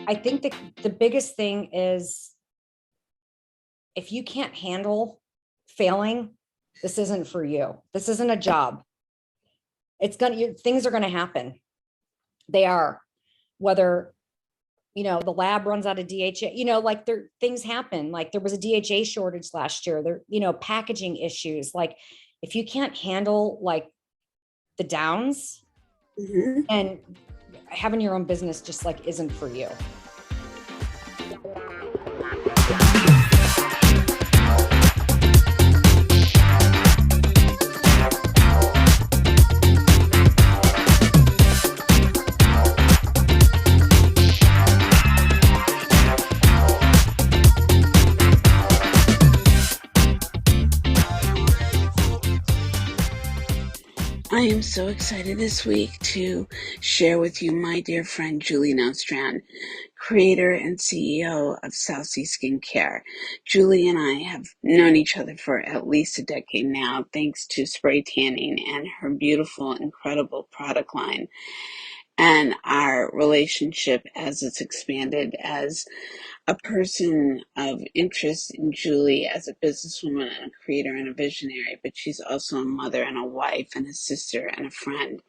I think that the biggest thing is if you can't handle failing, this isn't for you. This isn't a job. Things are gonna happen. They are, whether the lab runs out of DHA, like things happen. Like there was a DHA shortage last year. Packaging issues. Like if you can't handle like the downs, and having your own business just like isn't for you. I am so excited this week to share with you my dear friend Julie Nostrand, creator and CEO of South Sea Skincare. Julie and I have known each other for at least a decade now, thanks to spray tanning and her beautiful, incredible product line. And our relationship as it's expanded as a person of interest in Julie as a businesswoman and a creator and a visionary, but she's also a mother and a wife and a sister and a friend.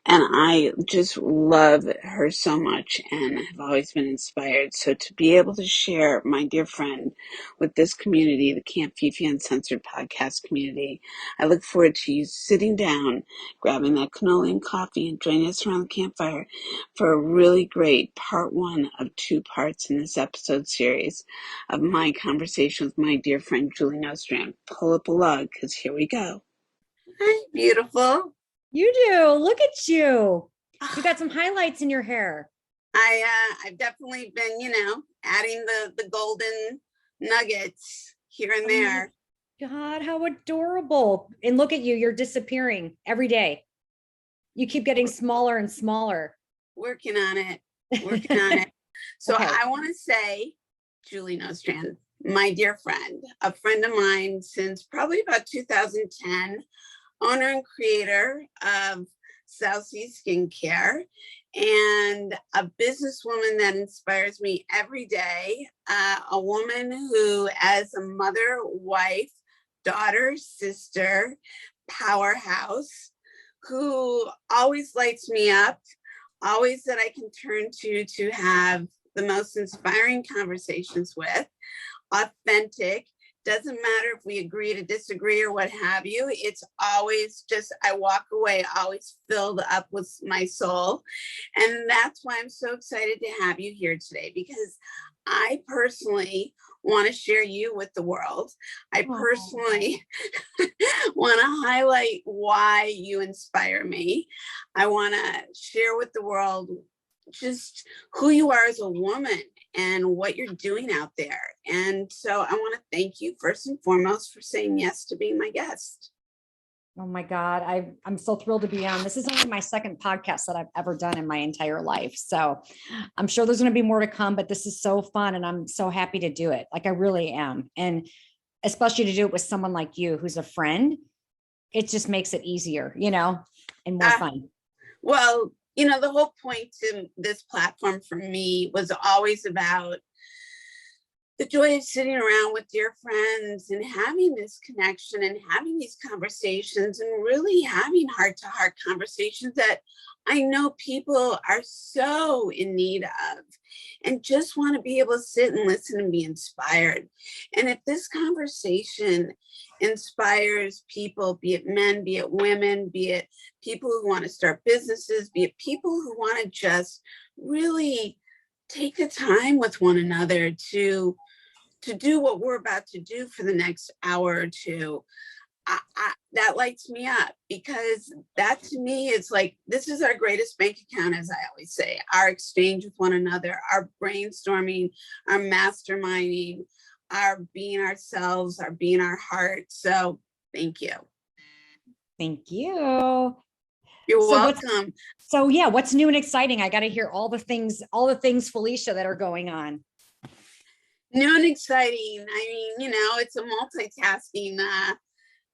And I just love her so much and have always been inspired. So to be able to share my dear friend with this community, the Camp Fifi Uncensored podcast community, I look forward to you sitting down, grabbing that cannoli and coffee and joining us around the campfire for a really great part one of 2 parts in this episode series of my conversation with my dear friend Julie Nostrand. Pull up a lug because here we go. Hi, beautiful. You do. Look at you. You got some highlights in your hair. I've definitely been, adding the golden nuggets here and there. God, how adorable. And look at you. You're disappearing every day. You keep getting smaller and smaller. Working on it. So okay. I want to say, Julie Nostrand, my dear friend, a friend of mine since probably about 2010, owner and creator of South Sea Skincare, and a businesswoman that inspires me every day, a woman who, as a mother, wife, daughter, sister, powerhouse, who always lights me up, always that I can turn to have the most inspiring conversations with, authentic. Doesn't matter if we agree to disagree or what have you. It's always just, I walk away always filled up with my soul. And that's why I'm so excited to have you here today, because I personally want to share you with the world. I personally want to highlight why you inspire me. I want to share with the world just who you are as a woman and what you're doing out there. And so I want to thank you first and foremost for saying yes to being my guest. Oh my God. I'm so thrilled to be on. This is only my second podcast that I've ever done in my entire life. So I'm sure there's going to be more to come, but this is so fun and I'm so happy to do it. Like I really am. And especially to do it with someone like you, who's a friend, it just makes it easier, and more fun. Well, the whole point to this platform for me was always about the joy of sitting around with dear friends and having this connection and having these conversations and really having heart-to-heart conversations that I know people are so in need of and just want to be able to sit and listen and be inspired. And if this conversation inspires people, be it men, be it women, be it people who want to start businesses, be it people who want to just really take the time with one another to do what we're about to do for the next hour or two, that lights me up, because that to me is like, this is our greatest bank account, as I always say, our exchange with one another, our brainstorming, our masterminding, our being ourselves, our being our heart. So thank you. Thank you. You're welcome. What's new and exciting? I got to hear all the things, Felicia, that are going on. New and exciting. I mean, it's a multitasking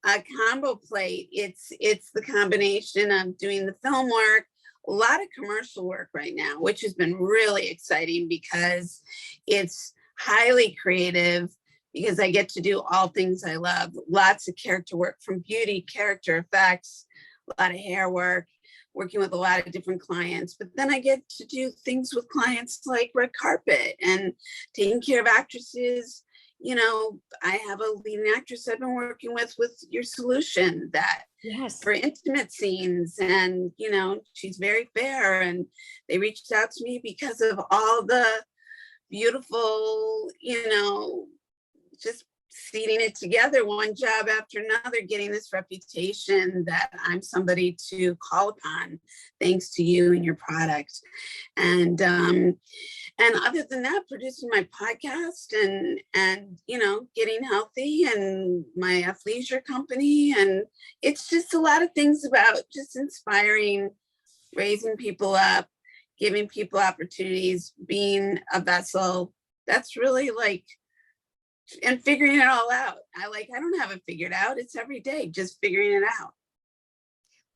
combo plate. It's the combination of doing the film work, a lot of commercial work right now, which has been really exciting because it's highly creative, because I get to do all things I love. Lots of character work, from beauty, character effects, a lot of hair work, working with a lot of different clients. But then I get to do things with clients like red carpet and taking care of actresses. You know, I have a leading actress I've been working with Your Solution, that Yes. for intimate scenes, and you know, she's very fair, and they reached out to me because of all the beautiful, you know, just seeding it together, one job after another, getting this reputation that I'm somebody to call upon, thanks to you and your product. And other than that, producing my podcast and you know, getting healthy, and my athleisure company. And it's just a lot of things about just inspiring, raising people up, giving people opportunities, being a vessel. That's really like, and figuring it all out. I don't have it figured out. It's every day, just figuring it out.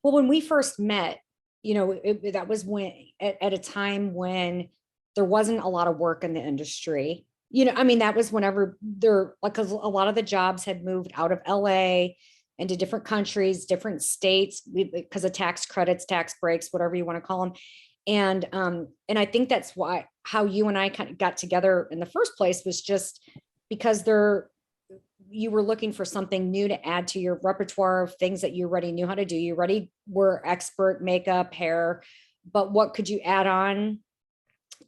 Well, when we first met, you know, that was when at a time when there wasn't a lot of work in the industry. You know, I mean, that was whenever there, like, a lot of the jobs had moved out of LA into different countries, different states, because of tax credits, tax breaks, whatever you want to call them. And I think that's why, how you and I kind of got together in the first place, was just because you were looking for something new to add to your repertoire of things that you already knew how to do. You already were expert makeup, hair, but what could you add on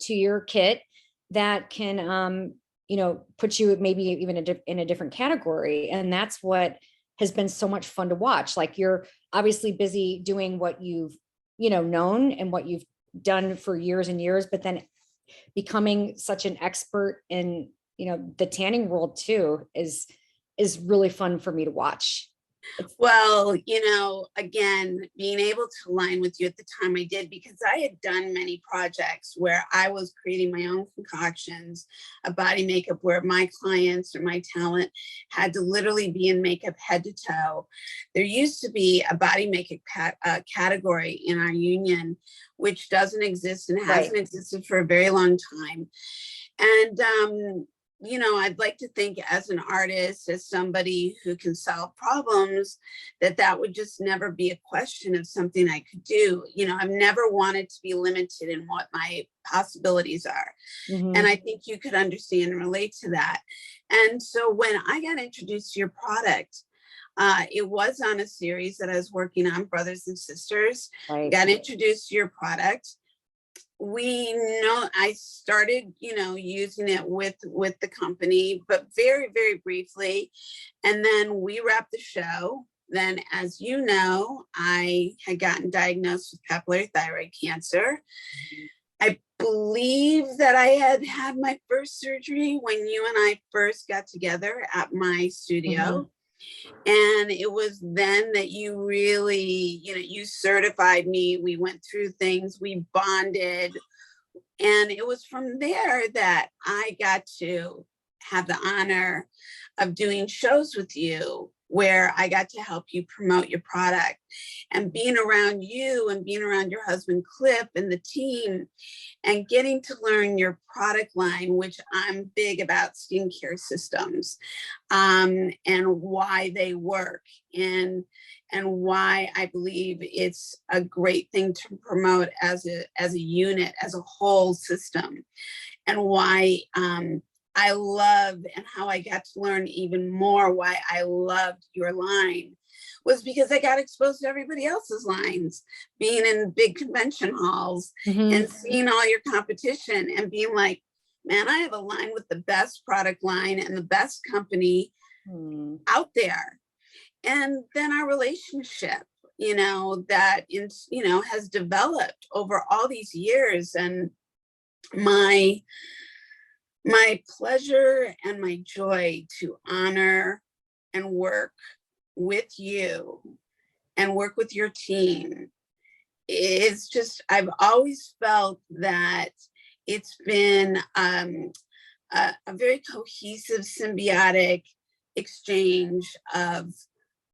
to your kit that can, you know, put you maybe even in a different category? And that's what has been so much fun to watch. Like, you're obviously busy doing what you've, you know, known and what you've done for years and years, but then becoming such an expert in, you know, the tanning world too is really fun for me to watch. Well, you know, again, being able to align with you at the time I did, because I had done many projects where I was creating my own concoctions of body makeup, where my clients or my talent had to literally be in makeup head to toe. There used to be a body makeup category in our union, which doesn't exist and hasn't existed for a very long time. And you know, I'd like to think, as an artist, as somebody who can solve problems, that would just never be a question of something I could do. You know, I've never wanted to be limited in what my possibilities are. Mm-hmm. And I think you could understand and relate to that. And so when I got introduced to your product, it was on a series that I was working on, Brothers and Sisters. Right. Got introduced to your product. We know I started, you know, using it with the company, but very, very briefly. And then we wrapped the show. Then, as you know, I had gotten diagnosed with papillary thyroid cancer. I believe that I had my first surgery when you and I first got together at my studio. Mm-hmm. And it was then that you really, you know, you certified me. We went through things, we bonded. And it was from there that I got to have the honor of doing shows with you, where I got to help you promote your product. And being around you and being around your husband, Cliff, and the team, and getting to learn your product line, which I'm big about skincare systems, and why they work, and why I believe it's a great thing to promote as a unit, as a whole system, and why I love, and how I got to learn even more why I loved your line, was because I got exposed to everybody else's lines, being in big convention halls, mm-hmm. and seeing all your competition and being like, man, I have a line with the best product line and the best company out there. And then our relationship, you know, that is, you know, has developed over all these years. And my pleasure and my joy to honor and work with you and work with your team is just, I've always felt that it's been a very cohesive, symbiotic exchange of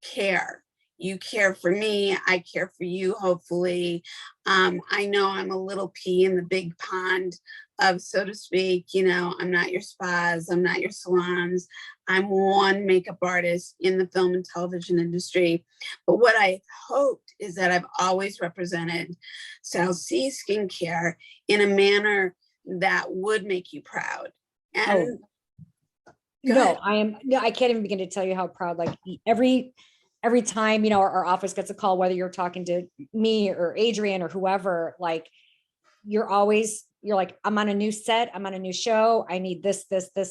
care. You care for me, I care for you, hopefully. I know I'm a little pea in the big pond of, so to speak, I'm not your spas, I'm not your salons. I'm one makeup artist in the film and television industry. But what I hoped is that I've always represented South Sea Skincare in a manner that would make you proud. And no, I can't even begin to tell you how proud, like every time, our office gets a call, whether you're talking to me or Adrian or whoever, like you're like, I'm on a new set, I'm on a new show, I need this,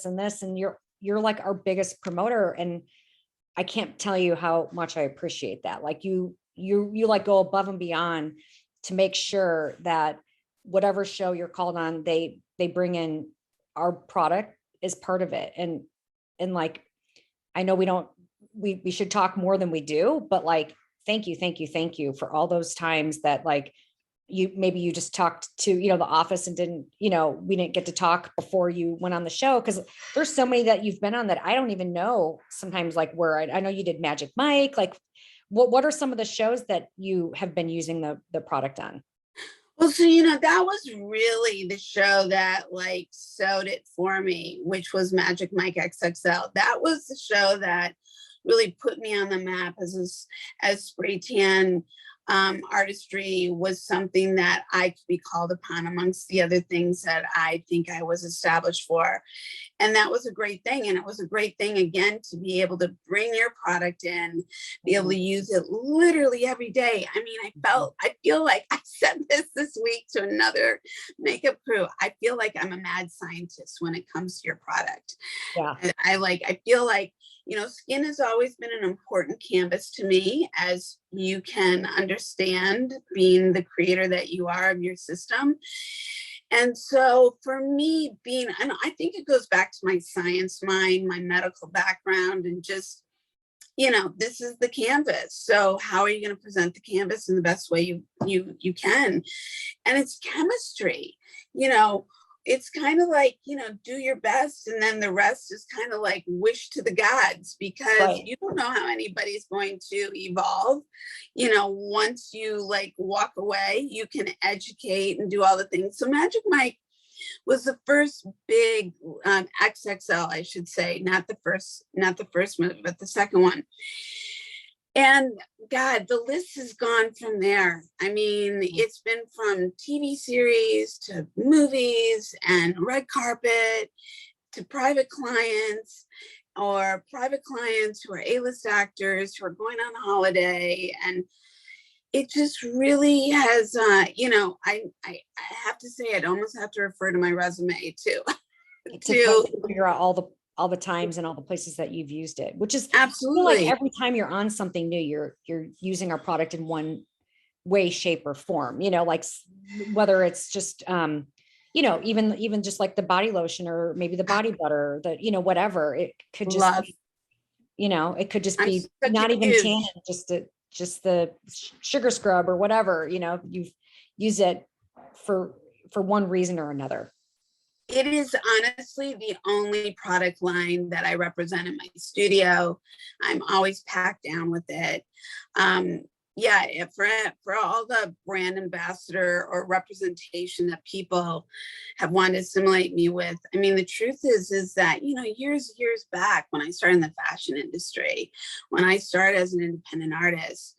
and this. And you're like our biggest promoter. And I can't tell you how much I appreciate that. Like you like go above and beyond to make sure that whatever show you're called on, they bring in our product as part of it. And like, I know we should talk more than we do, but like, thank you for all those times that like you just talked to, the office and didn't, we didn't get to talk before you went on the show. Cause there's so many that you've been on that I don't even know sometimes, like where I know you did Magic Mike, like what are some of the shows that you have been using the product on? Well, so, that was really the show that like sewed it for me, which was Magic Mike XXL. That was the show that really put me on the map as spray tan artistry was something that I could be called upon amongst the other things that I think I was established for. And that was a great thing. And it was a great thing, again, to be able to bring your product in, be able to use it literally every day. I mean, I feel like I said this week to another makeup crew. I feel like I'm a mad scientist when it comes to your product. Yeah. I feel like, skin has always been an important canvas to me, as you can understand, being the creator that you are of your system. And so for me and I think it goes back to my science mind, my medical background, and just, this is the canvas. So how are you going to present the canvas in the best way you can? And it's chemistry, it's kind of like, do your best. And then the rest is kind of like wish to the gods, because you don't know how anybody's going to evolve. Once you like walk away, you can educate and do all the things. So Magic Mike was the first big XXL, I should say, not the first movie, but the second one. And God, the list has gone from there. I mean, it's been from TV series to movies and red carpet to private clients, or private clients who are A-list actors who are going on holiday. And it just really has, I have to say, I'd almost have to refer to my resume too. to figure out all the times and all the places that you've used it, which is absolutely like every time you're on something new, you're using our product in one way, shape, or form, like whether it's just, even just like the body lotion, or maybe the body butter, whatever it could just be, it could just be not even tannin, just the sugar scrub or whatever, you use it for one reason or another. It is honestly the only product line that I represent in my studio. I'm always packed down with it. For all the brand ambassador or representation that people have wanted to assimilate me with. I mean, the truth is that, years back when I started in the fashion industry, when I started as an independent artist,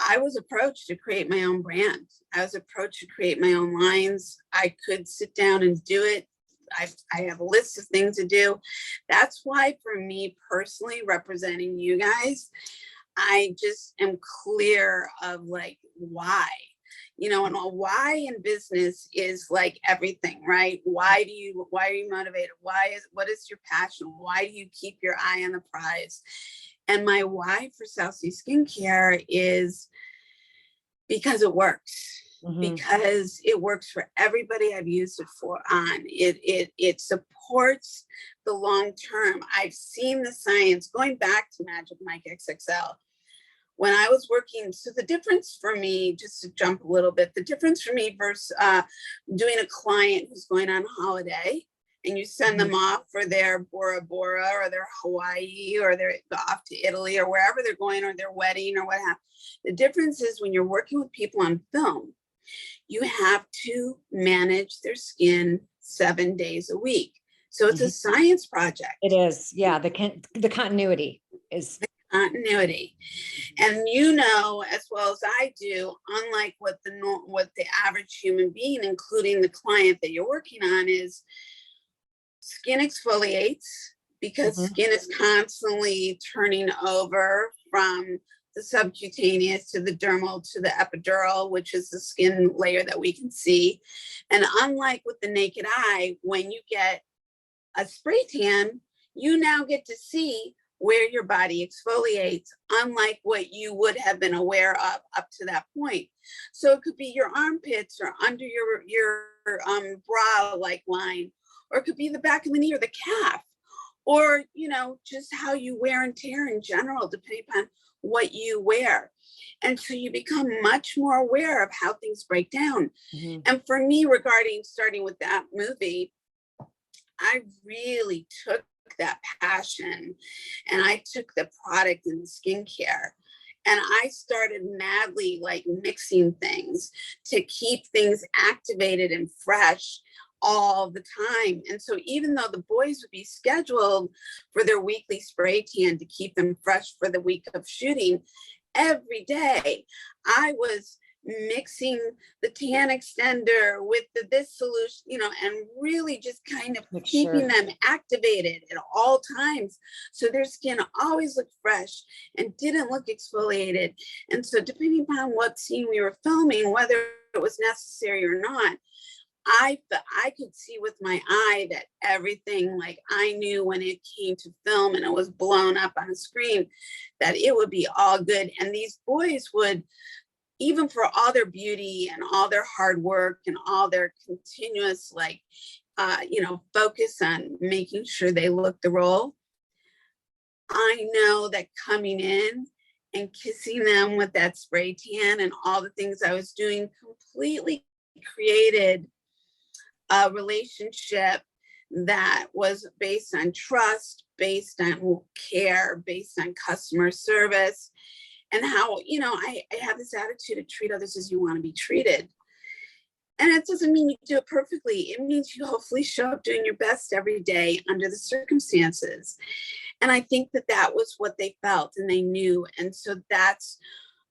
I was approached to create my own brand. I was approached to create my own lines. I could sit down and do it. I have a list of things to do. That's why, for me personally, representing you guys, I just am clear of like why. And a why in business is like everything, right? Why are you motivated? What is your passion? Why do you keep your eye on the prize? And my why for South Sea Skincare is because it works. Because it works for everybody I've used it on. It supports the long term. I've seen the science going back to Magic Mike XXL. When I was working, so the difference for me, just to jump a little bit, the difference for me versus doing a client who's going on holiday and you send them off for their Bora Bora or their Hawaii, or they're off to Italy or wherever they're going, or their wedding or what have you. The difference is when you're working with people on film, you have to manage their skin 7 days a week. So it's a science project. It is. Yeah. The continuity is continuity. And you know, as well as I do, unlike what the average human being, including the client that you're working on, is skin exfoliates because skin is constantly turning over from the subcutaneous to the dermal to the epidural, which is the skin layer that we can see. And unlike with the naked eye, when you get a spray tan, you now get to see where your body exfoliates, unlike what you would have been aware of up to that point. So it could be your armpits or under your bra like line, or it could be the back of the knee or the calf, or, you know, just how you wear and tear in general, depending upon what you wear. And so you become much more aware of how things break down. And for me, regarding starting with that movie, I really took that passion and I took the product and the skincare and I started madly like mixing things to keep things activated and fresh all the time. And so even though the boys would be scheduled for their weekly spray tan to keep them fresh for the week of shooting, every day I was mixing the tan extender with this solution, you know, and really just kind of keeping them activated at all times. So their skin always looked fresh and didn't look exfoliated. And so depending upon what scene we were filming, whether it was necessary or not, I could see with my eye that everything, like I knew when it came to film and it was blown up on a screen, that it would be all good. And these boys would, even for all their beauty and all their hard work and all their continuous, like, you know, focus on making sure they look the role, I know that coming in and kissing them with that spray tan and all the things I was doing completely created a relationship that was based on trust, based on care, based on customer service, and how, you know, I have this attitude to treat others as you want to be treated. And it doesn't mean you do it perfectly. It means you hopefully show up doing your best every day under the circumstances. And I think that that was what they felt and they knew. And so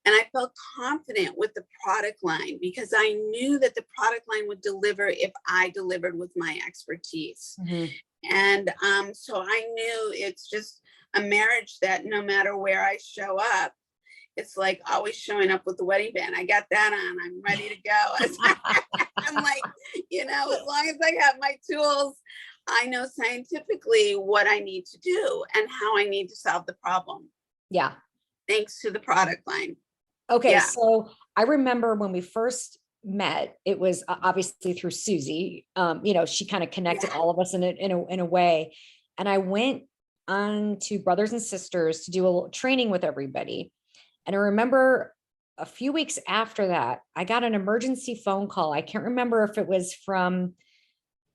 and I felt confident with the product line because I knew that the product line would deliver if I delivered with my expertise. And so I knew it's just a marriage that no matter where I show up, it's like always showing up with the wedding band. I got that on. I'm ready to go. I'm like, you know, as long as I have my tools, I know scientifically what I need to do and how I need to solve the problem. Yeah. Thanks to the product line. Okay. Yeah. So I remember when we first met, it was obviously through Susie. You know, she kind of connected all of us in a way. And I went on to Brothers and Sisters to do a little training with everybody. And I remember a few weeks after that, I got an emergency phone call. I can't remember if it was from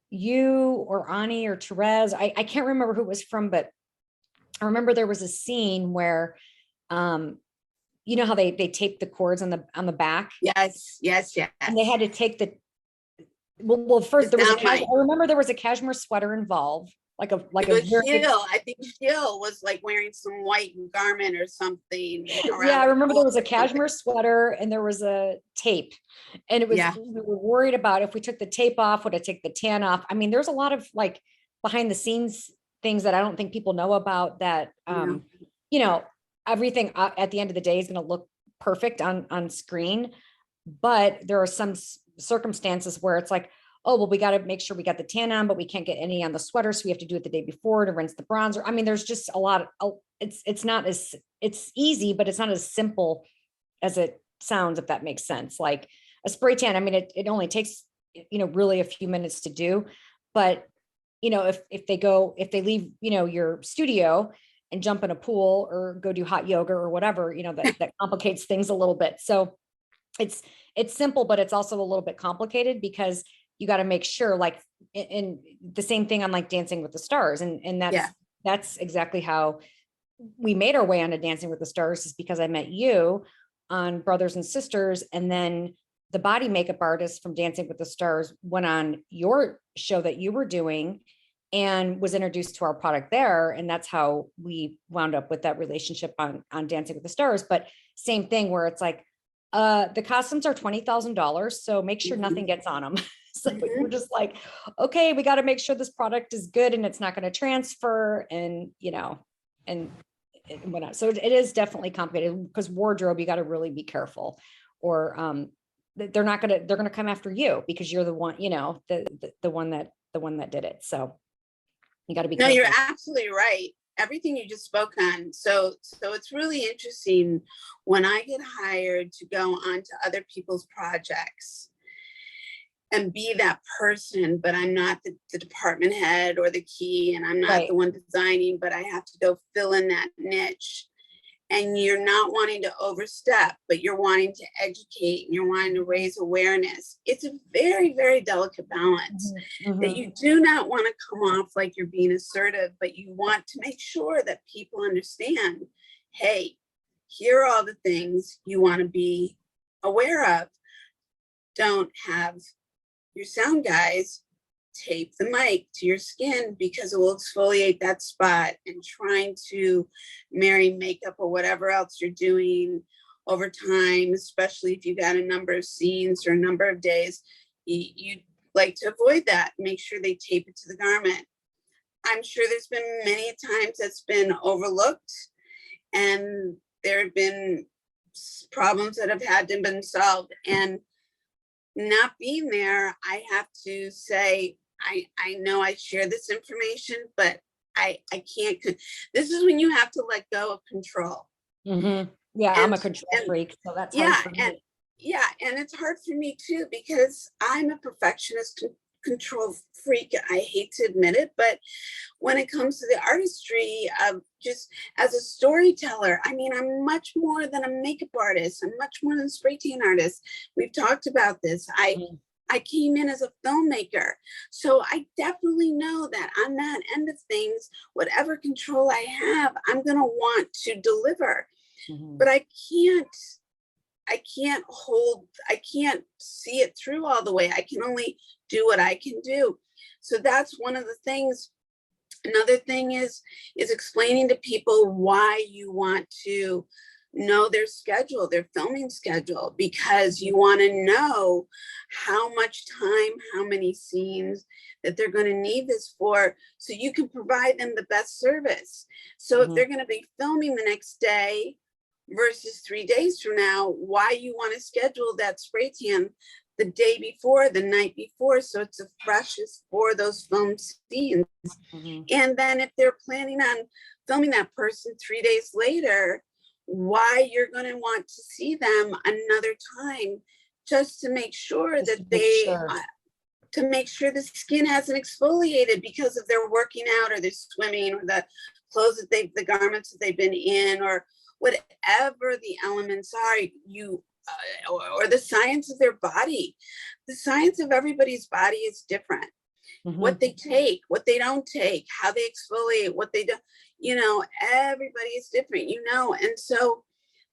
you or Ani or Therese. I can't remember who it was from, but I remember there was a scene where, you know how they tape the cords on the back? Yes. And they had to take well first there was I remember there was a cashmere sweater involved. Like a Hill. I think Hill was like wearing some white garment or something. Yeah, I remember there was a cashmere sweater and there was a tape. And it was, we were worried about if we took the tape off, would it take the tan off? I mean, there's a lot of like behind the scenes things that I don't think people know about that, you know, everything at the end of the day is going to look perfect on screen. But there are some circumstances where it's like, oh, well, we got to make sure we got the tan on, but we can't get any on the sweater. So we have to do it the day before to rinse the bronzer. I mean, there's just a lot of, it's easy, but it's not as simple as it sounds, if that makes sense. Like a spray tan, I mean, it only takes, you know, really a few minutes to do, but you know, if they leave, you know, your studio and jump in a pool or go do hot yoga or whatever, you know, that complicates things a little bit. So it's simple, but it's also a little bit complicated because you got to make sure, like, and the same thing on like Dancing with the Stars. And that's exactly how we made our way onto Dancing with the Stars, is because I met you on Brothers and Sisters. And then the body makeup artist from Dancing with the Stars went on your show that you were doing and was introduced to our product there. And that's how we wound up with that relationship on Dancing with the Stars. But same thing, where it's like, the costumes are $20,000. So make sure nothing gets on them. So we're just like, okay, we got to make sure this product is good and it's not going to transfer, and, you know, and whatnot. So it is definitely complicated, because wardrobe, you got to really be careful, or they're going to come after you because you're the one, you know, the one that did it. So you got to be No, careful. you're absolutely right. Everything you just spoke on. So it's really interesting when I get hired to go on to other people's projects and be that person, but I'm not the department head or the key, and I'm not the one designing, but I have to go fill in that niche. And you're not wanting to overstep, but you're wanting to educate and you're wanting to raise awareness. It's a very, very delicate balance that you do not want to come off like you're being assertive, but you want to make sure that people understand, hey, here are all the things you want to be aware of. Don't have your sound guys tape the mic to your skin because it will exfoliate that spot, and trying to marry makeup or whatever else you're doing over time, especially if you've got a number of scenes or a number of days, you like to avoid that. Make sure they tape it to the garment. I'm sure there's been many times that's been overlooked, and there have been problems that have had to been solved. And not being there, I have to say, I know I share this information, but I can't. This is when you have to let go of control. Yeah, I'm a control freak, so that's hard for me. And it's hard for me too, because I'm a perfectionist, control freak. I hate to admit it, but when it comes to the artistry of just as a storyteller, I mean, I'm much more than a makeup artist. I'm much more than a spray tan artist. We've talked about this. I came in as a filmmaker, so I definitely know that on that end of things, whatever control I have, I'm going to want to deliver, but I can't see it through all the way. I can only do what I can do. So that's one of the things. Another thing is explaining to people why you want to know their schedule, their filming schedule, because you want to know how much time, how many scenes that they're going to need this for, so you can provide them the best service. So if they're going to be filming the next day versus 3 days from now, why you want to schedule that spray tan the day before, the night before, so it's the freshest for those film scenes. And then if they're planning on filming that person 3 days later, why you're going to want to see them another time, just to make sure to make sure the skin hasn't exfoliated because of their working out or their swimming or the clothes that the garments that they've been in, or whatever the elements are, or the science of their body. The science of everybody's body is different. What they take, what they don't take, how they exfoliate, what they don't, everybody is different, and so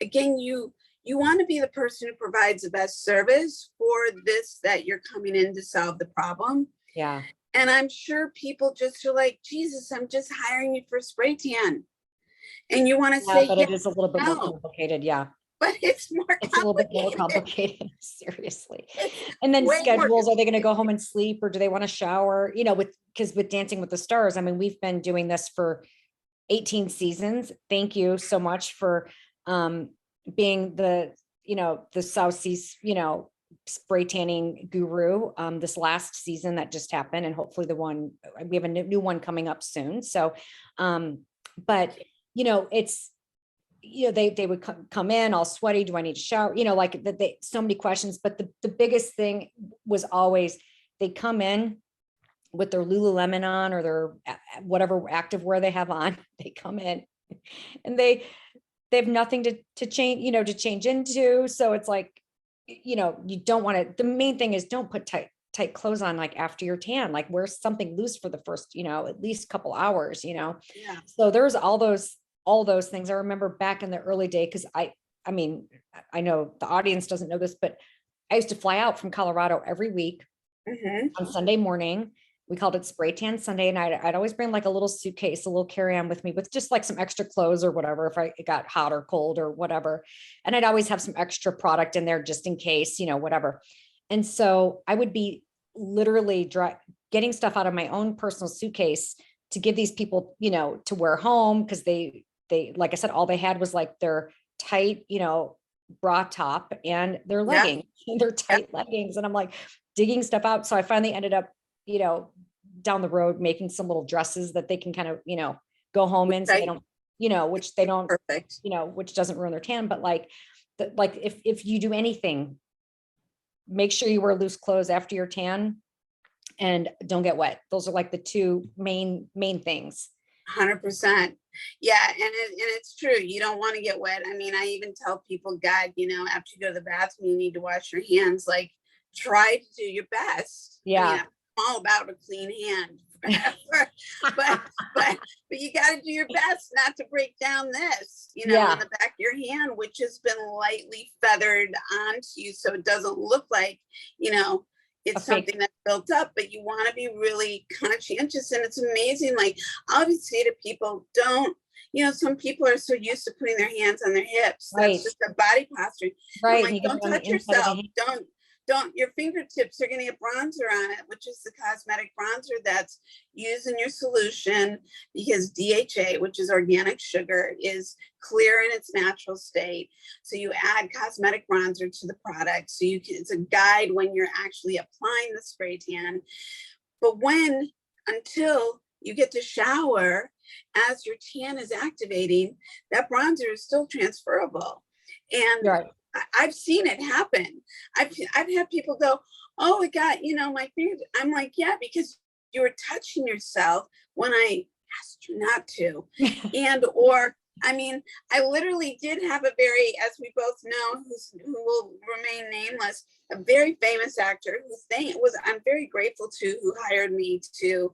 again, you want to be the person who provides the best service for this that you're coming in to solve the problem. Yeah. And I'm sure people just are like, Jesus, I'm just hiring you for spray tan, and you want to say, but it is a little bit more complicated. Yeah. But it's a little bit more complicated, seriously. And then schedules, are they going to go home and sleep, or do they want to shower? Because with Dancing with the Stars, I mean, we've been doing this for 18 seasons. Thank you so much for being the South Seas, spray tanning guru this last season that just happened, and hopefully we have a new one coming up soon. So, but it's, they would come in all sweaty. Do I need to shower? So many questions. But the biggest thing was always, they come in with their Lululemon on, or their whatever activewear they have on. They come in and they have nothing to change, to change into. So it's like, you don't want to, the main thing is don't put tight clothes on, like after your tan, like wear something loose for the first, at least couple hours, Yeah. So there's all those things. I remember back in the early day, because I mean, I know the audience doesn't know this, but I used to fly out from Colorado every week on Sunday morning. We called it Spray Tan Sunday, and I'd always bring like a little suitcase, a little carry-on with me with just like some extra clothes or whatever, if it got hot or cold or whatever. And I'd always have some extra product in there just in case, whatever. And so I would be literally getting stuff out of my own personal suitcase to give these people, to wear home, because they, like I said, all they had was like their tight, bra top and their leggings, their tight leggings. And I'm like digging stuff out. So I finally ended up, down the road, making some little dresses that they can kind of, go home in. So they don't, which they don't, Perfect. which doesn't ruin their tan. But like, if you do anything, make sure you wear loose clothes after your tan and don't get wet. Those are like the two main things. 100%. Yeah. And it's true. You don't want to get wet. I mean, I even tell people, God, after you go to the bathroom, you need to wash your hands. Like, try to do your best. Yeah. I mean, I'm all about a clean hand. but you got to do your best not to break down this, on the back of your hand, which has been lightly feathered onto you. So it doesn't look like, it's something that's built up, but you want to be really conscientious. And it's amazing. Like, I always say to people, some people are so used to putting their hands on their hips. That's just a body posture. Right. Like, don't touch yourself. Don't, your fingertips are going to get bronzer on it, which is the cosmetic bronzer that's used in your solution, because DHA, which is organic sugar, is clear in its natural state. So you add cosmetic bronzer to the product. So it's a guide when you're actually applying the spray tan. But until you get to shower, as your tan is activating, that bronzer is still transferable. And I've seen it happen. I've had people go, oh, it got, my fingers. I'm like, yeah, because you were touching yourself when I asked you not to. I literally did have a very, as we both know, who will remain nameless, a very famous actor I'm very grateful to, who hired me to,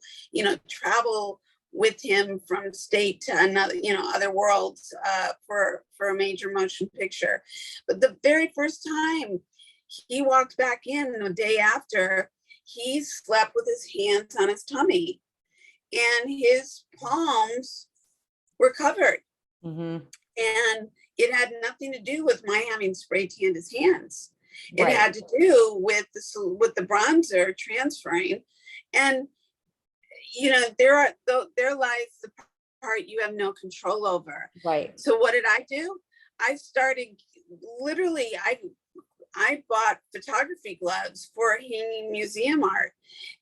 travel with him from state to another, other worlds for a major motion picture. But the very first time he walked back in the day after, he slept with his hands on his tummy and his palms were covered. And it had nothing to do with my having spray tanned his hands. It had to do with the bronzer transferring. And there lies the part you have no control over. Right. So what did I do? I started literally, I bought photography gloves for hanging museum art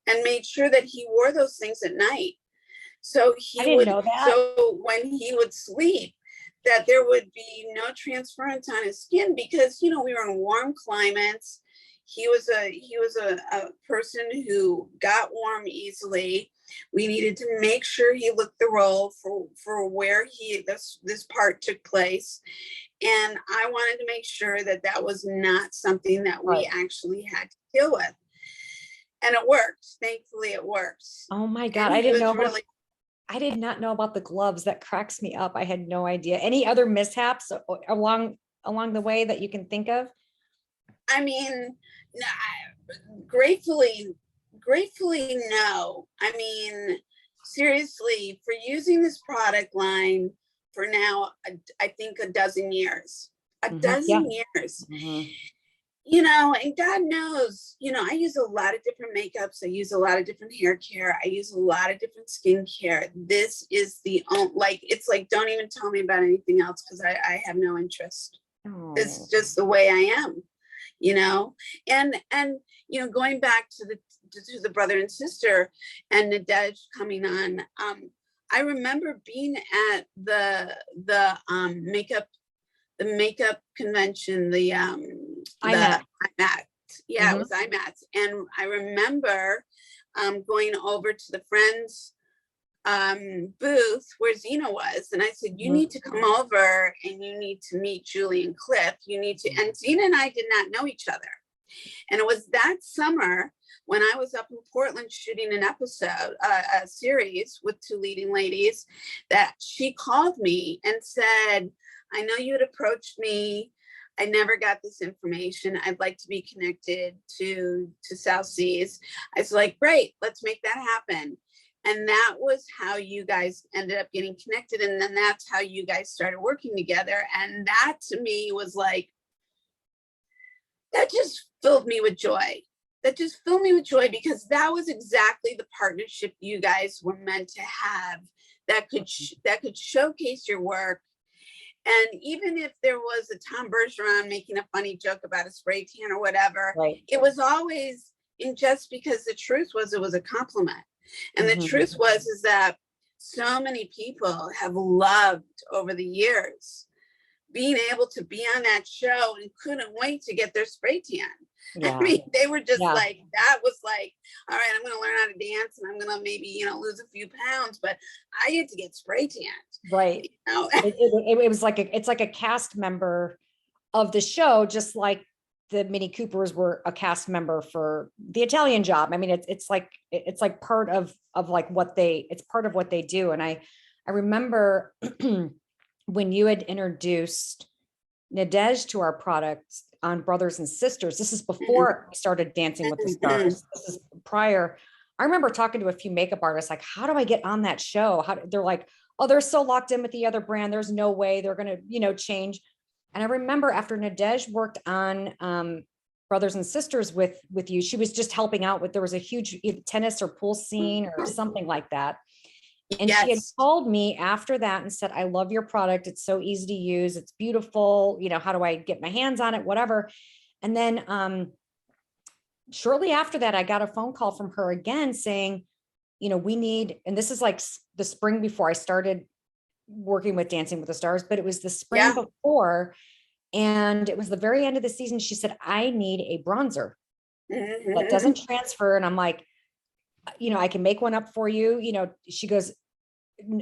and made sure that he wore those things at night. So so when he would sleep, that there would be no transference on his skin, because, we were in warm climates. He was a person who got warm easily. We needed to make sure he looked the role for where this part took place. And I wanted to make sure that was not something that we actually had to deal with. And it worked. Thankfully, it worked. Oh my God. I didn't know. I did not know about the gloves. That cracks me up. I had no idea. Any other mishaps along the way that you can think of? I mean, gratefully, no. I mean, seriously, for using this product line for now, I think a dozen years. Years. And God knows, I use a lot of different makeups. I use a lot of different hair care. I use a lot of different skin care. This is it's like, don't even tell me about anything else, because I have no interest. Oh. It's just the way I am, and going back to the brother and sister and Nadej coming on. I remember being at the makeup convention, the IMAT. Yeah, it was IMAT. And I remember going over to the Friends booth where Zena was. And I said, you need to come over and you need to meet Julie and Cliff. And Zena and I did not know each other. And it was that summer when I was up in Portland shooting an episode, a series with two leading ladies, that she called me and said, I know you had approached me. I never got this information. I'd like to be connected to South Seas. I was like, great, let's make that happen. And that was how you guys ended up getting connected. And then that's how you guys started working together. And that to me was like, that just filled me with joy. That just filled me with joy, because that was exactly the partnership you guys were meant to have, that could showcase your work. And even if there was a Tom Bergeron making a funny joke about a spray tan or whatever, Right. it was always in just because the truth was it was a compliment. And the truth was is that so many people have loved over the years being able to be on that show and couldn't wait to get their spray tan. Yeah. I mean, they were just like, that was like, all right, I'm going to learn how to dance and I'm going to maybe, lose a few pounds, but I get to get spray tanned. Right. It was like it's like a cast member of the show, just like the Mini Coopers were a cast member for the Italian Job. I mean, it's like part of like it's part of what they do. And I remember when you had introduced Nadej to our products on Brothers and Sisters, this is before we started Dancing with the Stars. This is prior. I remember talking to a few makeup artists, like, how do I get on that show? They're like, oh, they're so locked in with the other brand. There's no way they're going to, change. And I remember after Nadej worked on Brothers and Sisters with you, she was just helping out with, there was a huge tennis or pool scene or something like that. And she had called me after that and said, I love your product. It's so easy to use. It's beautiful. How do I get my hands on it? Whatever. And then shortly after that, I got a phone call from her again saying, we need, and this is like the spring before I started working with Dancing with the Stars, but it was the spring before. And it was the very end of the season. She said, I need a bronzer that doesn't transfer. And I'm like, I can make one up for you. She goes,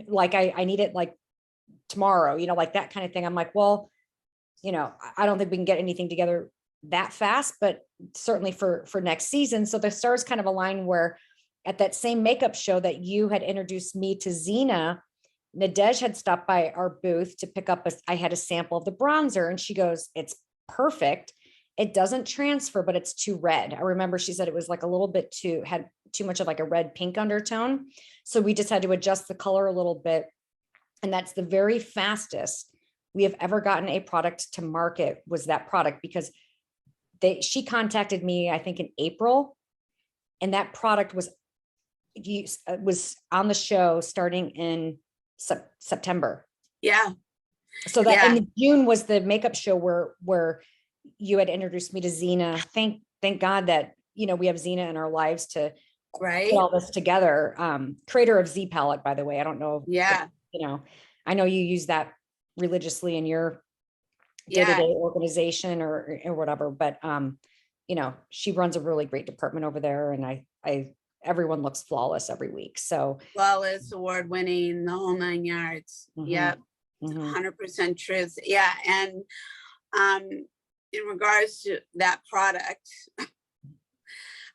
like, I need it like tomorrow, like that kind of thing. I'm like, well, I don't think we can get anything together that fast, but certainly for next season. So the stars kind of align where at that same makeup show that you had introduced me to Xena, Nadej had stopped by our booth to pick up I had a sample of the bronzer, and she goes, it's perfect. It doesn't transfer, but it's too red. I remember she said it was like a little bit had too much of like a red pink undertone. So we just had to adjust the color a little bit. And that's the very fastest we have ever gotten a product to market, was that product, because she contacted me, I think in April, and that product was on the show starting in September. Yeah. So that in June was the makeup show where you had introduced me to Xena. Thank God that, we have Xena in our lives to put all this together. Creator of Z Palette, by the way. I don't know. Yeah. If, I know you use that religiously in your day-to-day organization or whatever, but she runs a really great department over there, and everyone looks flawless every week. So flawless, award-winning, the whole 9 yards. Yep. 100% truth. Yeah. And in regards to that product,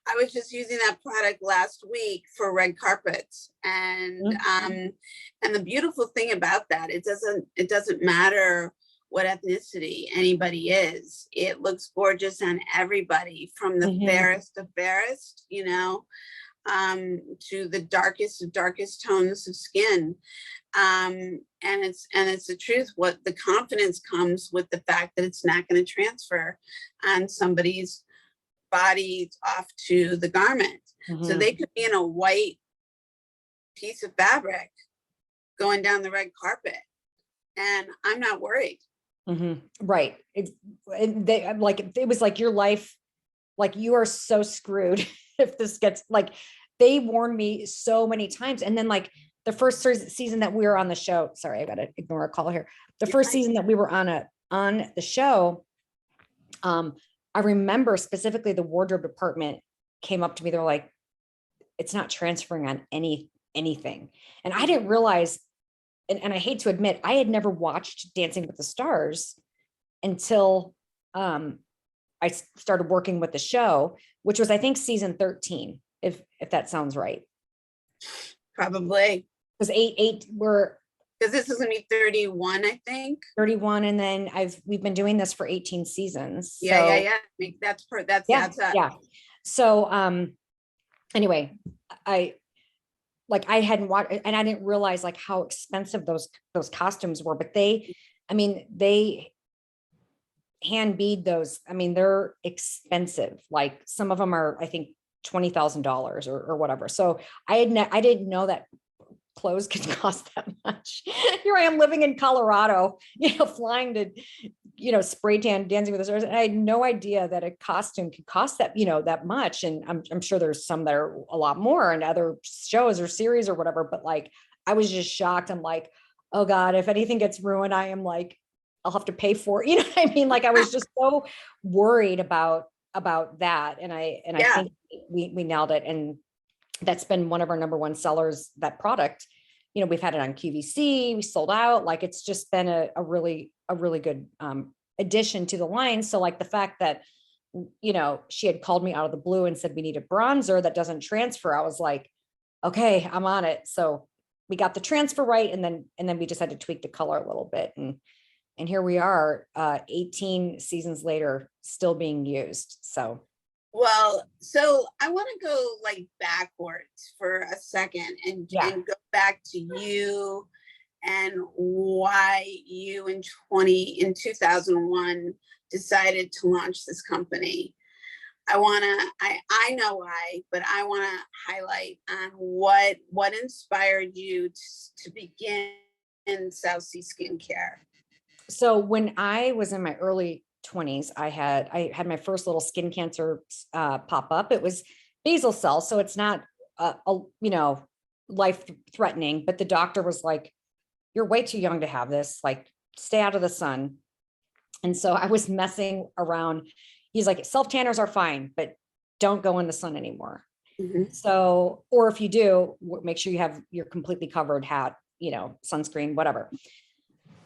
I was just using that product last week for red carpets. And and the beautiful thing about that, it doesn't matter what ethnicity anybody is. It looks gorgeous on everybody, from the fairest of fairest, to the darkest of darkest tones of skin. And it's the truth. What the confidence comes with the fact that it's not going to transfer on somebody's body off to the garment. So they could be in a white piece of fabric going down the red carpet, and I'm not worried. Right. It was like your life, like you are so screwed if this gets, like, they warned me so many times. And then like the first season that we were on the show, sorry, I got to ignore a call here. The first season that we were on the show, I remember specifically the wardrobe department came up to me. They're like, it's not transferring on anything. And I didn't realize, and I hate to admit, I had never watched Dancing with the Stars until I I started working with the show, which was, I think, season 13, if that sounds right. Probably. Because we're Because this is gonna be 31, I think. 31, and then we've been doing this for 18 seasons. Yeah. That's yeah. So anyway, I hadn't watched, and I didn't realize like how expensive those costumes were, but they hand bead those. I mean, they're expensive. Like some of them are, I think, $20,000 or whatever. So I didn't know that clothes could cost that much. Here I am living in Colorado, flying to, spray tan, Dancing with the Stars. And I had no idea that a costume could cost that, that much. And I'm sure there's some that are a lot more in other shows or series or whatever. But like, I was just shocked. I'm like, oh God, if anything gets ruined, I am like, I'll have to pay for it. You know what I mean? Like I was just so worried about that. And I think we nailed it. And that's been one of our number one sellers, that product. We've had it on QVC, we sold out. Like it's just been a really good addition to the line. So like the fact that, she had called me out of the blue and said, we need a bronzer that doesn't transfer. I was like, okay, I'm on it. So we got the transfer right. And then we just had to tweak the color a little bit. And here we are, 18 seasons later, still being used. Well, so I want to go like backwards for a second and go back to you and why you in 2001 decided to launch this company. I know why, but I want to highlight on what inspired you to begin in South Sea Skincare. So when I was in my early 20s, I had my first little skin cancer pop up. It was basal cell, so it's not life threatening, but the doctor was like, you're way too young to have this, like stay out of the sun. And so I was messing around. He's like, self tanners are fine, but don't go in the sun anymore. Mm-hmm. So, or if you do, make sure you have your completely covered hat, sunscreen, whatever.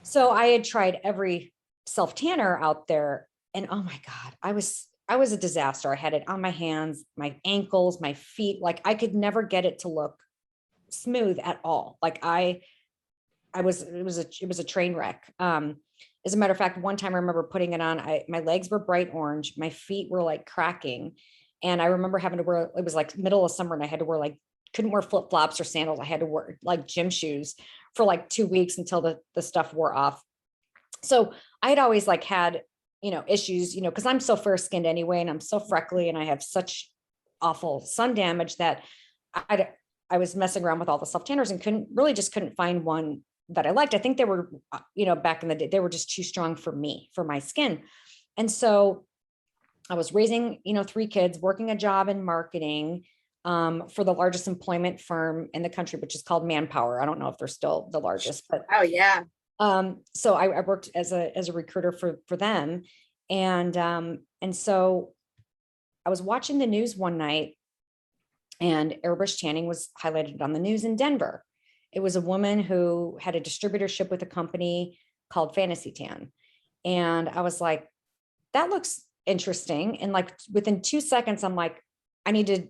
So I had tried every self tanner out there, and oh my God, I was a disaster. I had it on my hands, my ankles, my feet. Like I could never get it to look smooth at all. Like it was a train wreck. As a matter of fact, one time I remember putting it on, my legs were bright orange, my feet were like cracking. And I remember having to wear, it was like middle of summer, and I had to wear couldn't wear flip flops or sandals. I had to wear like gym shoes for like 2 weeks until the stuff wore off. So I had always had, issues, because I'm so fair skinned anyway, and I'm so freckly, and I have such awful sun damage that I was messing around with all the self tanners and couldn't find one that I liked. I think they were, back in the day, they were just too strong for me, for my skin. And so I was raising, 3 kids, working a job in marketing, for the largest employment firm in the country, which is called Manpower. I don't know if they're still the largest, but oh yeah. So I worked as a recruiter for them. And so I was watching the news one night, and airbrush tanning was highlighted on the news in Denver. It was a woman who had a distributorship with a company called Fantasy Tan. And I was like, that looks interesting. And within 2 seconds, I'm like, I need to,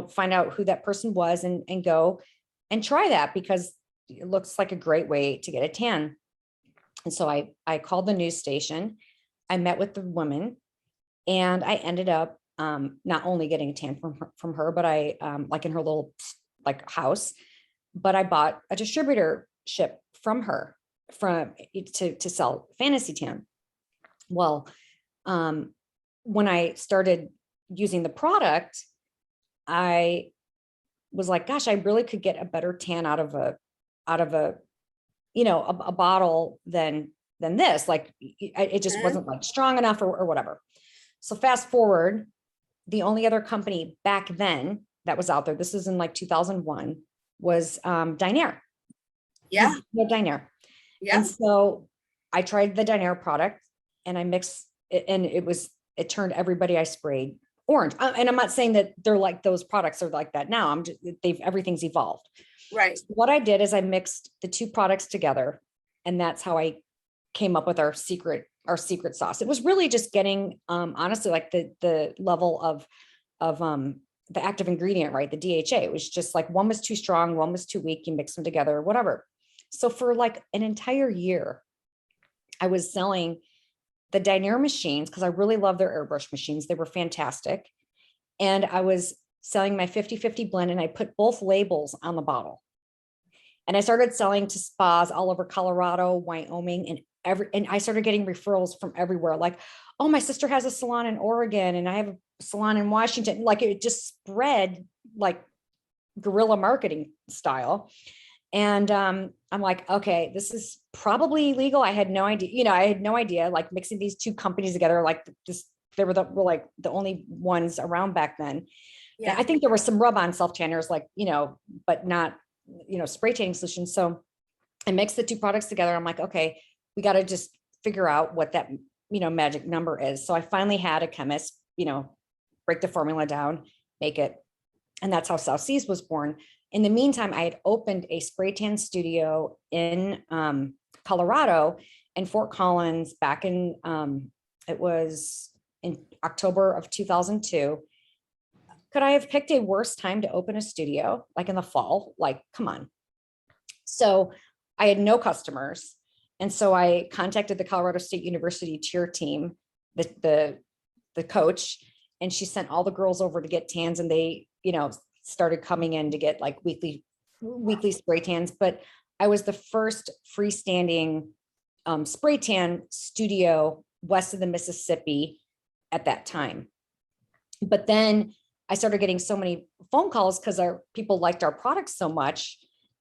find out who that person was and go and try that, because it looks like a great way to get a tan. And so I called the news station. I met with the woman, and I ended up not only getting a tan from her, but I in her little house, but I bought a distributorship from her to sell Fantasy Tan. Well, when I started using the product, I was like, gosh, I really could get a better tan out of a bottle than this. It just wasn't strong enough or whatever. So fast forward, the only other company back then that was out there, this is in 2001, was Dynair. Yeah. Dynair. Yeah. And so I tried the Dynair product, and I mixed it, and it turned everybody I sprayed orange. And I'm not saying that they're like those products are like that now. Everything's evolved. Right. So what I did is I mixed the 2 products together, and that's how I came up with our secret our secret sauce. It was really just getting, honestly, like the level of the active ingredient, right? The DHA. It was just like one was too strong, one was too weak. You mix them together, whatever. So for like an entire year, I was selling the Dynair machines because I really love their airbrush machines. They were fantastic. And I was selling my 50-50 blend, and I put both labels on the bottle. And I started selling to spas all over Colorado, Wyoming, and I started getting referrals from everywhere. Like, oh, my sister has a salon in Oregon and I have a salon in Washington. Like, it just spread like guerrilla marketing style. And I'm like, okay, this is probably illegal. I had no idea, I had no idea, like mixing these two companies together, like this, they were like the only ones around back then. Yeah. I think there were some rub-on self-tanners, like, but not, spray tanning solutions. So I mixed the two products together. I'm like, okay, we got to just figure out what that, magic number is. So I finally had a chemist, break the formula down, make it. And that's how South Seas was born. In the meantime, I had opened a spray tan studio in Colorado and Fort Collins back in, it was in October of 2002. Could I have picked a worse time to open a studio, like in the fall? Like, come on. So I had no customers. And so I contacted the Colorado State University cheer team, the coach, and she sent all the girls over to get tans, and they, started coming in to get like weekly spray tans. But I was the first freestanding spray tan studio west of the Mississippi at that time. But then I started getting so many phone calls because our people liked our products so much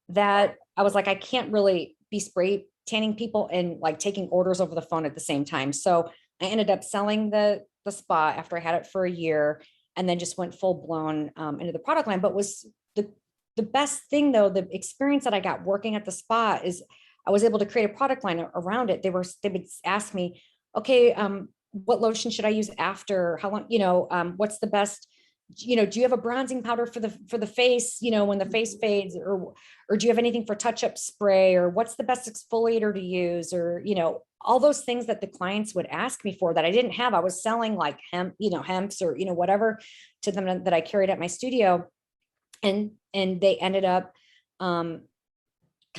that I was like, I can't really be spray tanning people and like taking orders over the phone at the same time. So I ended up selling the spa after I had it for a year, and then just went full blown into the product line. But was the best thing though, the experience that I got working at the spa is I was able to create a product line around it. They would ask me, okay, what lotion should I use after? How long, what's the best, do you have a bronzing powder for the face, when the face fades, or do you have anything for touch-up spray, or what's the best exfoliator to use, or, all those things that the clients would ask me for that I didn't have. I was selling like hemp, hemps or, whatever to them that I carried at my studio. And they ended up, kind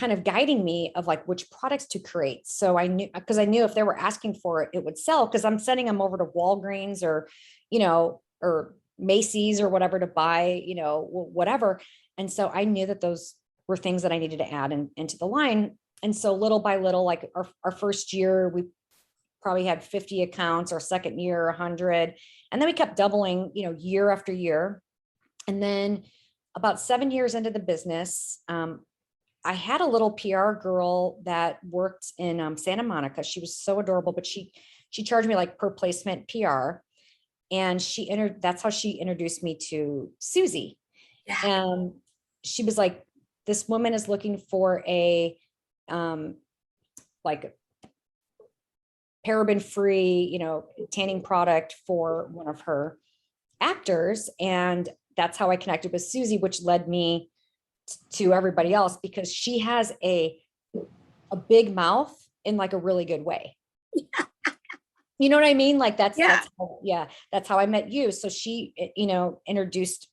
of guiding me of like which products to create. So I knew if they were asking for it, it would sell, because I'm sending them over to Walgreens or, or Macy's or whatever to buy, whatever. And so I knew that those were things that I needed to add into the line. And so little by little, like our first year, we probably had 50 accounts, our second year, 100. And then we kept doubling, year after year. And then about 7 years into the business, I had a little PR girl that worked in Santa Monica. She was so adorable, but she charged me like per placement PR. And that's how she introduced me to Susie. Yeah. And she was like, this woman is looking for a like paraben free, tanning product for one of her actors. And that's how I connected with Susie, which led me to everybody else, because she has a big mouth in like a really good way. You know what I mean? Like that's how I met you. So she, introduced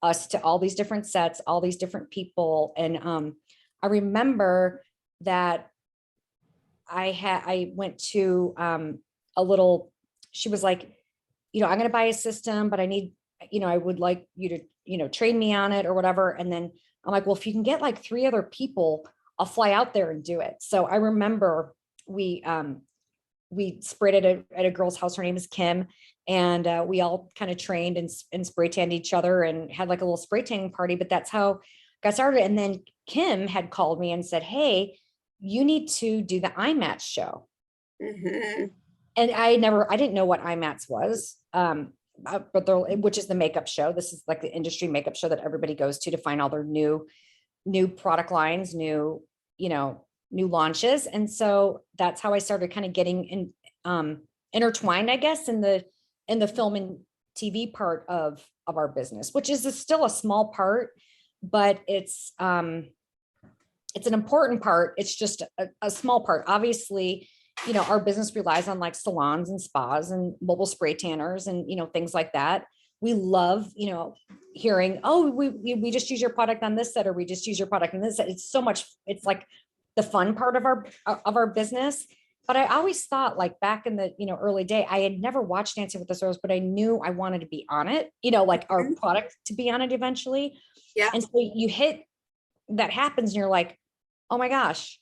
us to all these different sets, all these different people. And I remember that I went to she was like, I'm going to buy a system, but I need, I would like you to, train me on it or whatever. And then I'm like, well, if you can get like 3 other people, I'll fly out there and do it. So I remember we sprayed at a girl's house. Her name is Kim. And we all kind of trained and spray tanned each other and had like a little spray tanning party, but that's how I got started. And then Kim had called me and said, hey, you need to do the IMATS show. Mm-hmm. And I didn't know what IMATS was, which is the makeup show. This is like the industry makeup show that everybody goes to find all their new product lines, new launches. And so that's how I started kind of getting intertwined, I guess, in the film and TV part of our business, which is still a small part, but it's an important part. It's just a small part. Obviously, our business relies on like salons and spas and mobile spray tanners and, things like that. We love, hearing, oh, we just use your product on this set, or we just use your product on this set. It's so much, it's like the fun part of our business. But I always thought, like back in the, early day, I had never watched Dancing with the Stars, but I knew I wanted to be on it, like our product to be on it eventually. Yeah. And so you hit, that happens and you're like, oh my gosh,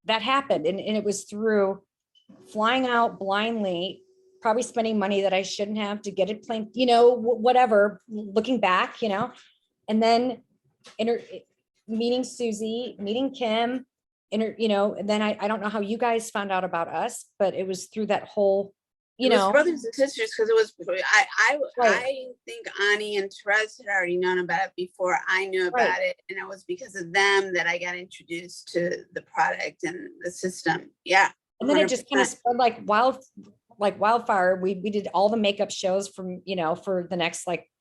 that happened. And it was through flying out blindly, probably spending money that I shouldn't have to get it planned, whatever, looking back, and then meeting Susie, meeting Kim, and then I don't know how you guys found out about us, but it was through that whole, It was brothers and sisters, because it was, Right. I think Ani and Therese had already known about it before I knew about Right. it. And it was because of them that I got introduced to the product and the system. Yeah. And then it just kind of 100%. spread like wildfire. We did all the makeup shows from, for the next like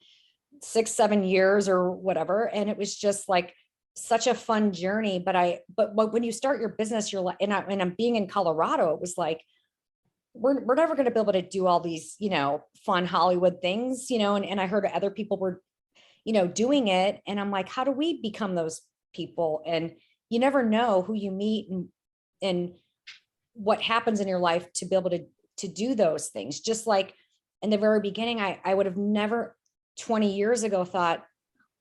6-7 years or whatever. And it was just like such a fun journey. But when you start your business, you're like, and I'm being in Colorado, it was like, we're never going to be able to do all these, fun Hollywood things, and I heard other people were, doing it. And I'm like, how do we become those people? And you never know who you meet and what happens in your life to be able to do those things. Just like in the very beginning, I would have never 20 years ago thought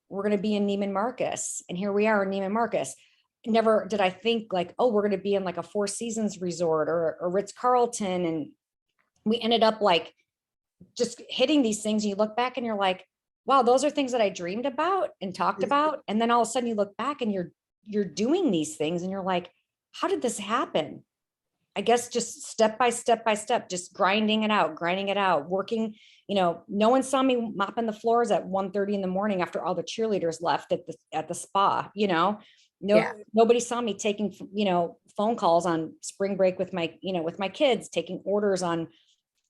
we're going to be in Neiman Marcus. And here we are in Neiman Marcus. Never did I think like, oh, we're going to be in like a Four Seasons resort or a Ritz-Carlton. And we ended up like just hitting these things. And you look back and you're like, wow, those are things that I dreamed about and talked about. And then all of a sudden you look back and you're doing these things and you're like, how did this happen? I guess just step by step, just grinding it out, working, no one saw me mopping the floors at 1:30 in the morning after all the cheerleaders left at the spa, nobody saw me taking, phone calls on spring break with my kids, taking orders on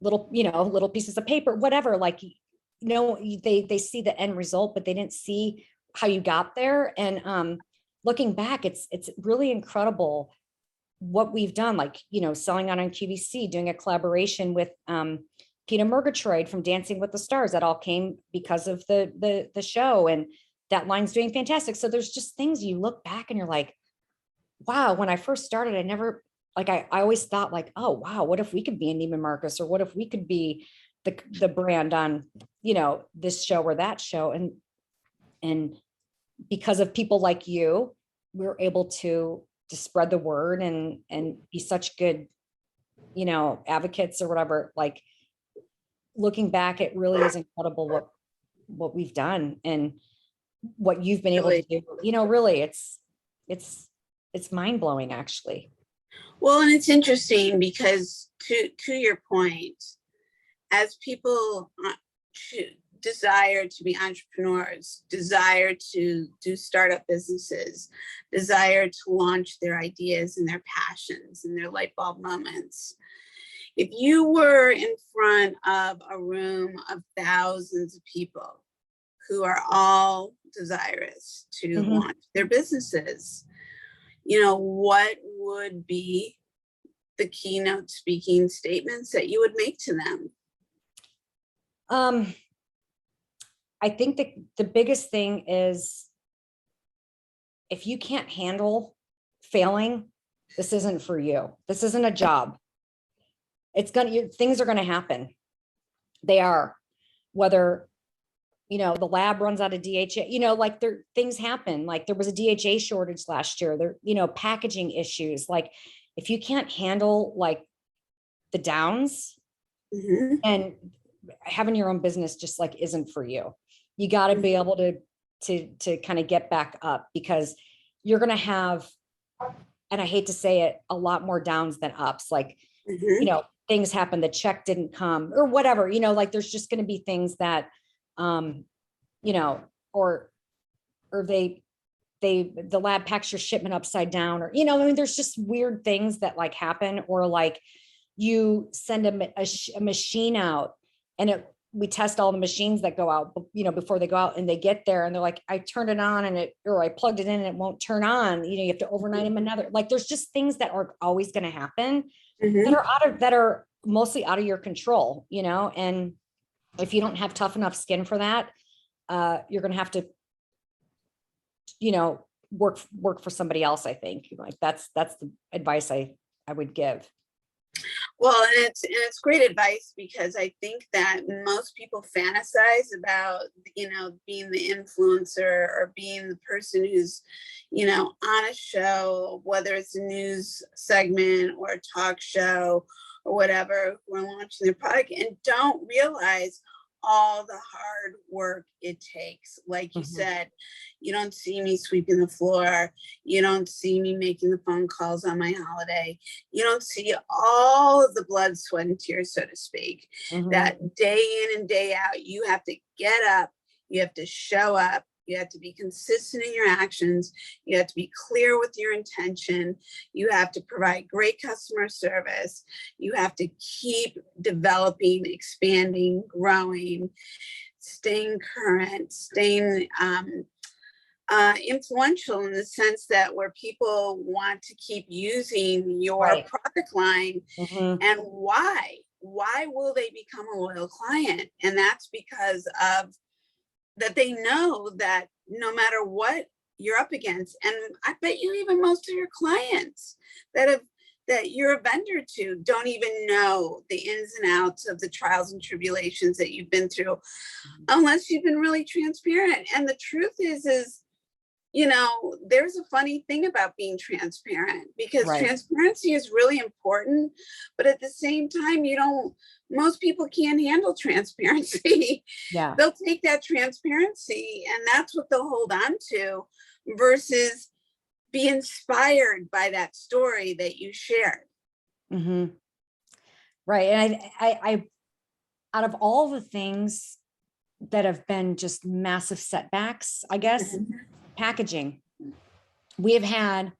little pieces of paper, whatever, like, they see the end result, but they didn't see how you got there. And looking back, it's really incredible what we've done, like, selling out on QVC, doing a collaboration with Peter Murgatroyd from Dancing with the Stars. That all came because of the show, and that line's doing fantastic. So there's just things you look back and you're like, wow, when I first started, I never, like, I always thought like, oh, wow, what if we could be in Neiman Marcus, or what if we could be the brand on, this show or that show. And because of people like you, we're able to spread the word and be such good, advocates or whatever. Like, looking back, it really is incredible what we've done and what you've been able to do. Really, it's mind blowing, actually. Well, and it's interesting because to your point, as people desire to be entrepreneurs, desire to do startup businesses, desire to launch their ideas and their passions and their light bulb moments. If you were in front of a room of thousands of people who are all desirous to launch their businesses, what would be the keynote speaking statements that you would make to them? I think that the biggest thing is, if you can't handle failing, this isn't for you. This isn't a job. Things are going to happen. They are, whether, the lab runs out of DHA, like things happen. Like there was a DHA shortage last year, packaging issues. Like, if you can't handle like the downs, and having your own business just like isn't for you. You got to be able to kind of get back up, because you're going to have, and I hate to say it, a lot more downs than ups. Like, things happen, the check didn't come or whatever, like there's just going to be things that, or the lab packs your shipment upside down, or, there's just weird things that like happen, or like you send a machine out and it we test all the machines that go out, before they go out, and they get there and they're like, I turned it on or I plugged it in and it won't turn on. You have to overnight them another, like, there's just things that are always going to happen that are mostly out of your control, and if you don't have tough enough skin for that, you're going to have to, work for somebody else. I think like that's the advice I would give. Well, and it's great advice, because I think that most people fantasize about, being the influencer or being the person who's, on a show, whether it's a news segment or a talk show or whatever, who are launching their product and don't realize all the hard work it takes. Like you said, you don't see me sweeping the floor. You don't see me making the phone calls on my holiday. You don't see all of the blood, sweat, and tears, so to speak, that day in and day out, you have to get up, you have to show up, you have to be consistent in your actions, you have to be clear with your intention, you have to provide great customer service, you have to keep developing, expanding, growing, staying current, staying influential in the sense that where people want to keep using your product line. And why will they become a loyal client? And that's because of that they know that no matter what you're up against, and I bet you even most of your clients that you're a vendor to don't even know the ins and outs of the trials and tribulations that you've been through unless you've been really transparent. And the truth is there's a funny thing about being transparent, because transparency is really important, but at the same time, most people can't handle transparency. They'll take that transparency and that's what they'll hold on to versus be inspired by that story that you shared. Right. And I out of all the things that have been just massive setbacks, I guess, packaging, we have had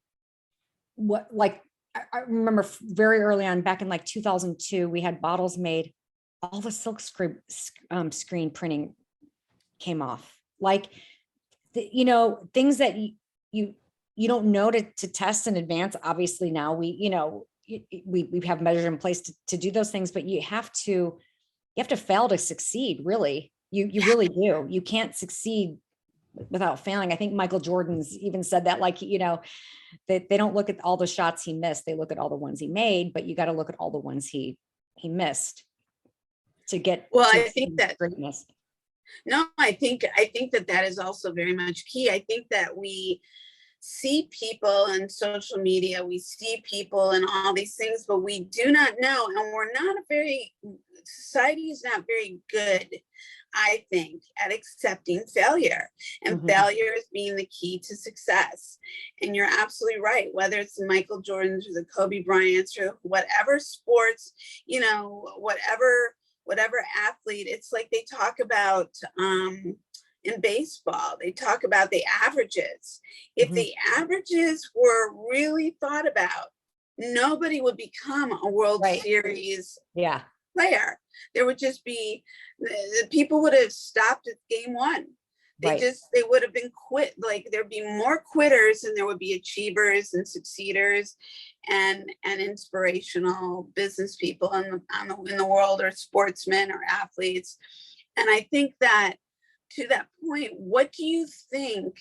I remember very early on, back in like 2002, we had bottles made, all the silk screen printing came off. Like, things that you don't know to test in advance. Obviously now we have measures in place to do those things, but you have to fail to succeed. Really. You really do. You can't succeed without failing. I think Michael Jordan's even said that, like, they don't look at all the shots he missed. They look at all the ones he made, but you got to look at all the ones he missed to get. Well, to I think that greatness. No, I think that is also very much key. I think that we see people in social media, we see people and all these things, but we do not know, and society is not very good, I think, at accepting failure, and failure is being the key to success. And you're absolutely right, whether it's the Michael Jordans or the Kobe Bryants or whatever sports, whatever athlete, it's like they talk about in baseball, they talk about the averages. If the averages were really thought about, nobody would become a World Series player. There would just be, the people would have stopped at game one. They would have been quit. Like, there'd be more quitters than there would be achievers and succeeders and inspirational business people in the world, or sportsmen or athletes. And I think that, to that point, what do you think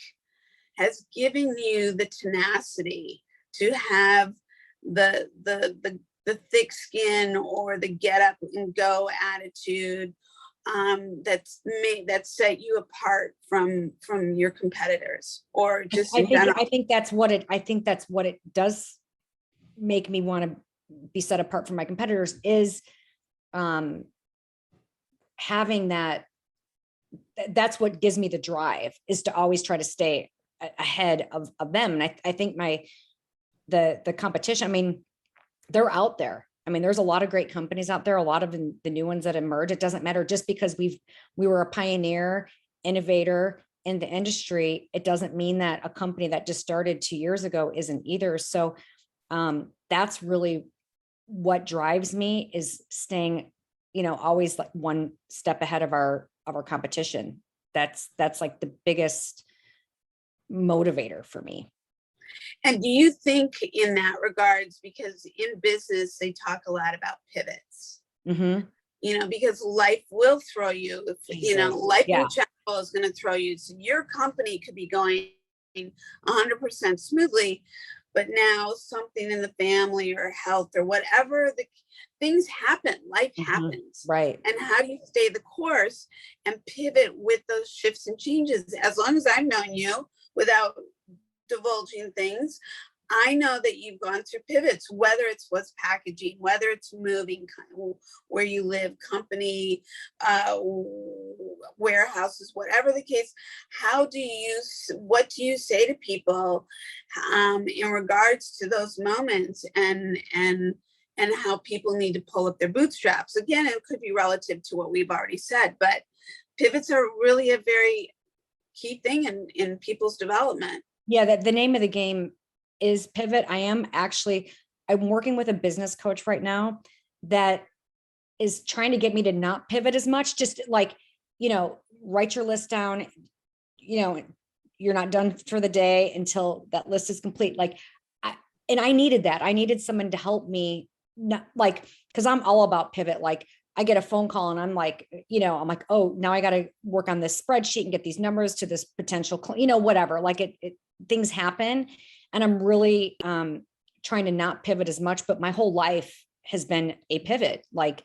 has given you the tenacity to have the thick skin or the get up and go attitude that set you apart from your competitors? Or just I think that's what it does make me want to be set apart from my competitors, is having that's what gives me the drive, is to always try to stay ahead of them. And I think the competition, I mean, they're out there. I mean, there's a lot of great companies out there, a lot of the new ones that emerge. It doesn't matter, just because we were a pioneer, innovator in the industry, it doesn't mean that a company that just started 2 years ago isn't either. So that's really what drives me, is staying always like one step ahead of our competition. That's like the biggest motivator for me. And do you think in that regards, because in business, they talk a lot about pivots, because life will throw you, life in general is going to throw you. So your company could be going 100% smoothly, but now something in the family or health or whatever, the things happen, life happens. Right. And how do you stay the course and pivot with those shifts and changes? As long as I've known you, without divulging things, I know that you've gone through pivots, whether it's what's packaging, whether it's moving, where you live, company, warehouses, whatever the case. What do you say to people in regards to those moments and how people need to pull up their bootstraps? Again, it could be relative to what we've already said, but pivots are really a very key thing in people's development. Yeah, that the name of the game is pivot. I'm working with a business coach right now that is trying to get me to not pivot as much. Just like, write your list down, you're not done for the day until that list is complete. Like, I needed that. I needed someone to help me, not like, cause I'm all about pivot. Like I get a phone call and I'm like, oh, now I got to work on this spreadsheet and get these numbers to this potential, whatever, like things happen. And I'm really trying to not pivot as much, but my whole life has been a pivot. Like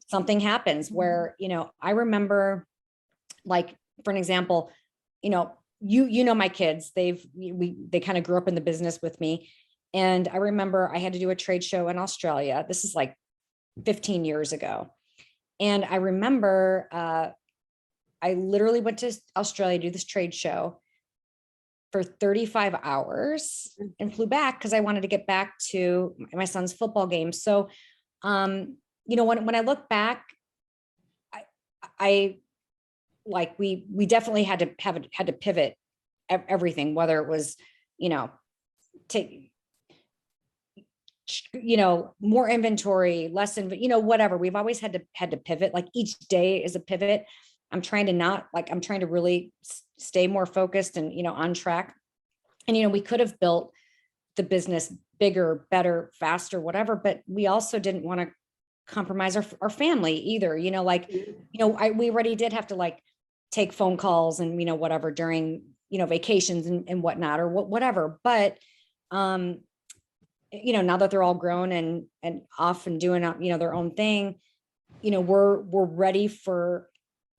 something happens where, I remember, like, for an example, my kids, they kind of grew up in the business with me. And I remember I had to do a trade show in Australia. This is like 15 years ago. And I remember I literally went to Australia to do this trade show for 35 hours and flew back because I wanted to get back to my son's football game. So, when I look back, I like, we definitely had to pivot everything, whether it was, take, more inventory, less whatever. We've always had to pivot. Like each day is a pivot. I'm trying to really stay more focused and, on track. And, we could have built the business bigger, better, faster, whatever, but we also didn't want to compromise our family either, we already did have to like take phone calls and, whatever during, vacations and whatnot, or whatever. But, now that they're all grown and off and doing, their own thing, we're ready for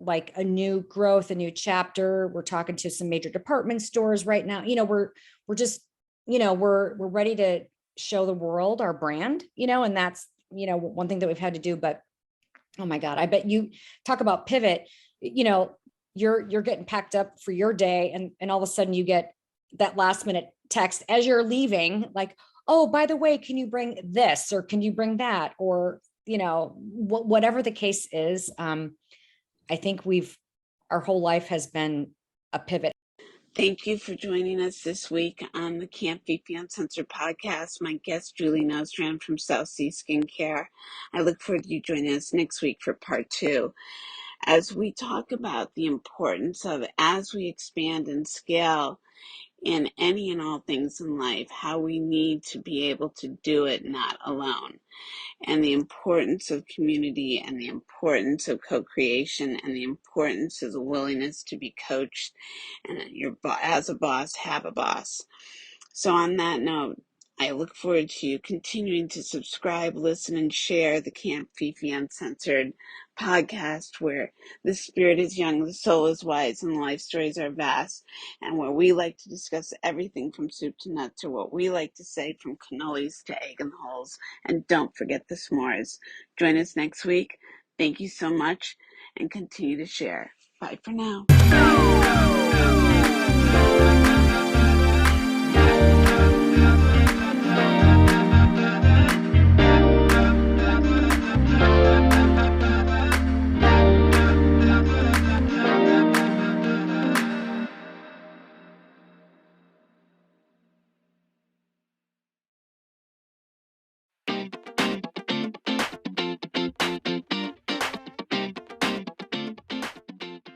like a new growth, a new chapter. We're talking to some major department stores right now. We're just, we're ready to show the world our brand, and that's, one thing that we've had to do. But oh my God, I bet you talk about pivot, you're getting packed up for your day and all of a sudden you get that last minute text as you're leaving, like, oh, by the way, can you bring this, or can you bring that? Or, whatever the case is. I think our whole life has been a pivot. Thank you for joining us this week on the Fifi Uncensored podcast. My guest, Julie Nostrand from South Sea Skincare. I look forward to you joining us next week for part 2. As we talk about the importance of, as we expand and scale in any and all things in life, how we need to be able to do it not alone, and the importance of community and the importance of co-creation and the importance of the willingness to be coached and as a boss, have a boss. So on that note, I look forward to you continuing to subscribe, listen, and share the Camp Fifi Uncensored podcast, where the spirit is young, the soul is wise, and the life stories are vast, and where we like to discuss everything from soup to nuts, or what we like to say, from cannolis to egg and holes. And don't forget the s'mores. Join us next week. Thank you so much, and continue to share. Bye for now.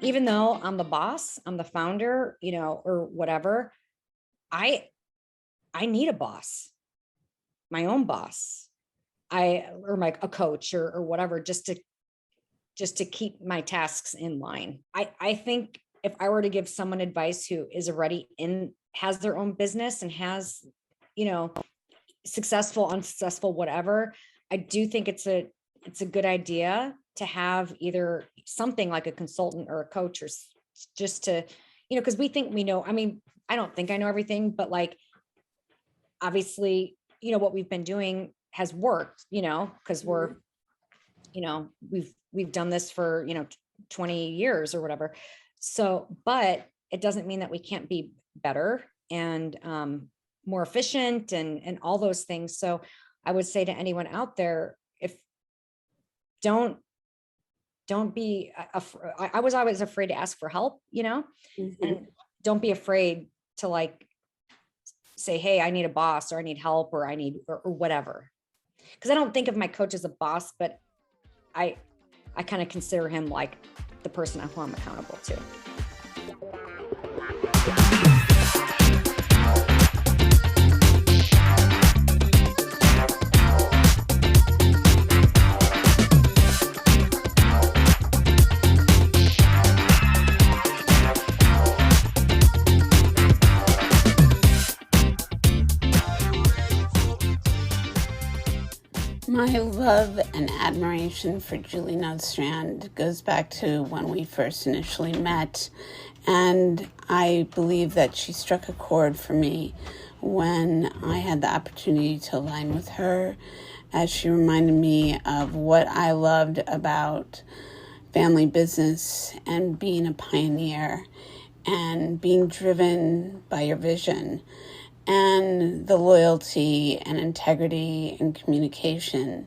even though I'm the boss, I'm the founder, or whatever, I need a boss, my own boss. Or a coach or whatever, just to keep my tasks in line. I think if I were to give someone advice who is already has their own business and has, successful, unsuccessful, whatever, I do think it's a good idea to have either something like a consultant or a coach, or just to, because we think we know. I mean, I don't think I know everything, but like, obviously, what we've been doing has worked, because we've done this for, 20 years or whatever. So, but it doesn't mean that we can't be better and more efficient and all those things. So I would say to anyone out there, don't be, I was always afraid to ask for help, and don't be afraid to like say, hey, I need a boss, or I need help, or I need, or whatever. Because I don't think of my coach as a boss, but I kind of consider him like the person who I'm accountable to. My love and admiration for Julie Nostrand goes back to when we first initially met, and I believe that she struck a chord for me when I had the opportunity to align with her, as she reminded me of what I loved about family business and being a pioneer and being driven by your vision, and the loyalty and integrity and communication,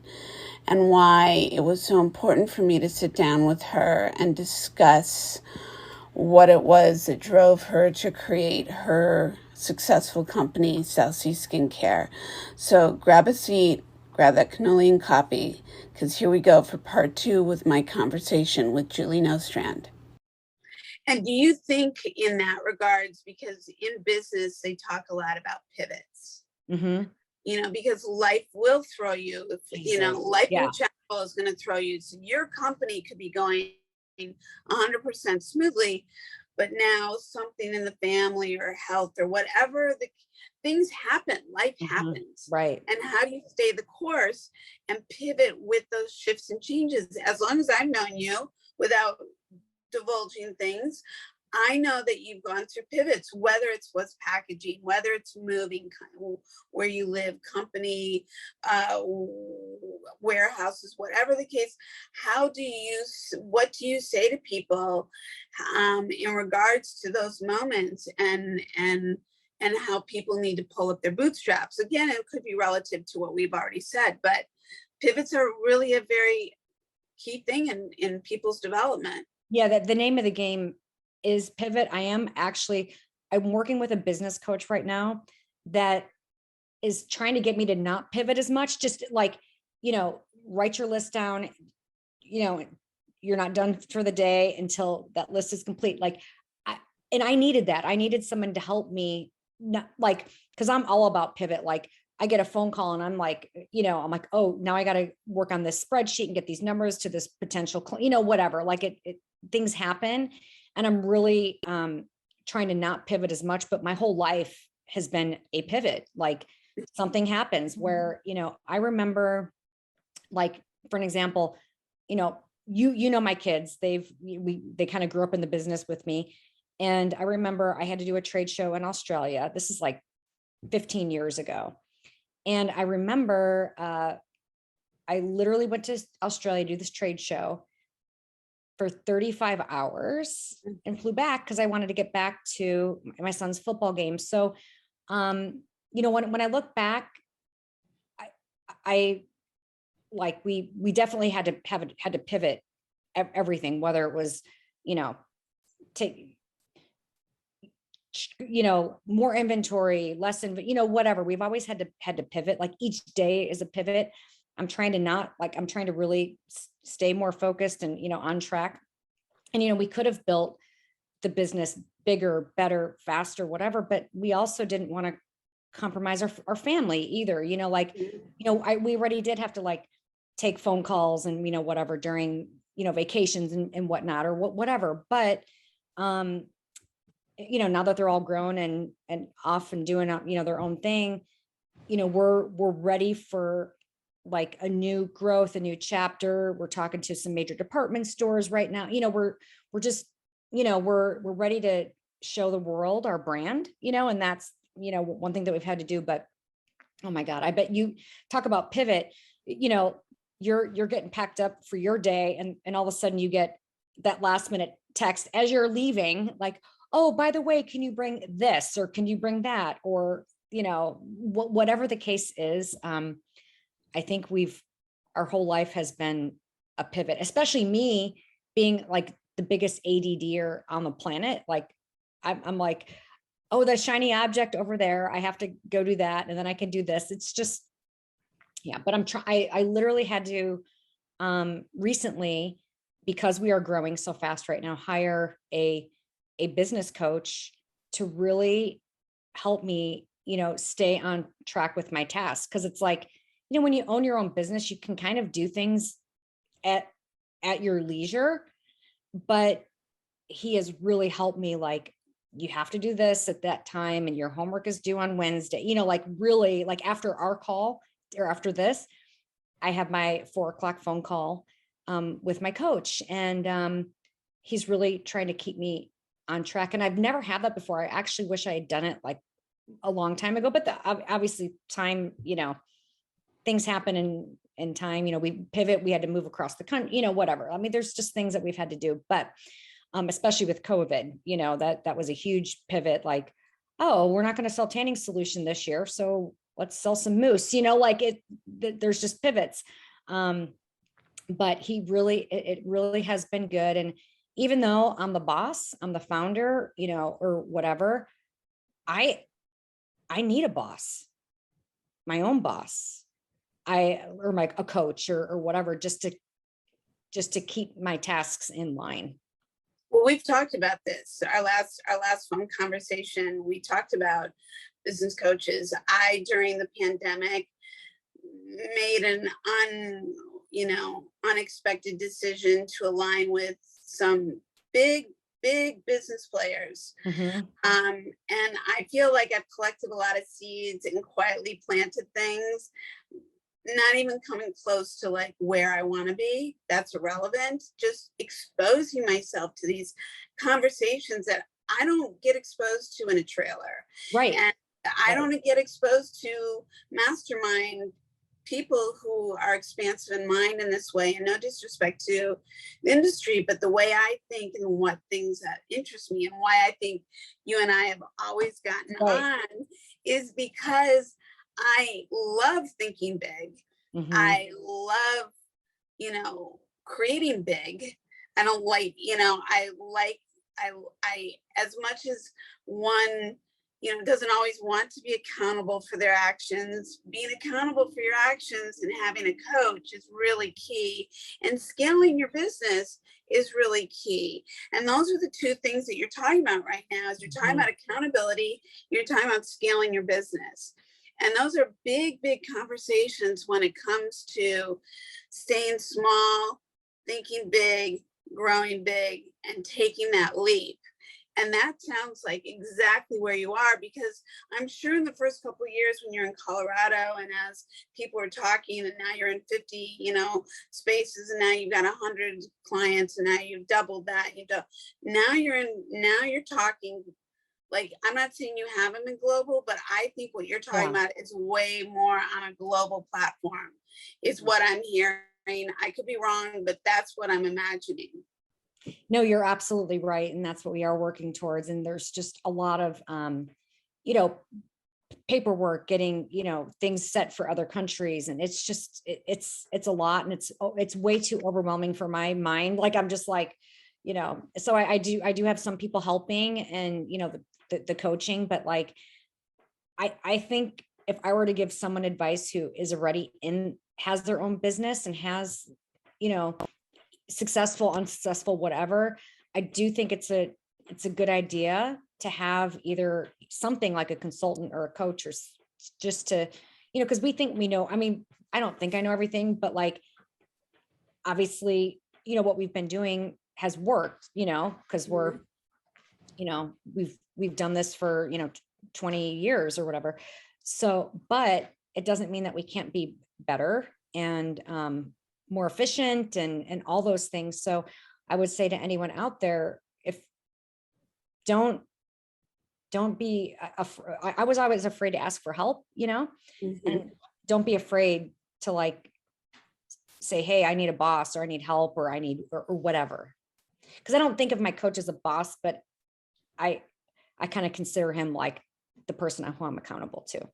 and why it was so important for me to sit down with her and discuss what it was that drove her to create her successful company, South Sea Skincare. So grab a seat, grab that cannoli and coffee, because here we go for part 2 with my conversation with Julie Nostrand. And do you think in that regards, because in business, they talk a lot about pivots, because life will throw you, life in general is going to throw you. So your company could be going 100% smoothly, but now something in the family or health or whatever, the things happen, life happens. Right. And how do you stay the course and pivot with those shifts and changes? As long as I've known you, without divulging things, I know that you've gone through pivots, whether it's what's packaging, whether it's moving where you live, company, warehouses, whatever the case. What do you say to people in regards to those moments, and how people need to pull up their bootstraps? Again, it could be relative to what we've already said, but pivots are really a very key thing in people's development. Yeah, the name of the game is pivot. I'm working with a business coach right now that is trying to get me to not pivot as much. Just like, write your list down, you're not done for the day until that list is complete. Like, I needed that. I needed someone to help me, not like, because I'm all about pivot. Like, I get a phone call and I'm like, oh, now I got to work on this spreadsheet and get these numbers to this potential, whatever. Like things happen, and I'm really trying to not pivot as much, but my whole life has been a pivot. Like something happens where, I remember, like, for an example, my kids, they kind of grew up in the business with me. And I remember I had to do a trade show in Australia. This is like 15 years ago. And I remember I literally went to Australia to do this trade show for 35 hours and flew back because I wanted to get back to my son's football game. So, when I look back, I like, we definitely had to pivot everything, whether it was, take, more inventory, less, whatever. We've always had to pivot. Like each day is a pivot. I'm trying to really stay more focused and, on track. And, we could have built the business bigger, better, faster, whatever, but we also didn't want to compromise our family either, we already did have to like take phone calls and, whatever during, vacations and whatnot, or whatever. But, now that they're all grown and off and doing, their own thing, we're ready for like a new growth, a new chapter. We're talking to some major department stores right now. We're just, we're ready to show the world our brand, and that's, one thing that we've had to do. But oh my God, I bet you talk about pivot, you're getting packed up for your day, and all of a sudden you get that last minute text as you're leaving, like, oh, by the way, can you bring this, or can you bring that, or, whatever the case is. I think our whole life has been a pivot, especially me being like the biggest ADDer on the planet. Like I'm like, oh, the shiny object over there, I have to go do that. And then I can do this. It's just, yeah, but I literally had to, recently, because we are growing so fast right now, hire a business coach to really help me, stay on track with my tasks. Cause it's like, when you own your own business, you can kind of do things at your leisure, but he has really helped me. Like, you have to do this at that time, and your homework is due on Wednesday, like really, like after our call or after this, I have my 4:00 phone call, with my coach, and, he's really trying to keep me on track. And I've never had that before. I actually wish I had done it like a long time ago, but obviously time, things happen in time, we pivot, we had to move across the country, whatever. I mean, there's just things that we've had to do, but, especially with COVID, that was a huge pivot. Like, oh, we're not going to sell tanning solution this year, so let's sell some mousse, there's just pivots. But it really has been good. And even though I'm the boss, I'm the founder, or whatever, I need a boss, my own boss, or a coach or whatever, just to keep my tasks in line. Well, we've talked about this. Our last phone conversation, we talked about business coaches. During the pandemic, made an unexpected decision to align with some big business players. Mm-hmm. And I feel like I've collected a lot of seeds and quietly planted things, not even coming close to like where I want to be. That's irrelevant. Just exposing myself to these conversations that I don't get exposed to in a trailer. Right. And I don't get exposed to mastermind people who are expansive in mind in this way. And no disrespect to the industry, but the way I think and what things that interest me, and why I think you and I have always gotten on, is because I love thinking big. Mm-hmm. I love, creating big. I don't like, I as much as one, doesn't always want to be accountable for their actions, being accountable for your actions and having a coach is really key. And scaling your business is really key. And those are the two things that you're talking about right now. Is you're talking about accountability, you're talking about scaling your business. And those are big conversations when it comes to staying small, thinking big, growing big, and taking that leap. And that sounds like exactly where you are, because I'm sure in the first couple of years when you're in Colorado, and as people are talking, and now you're in 50, spaces, and now you've got 100 clients, and now you've doubled that. Now you're talking. Like, I'm not saying you haven't been global, but I think what you're talking about is way more on a global platform, is what I'm hearing. I could be wrong, but that's what I'm imagining. No, you're absolutely right. And that's what we are working towards. And there's just a lot of, paperwork, getting, things set for other countries. And it's just, it's a lot, and it's way too overwhelming for my mind. Like, I'm just like, so I do have some people helping, and, the coaching, but like, I think if I were to give someone advice who is already has their own business and has, successful, unsuccessful, whatever, I do think it's a good idea to have either something like a consultant or a coach or just to, because we think we know, I mean, I don't think I know everything, but like, obviously, what we've been doing has worked, because we've done this for, 20 years or whatever. So, but it doesn't mean that we can't be better and more efficient and all those things. So I would say to anyone out there, if don't be, I was always afraid to ask for help, and don't be afraid to like say, hey, I need a boss, or I need help, or I need, or whatever. Cause I don't think of my coach as a boss, but I kind of consider him like the person who I'm accountable to.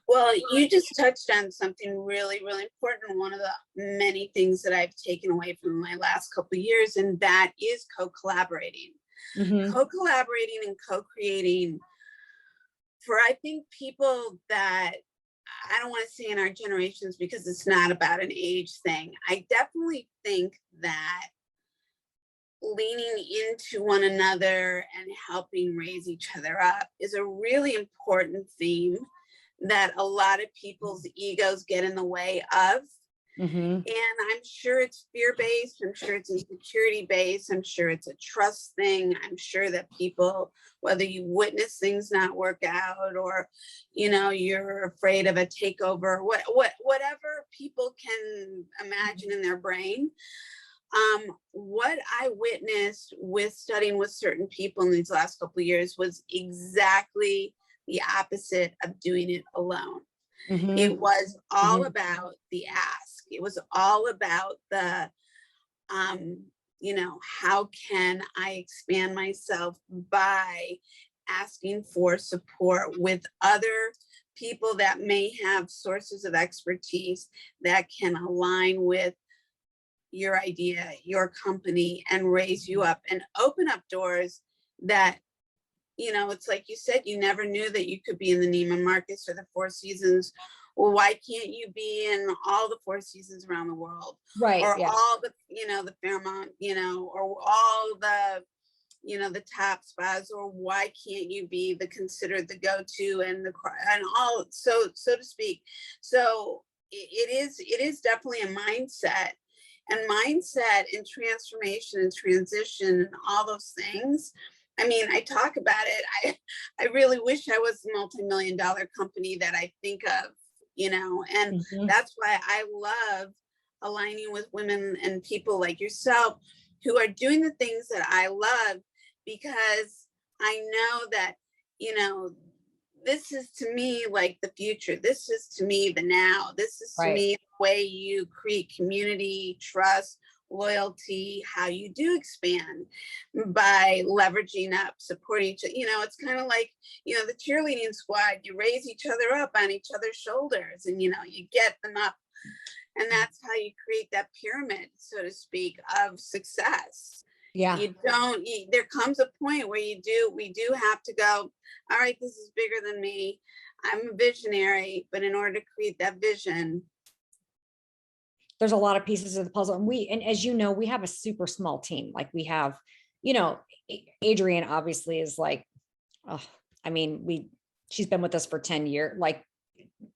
Well, you just touched on something really, really important. One of the many things that I've taken away from my last couple of years, and that is co-collaborating. Co-collaborating and co-creating for, I think, people that, I don't want to say in our generations because it's not about an age thing. I definitely think that leaning into one another and helping raise each other up is a really important theme that a lot of people's egos get in the way of. And I'm sure it's fear-based. I'm sure it's insecurity-based. I'm sure it's a trust thing. I'm sure that people, whether you witness things not work out, or, you're afraid of a takeover, whatever people can imagine in their brain. What I witnessed with studying with certain people in these last couple of years was exactly the opposite of doing it alone. It was all about the ask. It was all about the, how can I expand myself by asking for support with other people that may have sources of expertise that can align with your idea, your company, and raise you up and open up doors that, it's like you said, you never knew that you could be in the Neiman Marcus or the Four Seasons. Well, why can't you be in all the Four Seasons around the world? Right. Or Yeah. all the, the Fairmont, or all the, the top spas, or why can't you be considered the go-to and all, so to speak. So it is definitely a mindset. And mindset and transformation and transition and all those things. I mean, I talk about it. I really wish I was a multi-million-dollar company that I think of, and that's why I love aligning with women and people like yourself who are doing the things that I love, because I know that, this is to me like the future. This is to me the now. This is to me the way you create community, trust, loyalty, how you do expand by leveraging up, supporting each other. It's kind of like, the cheerleading squad, you raise each other up on each other's shoulders, and, you get them up. And that's how you create that pyramid, so to speak, of success. Yeah. There comes a point where we do have to go, all right, this is bigger than me. I'm a visionary, but in order to create that vision, there's a lot of pieces of the puzzle. And as you know, we have a super small team. Like we have, Adrienne obviously is like, I mean, she's been with us for 10 years. Like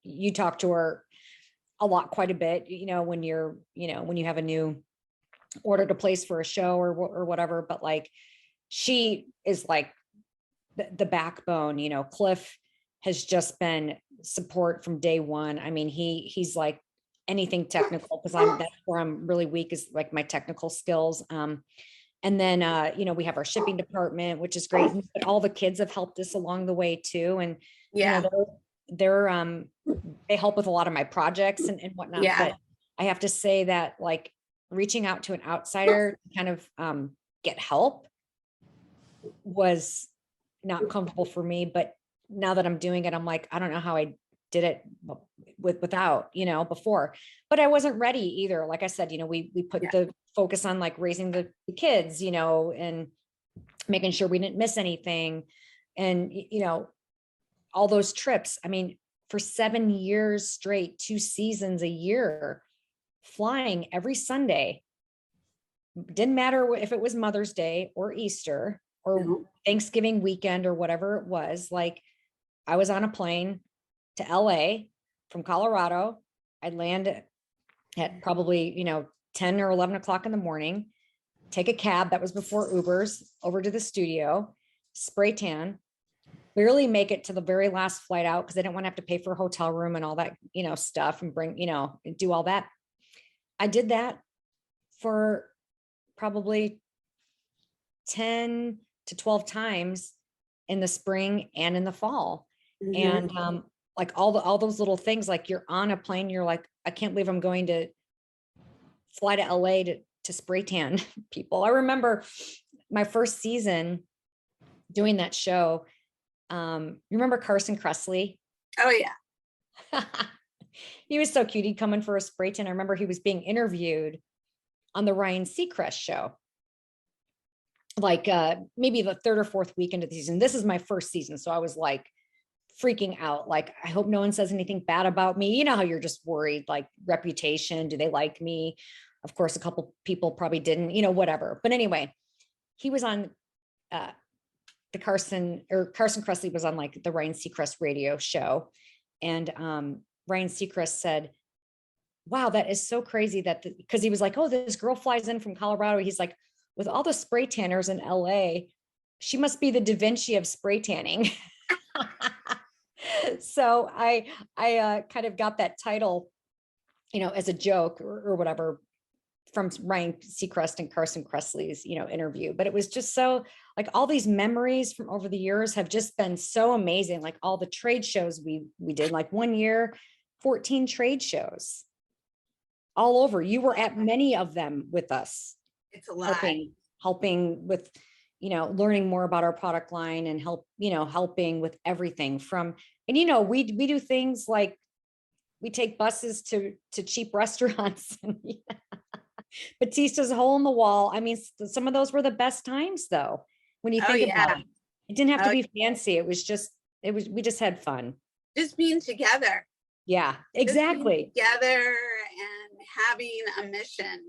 you talk to her a lot, quite a bit, when you have a new order to place for a show or whatever, but like, she is like the backbone. Cliff has just been support from day one. I mean, he's like anything technical, because that's where I'm really weak, is like my technical skills. And then, we have our shipping department, which is great. But all the kids have helped us along the way too. And, they help with a lot of my projects and whatnot. But I have to say that like reaching out to an outsider to kind of get help was not comfortable for me. But now that I'm doing it, I'm like, I don't know how I did it without, before, but I wasn't ready either. Like I said, we put the focus on like raising the kids, and making sure we didn't miss anything. And, all those trips, I mean, for 7 years straight, 2 seasons a year, flying every Sunday, didn't matter if it was Mother's Day or Easter or No. Thanksgiving weekend or whatever it was. Like, I was on a plane to LA from Colorado. I'd land at probably, 10 or 11 o'clock in the morning, take a cab, that was before Ubers, over to the studio, spray tan, barely make it to the very last flight out because I didn't want to have to pay for a hotel room and all that, stuff and bring, and do all that. I did that for probably 10 to 12 times in the spring and in the fall. Mhm. And like all those little things, like you're on a plane, you're like, I can't believe I'm going to fly to LA to spray tan people. I remember my first season doing that show. You remember Carson Kressley? Oh yeah. He was so cute. He'd come in for a spray tan. I remember he was being interviewed on the Ryan Seacrest show, like maybe the third or fourth week into the season. This is my first season, so I was like freaking out. Like, I hope no one says anything bad about me. You know how you're just worried, like reputation. Do they like me? Of course, a couple people probably didn't, whatever. But anyway, he was on the Carson Kressley was on like the Ryan Seacrest radio show. And Ryan Seacrest said, wow, that is so crazy that, because he was like, oh, this girl flies in from Colorado. He's like, with all the spray tanners in LA, she must be the Da Vinci of spray tanning. So I kind of got that title, as a joke or whatever, from Ryan Seacrest and Carson Kressley's, interview. But it was just so, like, all these memories from over the years have just been so amazing. Like all the trade shows we did, like one year, 14 trade shows all over. You were at many of them with us. It's a lot. Helping with, learning more about our product line and helping with everything from, and, we do things like we take buses to cheap restaurants. Batista's Hole in the Wall. I mean, some of those were the best times though, when you think about it. It didn't have to be fancy. We just had fun. Just being together. Yeah, exactly. Together and having a mission,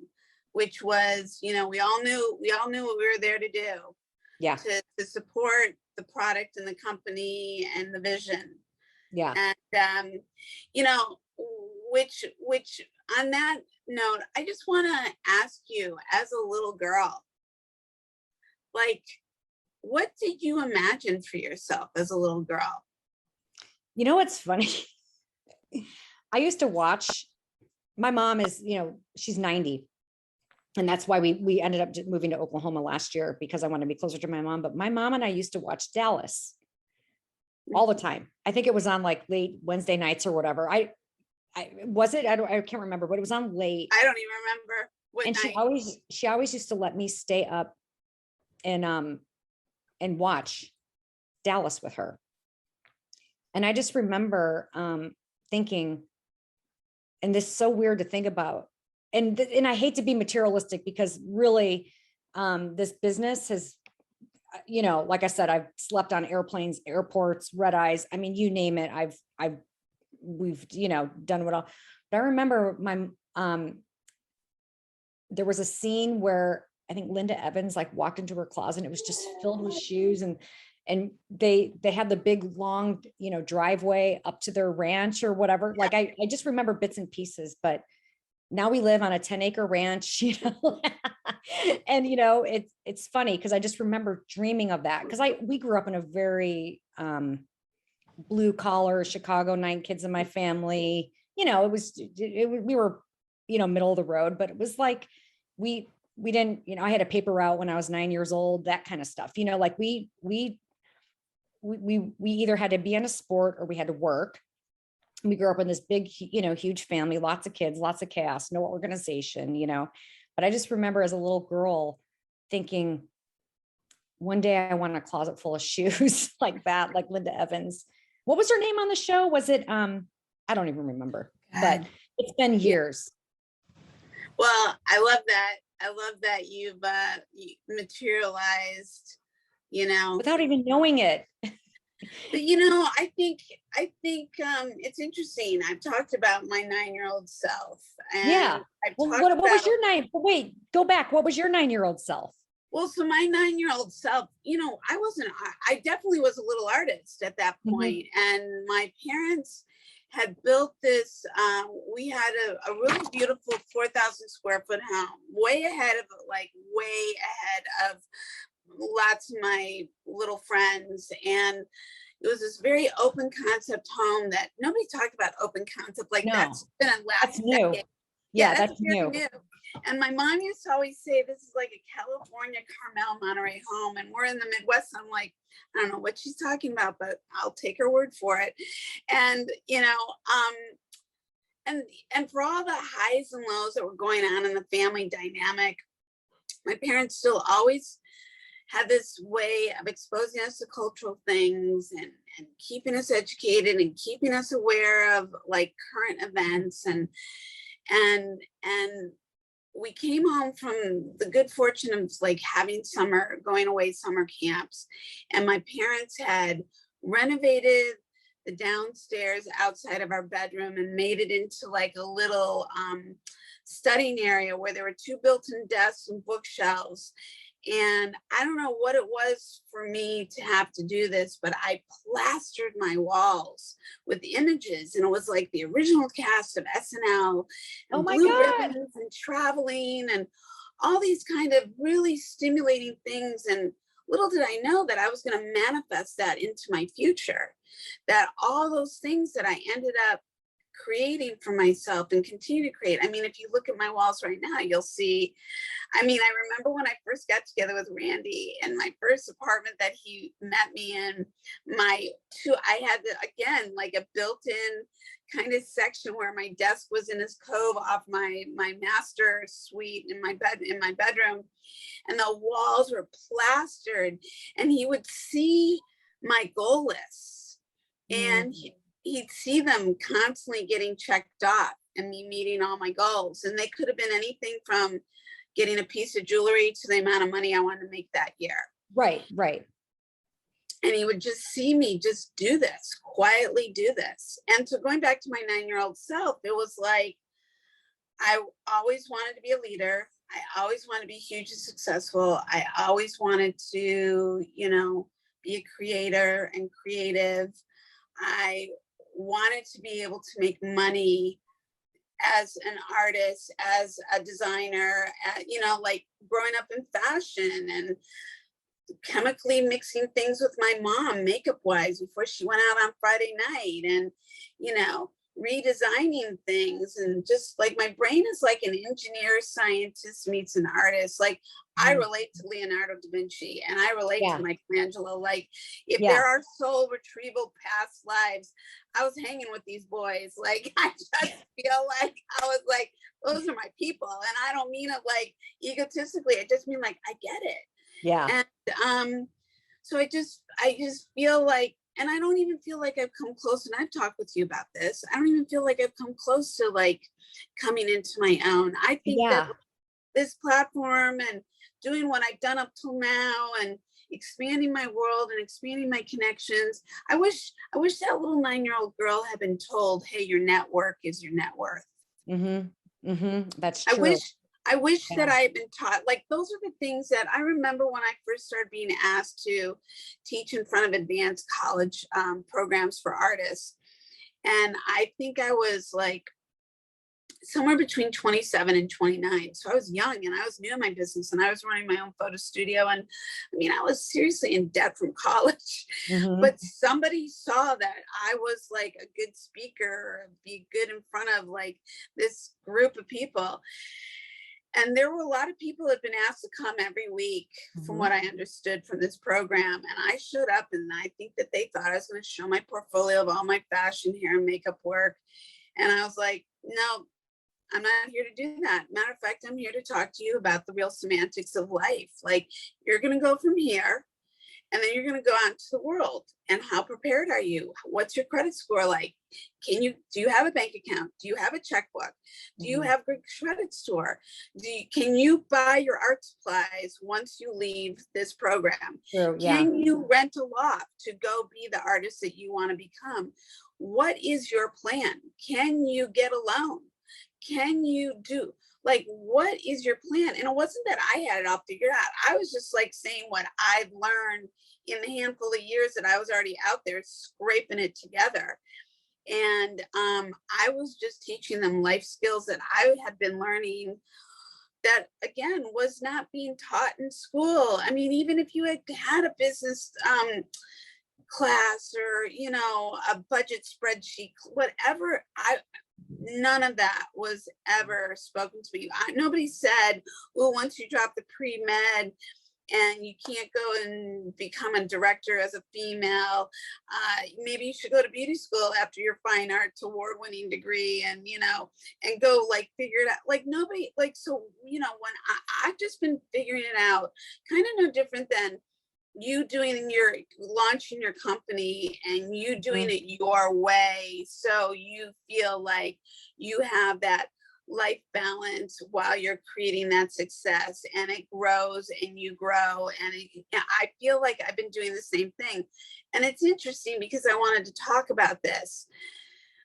which was, we all knew what we were there to do. Yeah. To support the product and the company and the vision. Yeah. And, which on that note, I just want to ask you, as a little girl, like, what did you imagine for yourself as a little girl? You know what's funny? I used to watch, my mom is, she's 90. And that's why we ended up moving to Oklahoma last year, because I wanted to be closer to my mom. But my mom and I used to watch Dallas all the time. I think it was on like late Wednesday nights or whatever. I can't remember, but it was on late. I don't even remember what and night. she always used to let me stay up and watch Dallas with her. And I just remember thinking, and this is so weird to think about, and I hate to be materialistic, because really this business has, like I said, I've slept on airplanes, airports, red eyes. I mean, you name it. We've done what all. But I remember there was a scene where I think Linda Evans like walked into her closet, and it was just filled with shoes, and they had the big long driveway up to their ranch or whatever. Like I just remember bits and pieces. But now we live on a 10-acre ranch, and it's funny because I just remember dreaming of that, because we grew up in a very blue collar Chicago, 9 kids in my family. We were middle of the road, but it was like we didn't, I had a paper route when I was 9 years old, that kind of stuff. Like we either had to be in a sport or we had to work. We grew up in this big, huge family, lots of kids, lots of chaos, no organization, but I just remember as a little girl thinking, one day I want a closet full of shoes like that, like Linda Evans. What was her name on the show? Was it, I don't even remember, but it's been years. Well, I love that. I love that you've materialized, without even knowing it. But I think it's interesting. I've talked about my 9-year-old self, Yeah. and I've Well, talked what was about, your wait, go back. What was your 9-year-old self? well, so my 9-year-old self, I definitely was a little artist at that point. And my parents had built this, we had a really beautiful 4,000 square foot home, way ahead of lots of my little friends. And it was this very open concept home that nobody talked about open concept. Like, No, that's been a last that's new. decade. Yeah, That's that's very new. new. And my mom used to always say, this is like a California Carmel Monterey home. And we're in the Midwest. I'm like, I don't know what she's talking about, but I'll take her word for it. And, and for all the highs and lows that were going on in the family dynamic, my parents still always had this way of exposing us to cultural things and keeping us educated and keeping us aware of like current events. And we came home from the good fortune of like having going away summer camps. And my parents had renovated the downstairs outside of our bedroom and made it into like a little studying area where there were 2 built-in desks and bookshelves. And I don't know what it was for me to have to do this, but I plastered my walls with images, and it was like the original cast of SNL and blue ribbons and traveling and all these kind of really stimulating things. And little did I know that I was going to manifest that into my future, that all those things that I ended up creating for myself and continue to create. I mean, if you look at my walls right now, you'll see, I remember when I first got together with Randy in my first apartment that he met me in, I had, again, like a built-in kind of section where my desk was in this cove off my master suite in my bedroom, and the walls were plastered, and he would see my goal lists, and he'd see them constantly getting checked off and me meeting all my goals. And they could have been anything from getting a piece of jewelry to the amount of money I wanted to make that year. Right. And he would just see me just do this, quietly do this. And so going back to my 9-year-old self, it was like, I always wanted to be a leader. I always wanted to be hugely successful. I always wanted to, be a creator and creative. I wanted to be able to make money as an artist, as a designer, like growing up in fashion and chemically mixing things with my mom makeup wise before she went out on Friday night, and redesigning things. And just like my brain is like an engineer scientist meets an artist. Like I relate to Leonardo da Vinci, and I relate to Michelangelo. Like if there are soul retrieval past lives, I was hanging with these boys. Like I just feel like I was like, those are my people. And I don't mean it like egotistically. I just mean like, I get it. Yeah. And so I just feel like, and I don't even feel like I've come close, and I've talked with you about this, I don't even feel like I've come close to like coming into my own. I think that this platform and doing what I've done up till now and expanding my world and expanding my connections, I wish that little 9-year-old girl had been told, hey, your network is your net worth. That's true. I wish that I had been taught, like, those are the things that I remember when I first started being asked to teach in front of advanced college programs for artists. And I think I was like somewhere between 27 and 29. So I was young, and I was new to my business, and I was running my own photo studio. And I was seriously in debt from college, but somebody saw that I was like a good speaker, be good in front of like this group of people. And there were a lot of people that had been asked to come every week, from what I understood from this program. And I showed up, and I think that they thought I was going to show my portfolio of all my fashion, hair, and makeup work. And I was like, no, I'm not here to do that. Matter of fact, I'm here to talk to you about the real semantics of life. Like, you're going to go from here, And then you're going to go out into the world. And how prepared are you? What's your credit score like? Do you have a bank account? Do you have a checkbook? Do you have a good credit score? Can you buy your art supplies once you leave this program? True, yeah. Can you rent a loft to go be the artist that you want to become? What is your plan? Can you get a loan? Can you do, like, what is your plan? And it wasn't that I had it all figured out. I was just like saying what I've learned in the handful of years that I was already out there scraping it together. And I was just teaching them life skills that I had been learning that, again, was not being taught in school. I mean, even if you had a business class or, you know, a budget spreadsheet, whatever, none of that was ever spoken to me. Nobody said, well, once you drop the pre-med and you can't go and become a director as a female, maybe you should go to beauty school after your fine arts award-winning degree and, you know, and go like figure it out. Like nobody, like, so, you know, when I've just been figuring it out, kind of no different than you launching your company and you doing it your way. So you feel like you have that life balance while you're creating that success, and it grows and you grow. And I feel like I've been doing the same thing. And it's interesting because I wanted to talk about this,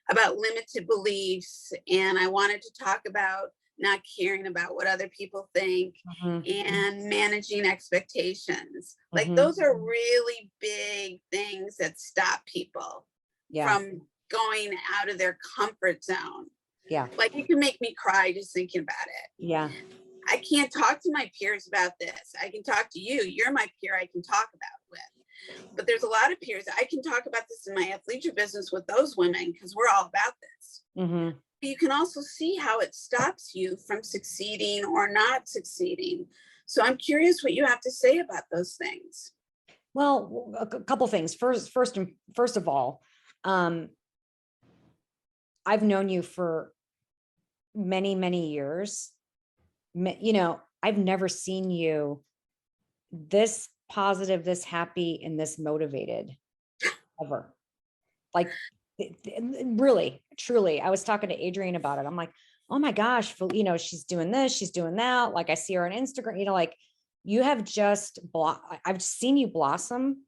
about limited beliefs. And I wanted to talk about not caring about what other people think and managing expectations. Like those are really big things that stop people from going out of their comfort zone. Yeah. Like you can make me cry just thinking about it. Yeah. I can't talk to my peers about this. I can talk to you. You're my peer I can talk about with. But there's a lot of peers. I can talk about this in my athleisure business with those women because we're all about this. You can also see how it stops you from succeeding or not succeeding. So I'm curious what you have to say about those things. Well, a couple things. First of all, I've known you for many, many years. You know, I've never seen you this positive, this happy, and this motivated ever. Like, really, truly, I was talking to Adrienne about it. I'm like, oh my gosh, you know, she's doing this, she's doing that. Like I see her on Instagram, you know, like you have just, I've seen you blossom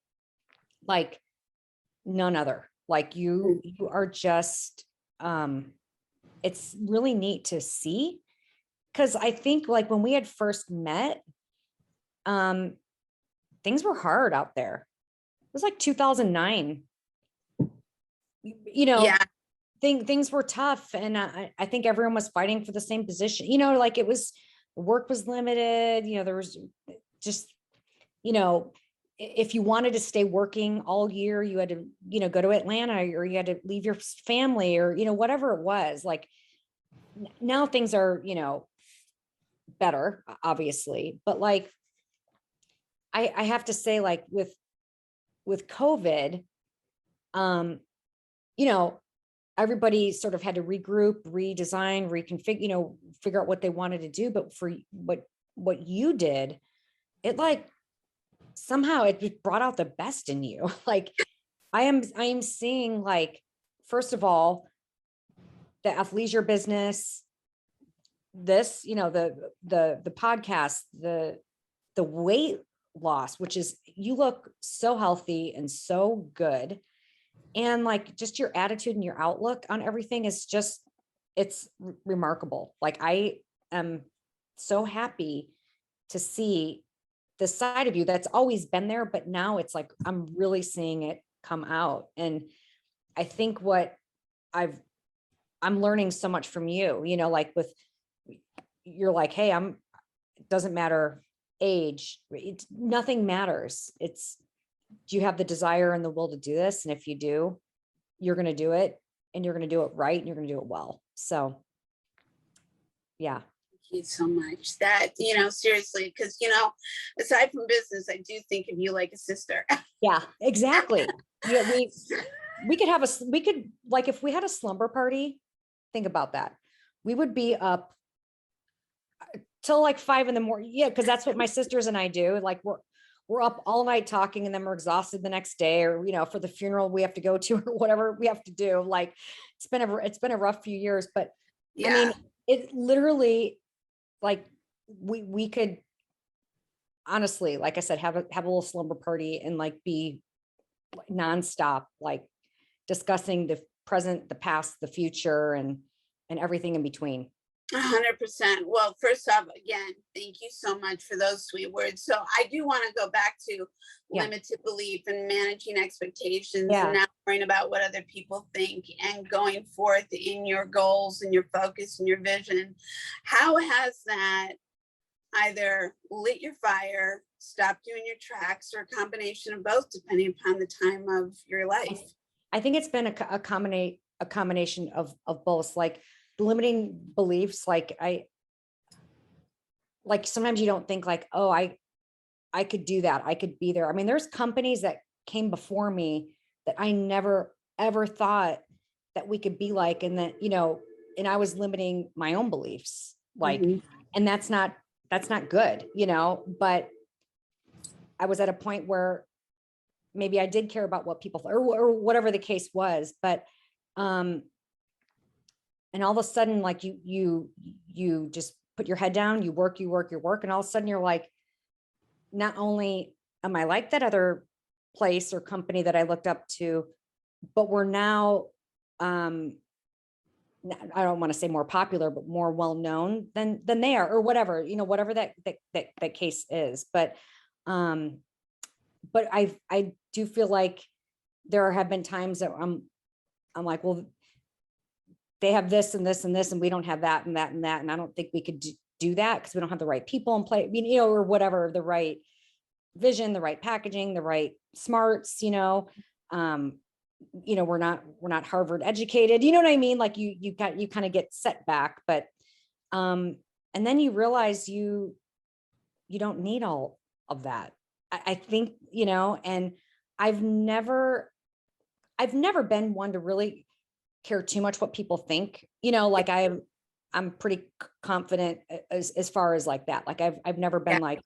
like none other. Like you are just, it's really neat to see. Cause I think like when we had first met, things were hard out there. It was like 2009. You know, things were tough. And I think everyone was fighting for the same position, you know, like work was limited, you know, there was just, you know, if you wanted to stay working all year, you had to, you know, go to Atlanta or you had to leave your family or, you know, whatever it was. Like now things are, you know, better, obviously, but like, I have to say like with COVID, you know, everybody sort of had to regroup, redesign, reconfigure, you know, figure out what they wanted to do. But for what you did, it like somehow it brought out the best in you. Like I am seeing like, first of all, the athleisure business, this, you know, the podcast, the weight loss, which is, you look so healthy and so good. And like, just your attitude and your outlook on everything is just, it's remarkable. Like, I am so happy to see the side of you that's always been there, but now it's like, I'm really seeing it come out. And I think what I'm learning so much from you, you know, like you're like, hey, it doesn't matter age, nothing matters. Do you have the desire and the will to do this? And if you do, you're going to do it, and you're going to do it right, and you're going to do it well. So yeah. Thank you so much. That, you know, seriously, because, you know, aside from business, I do think of you like a sister. Yeah, exactly. Yeah, we could like, if we had a slumber party, think about that. We would be up till like 5 a.m. Yeah. Cause that's what my sisters and I do. Like we're up all night talking and then we're exhausted the next day, or, for the funeral we have to go to or whatever we have to do. Like it's been a rough few years, but I mean, it literally, like we could honestly, like I said, have a little slumber party and like be nonstop, like discussing the present, the past, the future, and everything in between. 100%. Well, first off, again, thank you so much for those sweet words. So I do want to go back to limited belief and managing expectations and not worrying about what other people think and going forth in your goals and your focus and your vision. How has that either lit your fire, stopped you in your tracks, or a combination of both, depending upon the time of your life? I think it's been a combination of both. Like limiting beliefs, like sometimes you don't think like, oh, I could do that, I could be there. I mean, there's companies that came before me that I never ever thought that we could be like, and that, and I was limiting my own beliefs, like, and that's not good, but I was at a point where maybe I did care about what people thought, or whatever the case was. But, and all of a sudden, like you just put your head down, you work, and all of a sudden you're like, not only am I like that other place or company that I looked up to, but we're now, I don't want to say more popular, but more well-known than they are, or whatever, whatever that case is. But I do feel like there have been times that I'm like, well, they have this and this and this, and we don't have that and that and that. And I don't think we could do that because we don't have the right people in play, or whatever, the right vision, the right packaging, the right smarts, we're not Harvard educated, you know what I mean? Like you kind of get set back, but, and then you realize you don't need all of that. I think, and I've never been one to really care too much what people think, like I'm pretty confident as far as like that. Like I've never been like,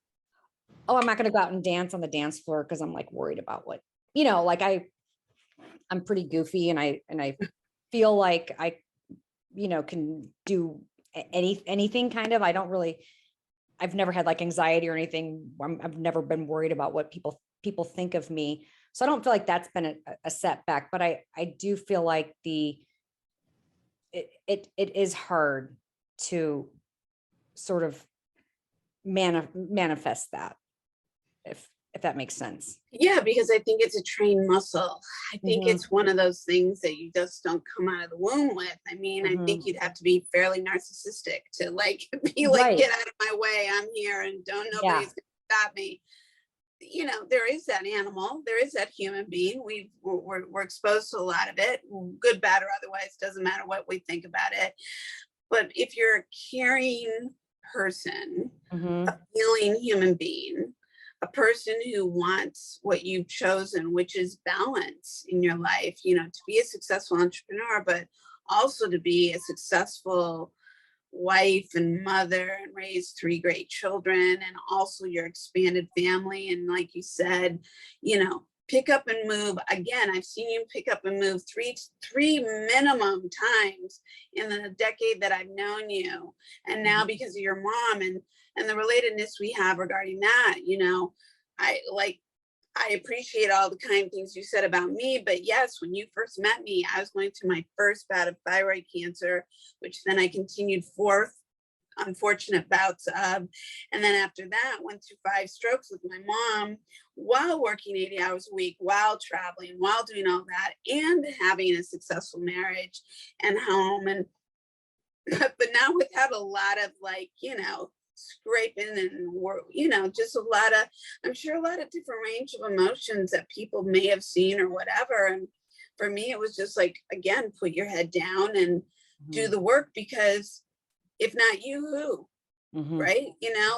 oh, I'm not going to go out and dance on the dance floor because I'm like worried about what, like I'm pretty goofy, and I feel like I, can do anything kind of. I've never had like anxiety or anything. I've never been worried about what people think of me. So I don't feel like that's been a setback, but I do feel like it is hard to sort of manifest that, if that makes sense. Yeah, because I think it's a trained muscle. I think it's one of those things that you just don't come out of the womb with. I mean, I think you'd have to be fairly narcissistic to like be like, get out of my way, I'm here, and nobody's gonna stop me. There is that animal, there is that human being. We're exposed to a lot of it, good, bad, or otherwise, doesn't matter what we think about it. But if you're a caring person, a feeling human being, a person who wants what you've chosen, which is balance in your life, to be a successful entrepreneur, but also to be a successful wife and mother and raise 3 great children, and also your expanded family. And like you said, pick up and move. Again, I've seen you pick up and move three minimum times in the decade that I've known you. And now because of your mom and the relatedness we have regarding that, I appreciate all the kind things you said about me, but yes, when you first met me, I was going through my first bout of thyroid cancer, which then I continued 4 unfortunate bouts of. And then after that, went through 5 strokes with my mom while working 80 hours a week, while traveling, while doing all that, and having a successful marriage and home. And but now without a lot of like, scraping and just a lot of, I'm sure a lot of different range of emotions that people may have seen or whatever. And for me, it was just like, again, put your head down and do the work, because if not you, who? Right?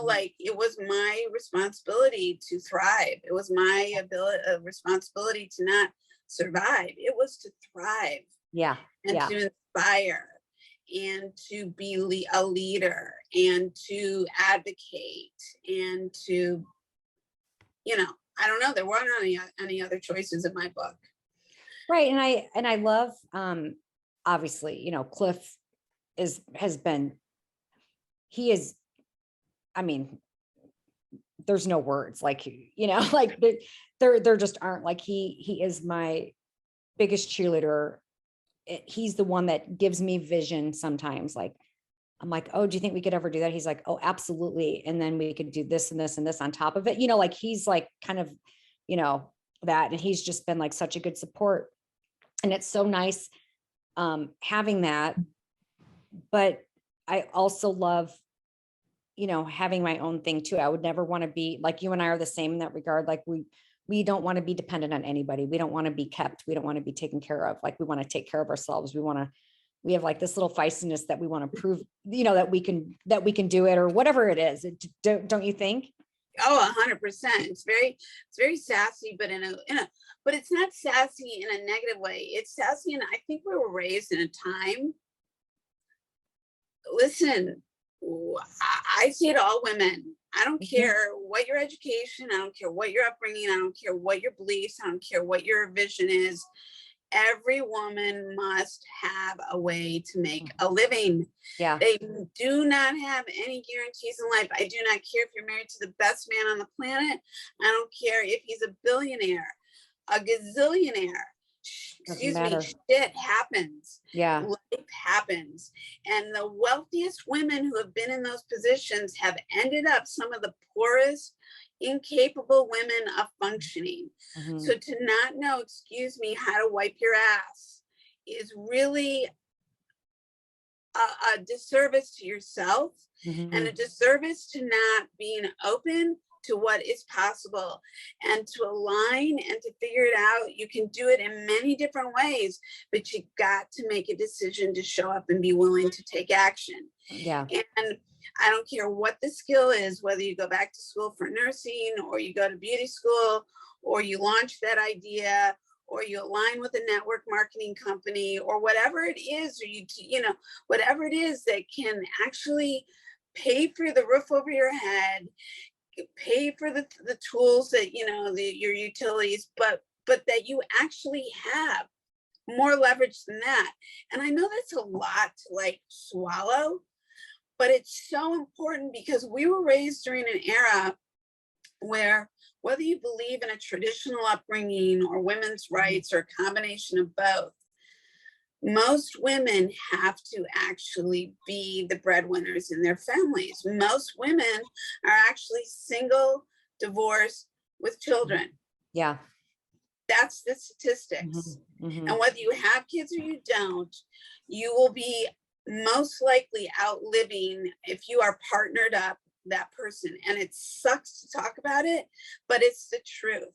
Like it was my responsibility to thrive. It was my responsibility to not survive. It was to thrive. And to inspire, and to be a leader, and to advocate, and to you know, I don't know, there weren't any other choices in my book. Right. And I love, obviously, you know, Cliff has been, he is, I mean, there's no words, like, you know, like there just aren't. Like, he is my biggest cheerleader. He's the one that gives me vision sometimes. Like, I'm like, oh, do you think we could ever do that? He's like, oh, absolutely. And then we could do this and this and this on top of it. You know, like, he's like kind of, you know, that, and he's just been like such a good support. And it's so nice having that. But I also love, you know, having my own thing too. I would never want to be like, you and I are the same in that regard. Like, we don't want to be dependent on anybody. We don't want to be kept. We don't want to be taken care of. Like, we want to take care of ourselves. We have like this little feistiness that we want to prove, you know, that we can do it, or whatever it is. Don't you think? Oh, 100%. It's very sassy, but but it's not sassy in a negative way. It's sassy, and I think we were raised in a time. Listen, I say to all women, I don't care what your education, I don't care what your upbringing, I don't care what your beliefs, I don't care what your vision is. Every woman must have a way to make a living. Yeah. They do not have any guarantees in life. I do not care if you're married to the best man on the planet. I don't care if he's a billionaire, a gazillionaire. Excuse me, shit happens. Yeah. Life happens. And the wealthiest women who have been in those positions have ended up some of the poorest, incapable women of functioning. So to not know, excuse me, how to wipe your ass is really a disservice to yourself and a disservice to not being open to what is possible and to align and to figure it out. You can do it in many different ways, but you got to make a decision to show up and be willing to take action. Yeah. And I don't care what the skill is, whether you go back to school for nursing, or you go to beauty school, or you launch that idea, or you align with a network marketing company, or whatever it is, or you know, whatever it is that can actually pay for the roof over your head, pay for the tools that, you know, your utilities, but that you actually have more leverage than that. And I know that's a lot to like swallow, but it's so important, because we were raised during an era where, whether you believe in a traditional upbringing or women's rights or a combination of both, most women have to actually be the breadwinners in their families. Most women are actually single, divorced, with children. Yeah. That's the statistics. And whether you have kids or you don't, you will be most likely outliving, if you are partnered up, that person. And it sucks to talk about it, but it's the truth.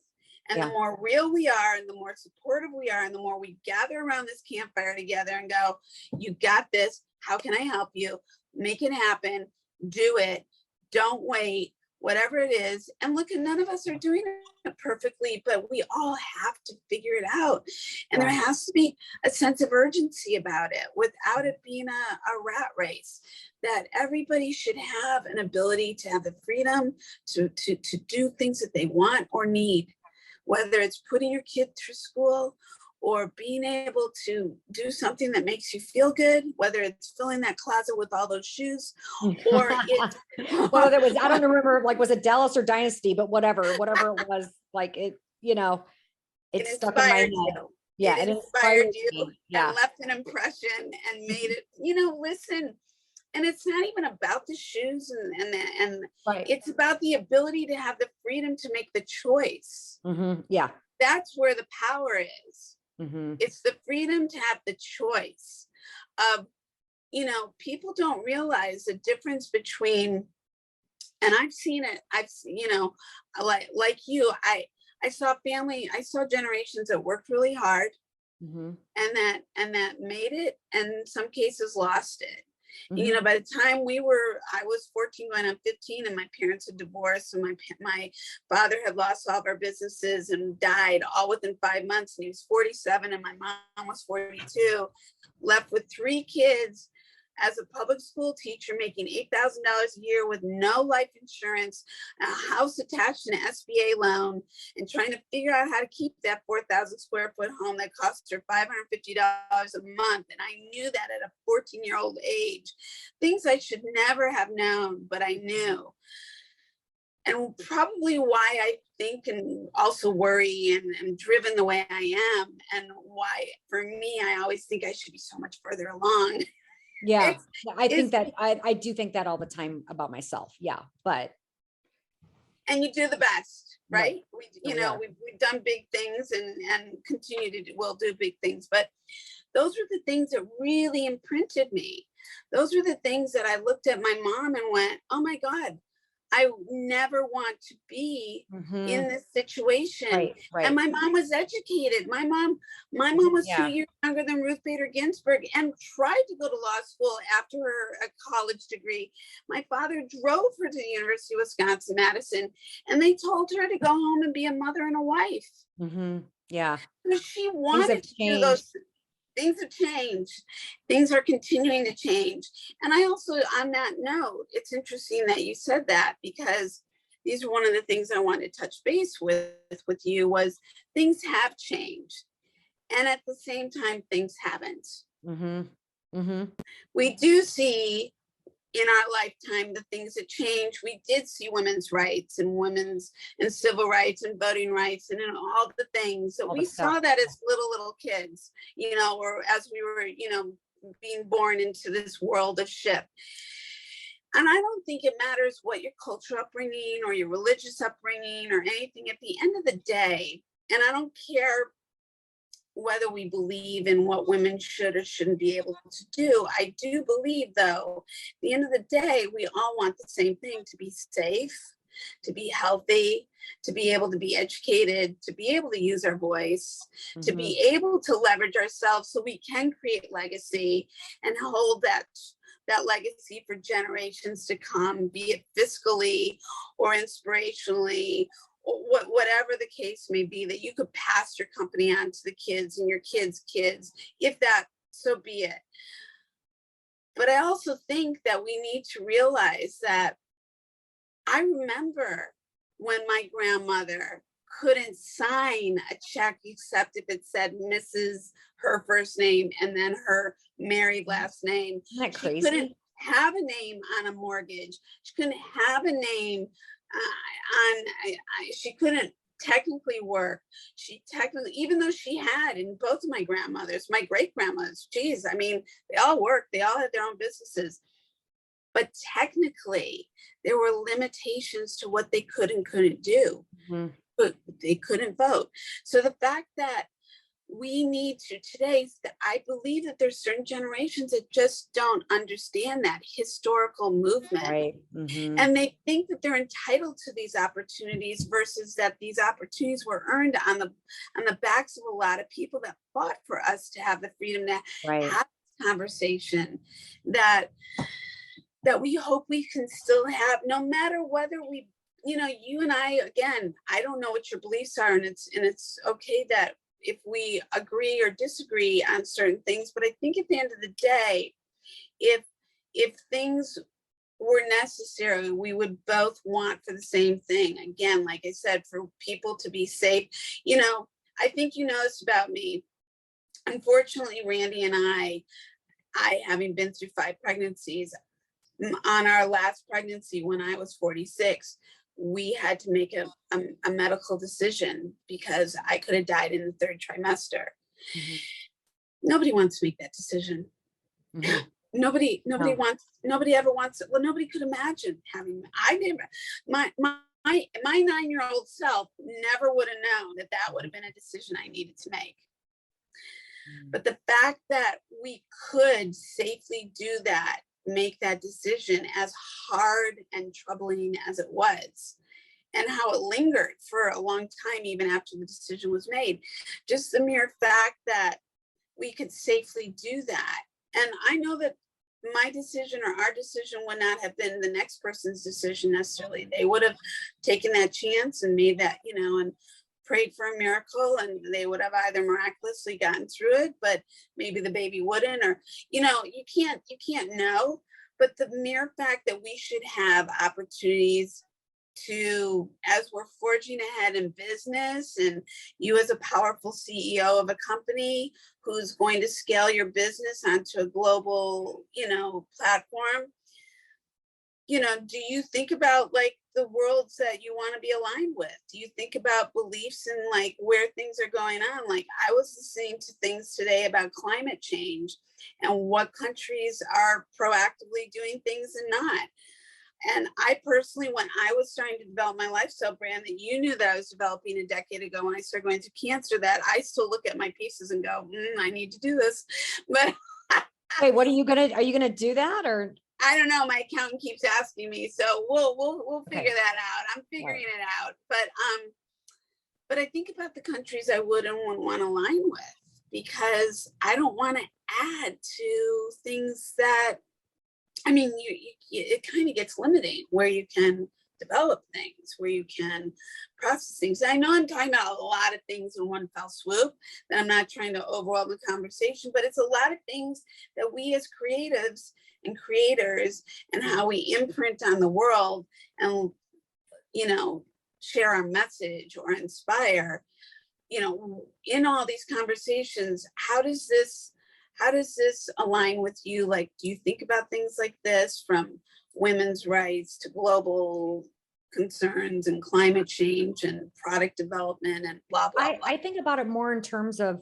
And the more real we are, and the more supportive we are, and the more we gather around this campfire together and go, you got this, how can I help you? Make it happen, do it, don't wait, whatever it is. And look, and none of us are doing it perfectly, but we all have to figure it out. And there has to be a sense of urgency about it, without it being a rat race, that everybody should have an ability to have the freedom to do things that they want or need, whether it's putting your kid through school, or being able to do something that makes you feel good, whether it's filling that closet with all those shoes, or it's well, there was, I don't remember, like, was it Dallas or Dynasty, but whatever it was, like, it, you know, it stuck in my head. Yeah, it inspired you and left an impression and made it, you know, listen. And it's not even about the shoes and it's about the ability to have the freedom to make the choice. Yeah. That's where the power is. It's the freedom to have the choice of, you know, people don't realize the difference between, and I've seen it, you know, like you, I saw generations that worked really hard and that made it, and in some cases lost it. You know, by the time I was 14 going on 15, and my parents had divorced, and my father had lost all of our businesses and died all within 5 months. And he was 47, and my mom was 42, left with 3 kids, as a public school teacher making $8,000 a year with no life insurance, a house attached to an SBA loan, and trying to figure out how to keep that 4,000 square foot home that costs her $550 a month. And I knew that at a 14-year-old age, things I should never have known, but I knew. And probably why I think and also worry and am driven the way I am, and why for me, I always think I should be so much further along. Yeah, I think that I do think that all the time about myself. Yeah, but. And you do the best, right? Right. We've done big things and continue to will do big things. But those were the things that really imprinted me. Those were the things that I looked at my mom and went, oh my God, I never want to be in this situation. Right. And my mom was educated. My mom was 2 years younger than Ruth Bader Ginsburg and tried to go to law school after her college degree. My father drove her to the University of Wisconsin-Madison, and they told her to go home and be a mother and a wife. Yeah. So she wanted to do those. Things have changed. Things are continuing to change. And I also, on that note, it's interesting that you said that, because these are one of the things I wanted to touch base with you was things have changed. And at the same time, things haven't. We do see in our lifetime the things that change. We did see women's rights and civil rights and voting rights and all the things that we saw that as little kids, or as we were, being born into this world of shit. And I don't think it matters what your cultural upbringing or your religious upbringing or anything. At the end of the day, and I don't care whether we believe in what women should or shouldn't be able to do. I do believe, though, at the end of the day, we all want the same thing: to be safe, to be healthy, to be able to be educated, to be able to use our voice, to be able to leverage ourselves so we can create legacy and hold that legacy for generations to come, be it fiscally or inspirationally, whatever the case may be, that you could pass your company on to the kids and your kids' kids, if that, so be it. But I also think that we need to realize that I remember when my grandmother couldn't sign a check except if it said Mrs., her first name, and then her married last name. Isn't that crazy? She couldn't have a name on a mortgage. She couldn't have a name she couldn't technically work. She technically, even though she had, in both of my grandmothers, my great grandmothers, geez, I mean, they all worked, they all had their own businesses, but technically there were limitations to what they could and couldn't do. But they couldn't vote. So the fact that we need to today, I believe that there's certain generations that just don't understand that historical movement. Right. And they think that they're entitled to these opportunities versus that these opportunities were earned on the backs of a lot of people that fought for us to have the freedom to have this conversation that we hope we can still have, no matter whether we, you and I, again, I don't know what your beliefs are, and it's okay that if we agree or disagree on certain things, but I think at the end of the day, if things were necessary, we would both want for the same thing. Again, like I said, for people to be safe. I think you know this about me. Unfortunately, Randy and I having been through 5 pregnancies, on our last pregnancy when I was 46, we had to make a medical decision because I could have died in the 3rd trimester. Nobody wants to make that decision. Nobody ever wants it. Well, nobody could imagine having, my 9-year-old self never would have known that would have been a decision I needed to make. But the fact that we could safely do that, make that decision, as hard and troubling as it was, and how it lingered for a long time, even after the decision was made, just the mere fact that we could safely do that. And I know that my decision or our decision would not have been the next person's decision necessarily. They would have taken that chance and made that, and prayed for a miracle and they would have either miraculously gotten through it, but maybe the baby wouldn't, or, you can't know. But the mere fact that we should have opportunities to, as we're forging ahead in business, and you as a powerful CEO of a company who's going to scale your business onto a global, platform, do you think about like the worlds that you want to be aligned with? Do you think about beliefs and like where things are going on? Like I was listening to things today about climate change and what countries are proactively doing things and not. And I personally, when I was starting to develop my lifestyle brand that you knew that I was developing a decade ago, when I started going through cancer, that I still look at my pieces and go, I need to do this. But wait, are you gonna do that, or? I don't know. My accountant keeps asking me, so we'll figure Okay. that out. I'm figuring it out. But I think about the countries I would and wouldn't want to align with, because I don't want to add to things that, I mean, it kind of gets limiting where you can develop things, where you can process things. I know I'm talking about a lot of things in one fell swoop, that I'm not trying to overwhelm the conversation, but it's a lot of things that we as creatives and creators, and how we imprint on the world and, share our message or inspire, in all these conversations, how does this align with you? Like, do you think about things like this, from women's rights to global concerns and climate change and product development and blah, blah, blah? I think about it more in terms of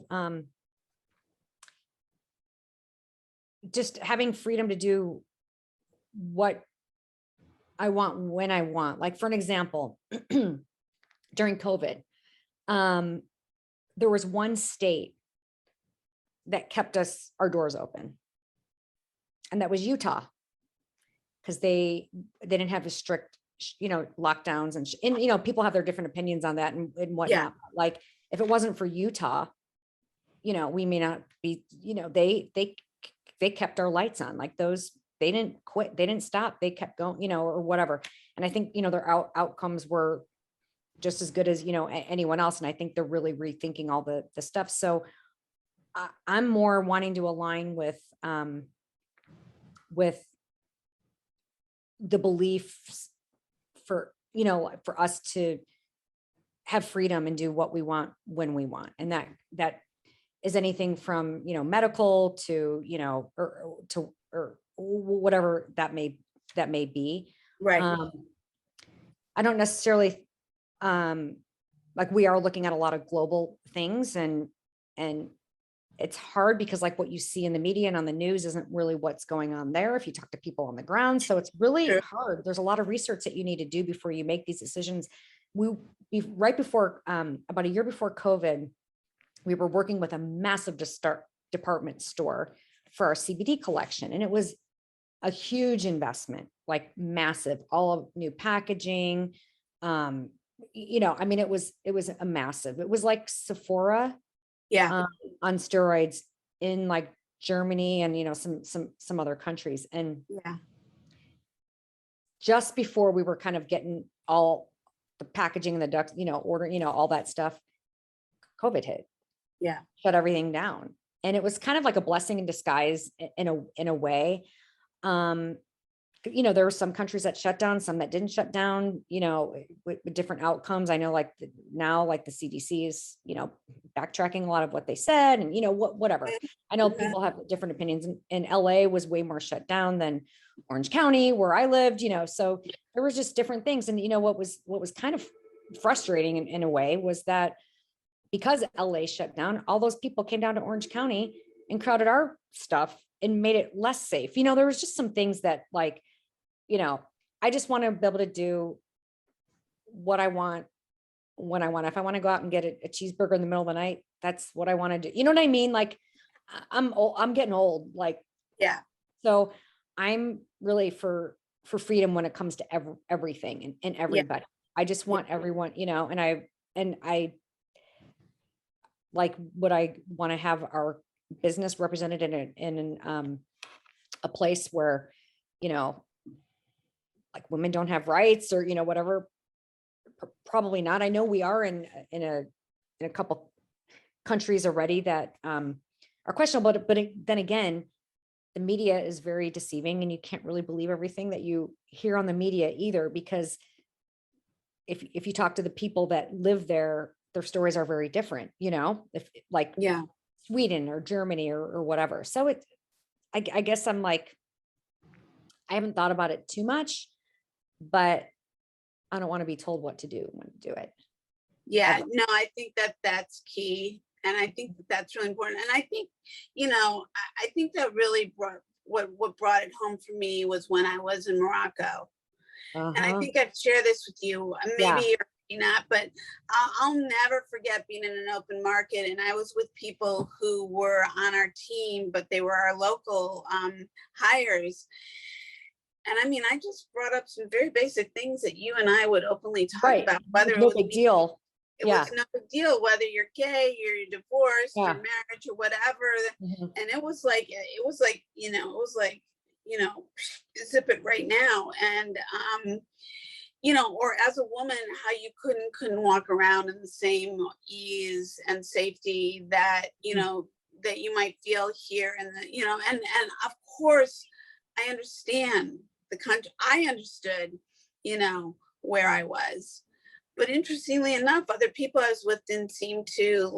just having freedom to do what I want when I want. Like, for an example, during COVID, there was one state that kept our doors open, and that was Utah, because they didn't have a strict, lockdowns, and people have their different opinions on that and whatnot. Yeah. Like, if it wasn't for Utah, we may not be, they kept our lights on. Like, those, they didn't quit, they didn't stop, they kept going, or whatever. And I think, their outcomes were just as good as, anyone else. And I think they're really rethinking all the stuff. So I'm more wanting to align with the beliefs for us to have freedom and do what we want when we want. And that is anything from, medical to, or whatever that may be. Right. I don't necessarily, like, we are looking at a lot of global things, and it's hard because, like, what you see in the media and on the news isn't really what's going on there if you talk to people on the ground. So it's really hard. There's a lot of research that you need to do before you make these decisions. Right before, about a year before COVID, we were working with a massive department store for our CBD collection. And it was a huge investment, like massive, all of new packaging. I mean, it was a massive, it was like Sephora, on steroids, in like Germany and, some other countries. And just before we were kind of getting all the packaging and the ducks, order, all that stuff, COVID hit. Shut everything down. And it was kind of like a blessing in disguise in a way. There were some countries that shut down, some that didn't shut down, with different outcomes. I know, like, now, like, the CDC is, backtracking a lot of what they said, and, whatever. I know people have different opinions, and LA was way more shut down than Orange County, where I lived, so there was just different things. And, what was kind of frustrating in a way was that, because LA shut down, all those people came down to Orange County and crowded our stuff and made it less safe. There was just some things that, like, I just want to be able to do what I want when I want. If I want to go out and get a cheeseburger in the middle of the night, that's what I want to do. You know what I mean? Like, I'm old, I'm getting old. Like, so I'm really for freedom when it comes to everything and everybody. I just want everyone, and I like, would I want to have our business represented in a place where, like, women don't have rights, or, whatever? Probably not. I know we are in in a couple countries already that are questionable. But then again, the media is very deceiving, and you can't really believe everything that you hear on the media either, because if you talk to the people that live there, their stories are very different, if like Yeah. Sweden or Germany or whatever. So I guess I'm like, I haven't thought about it too much, but I don't want to be told what to do when to do it. Yeah, Ever. no, I think that that's key. And I think that that's really important. And I think, I think that really brought what brought it home for me was when I was in Morocco. And I Uh-huh. think I've shared this with you, Yeah. maybe or maybe not, but I'll never forget being in an open market. And I was with people who were on our team, but they were our local hires. And I mean, I just brought up some very basic things that you and I would openly talk Right. about, whether it No was big deal. it Yeah. was no big deal whether you're gay, you're divorced, Yeah. you're married, or whatever. Mhm. And it was like, zip it right now. And or as a woman, how you couldn't walk around in the same ease and safety that that you might feel here. And and of course I understand the country. I understood, where I was. But interestingly enough, other people I was with didn't seem to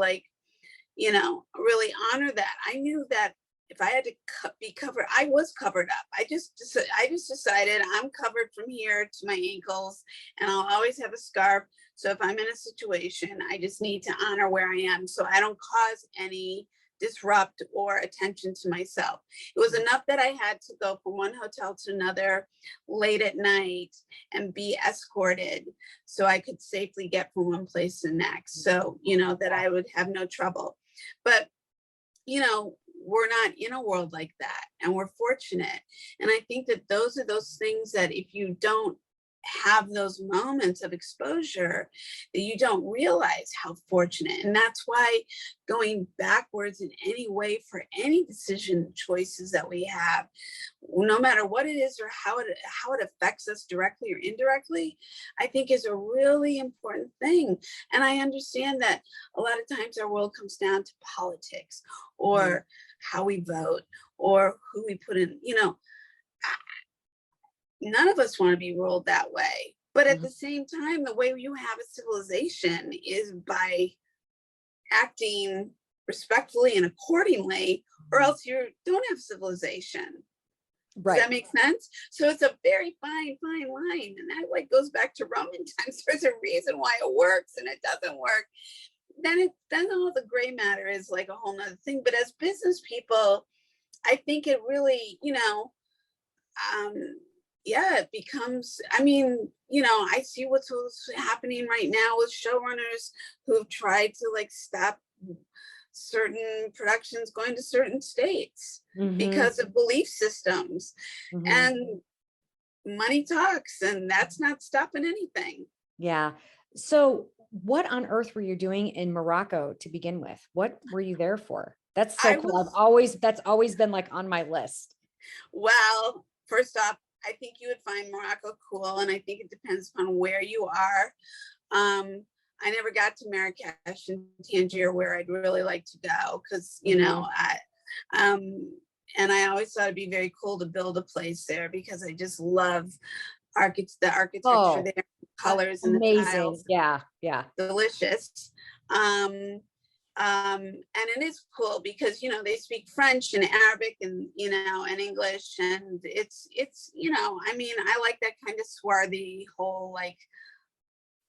really honor that. I knew that if I had to be covered, I was covered up. I just decided I'm covered from here to my ankles, and I'll always have a scarf. So if I'm in a situation, I just need to honor where I am, so I don't cause any disrupt or attention to myself. It was enough that I had to go from one hotel to another late at night and be escorted so I could safely get from one place to the next. So, that I would have no trouble. But, we're not in a world like that, and we're fortunate. And I think that those are those things that if you don't have those moments of exposure, that you don't realize how fortunate. And that's why going backwards in any way for any decision choices that we have, no matter what it is or how it affects us directly or indirectly, I think is a really important thing. And I understand that a lot of times our world comes down to politics or how we vote or who we put in, none of us want to be ruled that way. But at the same time, the way you have a civilization is by acting respectfully and accordingly, or else you don't have civilization. Right. Does that make sense? So it's a very fine line. And that goes back to Roman times. There's a reason why it works and it doesn't work. Then all the gray matter is like a whole nother thing. But as business people, I think it really, it becomes, I see what's happening right now with showrunners who've tried to stop certain productions going to certain states because of belief systems. And money talks, and that's not stopping anything. Yeah. So what on earth were you doing in Morocco to begin with? What were you there for? That's so cool. That's always been on my list. Well, first off, I think you would find Morocco cool, and I think it depends upon where you are. I never got to Marrakesh and Tangier, where I'd really like to go, because and I always thought it'd be very cool to build a place there, because I just love the architecture there, colors and the tiles. Yeah, delicious. And it is cool because they speak French and Arabic and and English, and it's I like that kind of swarthy whole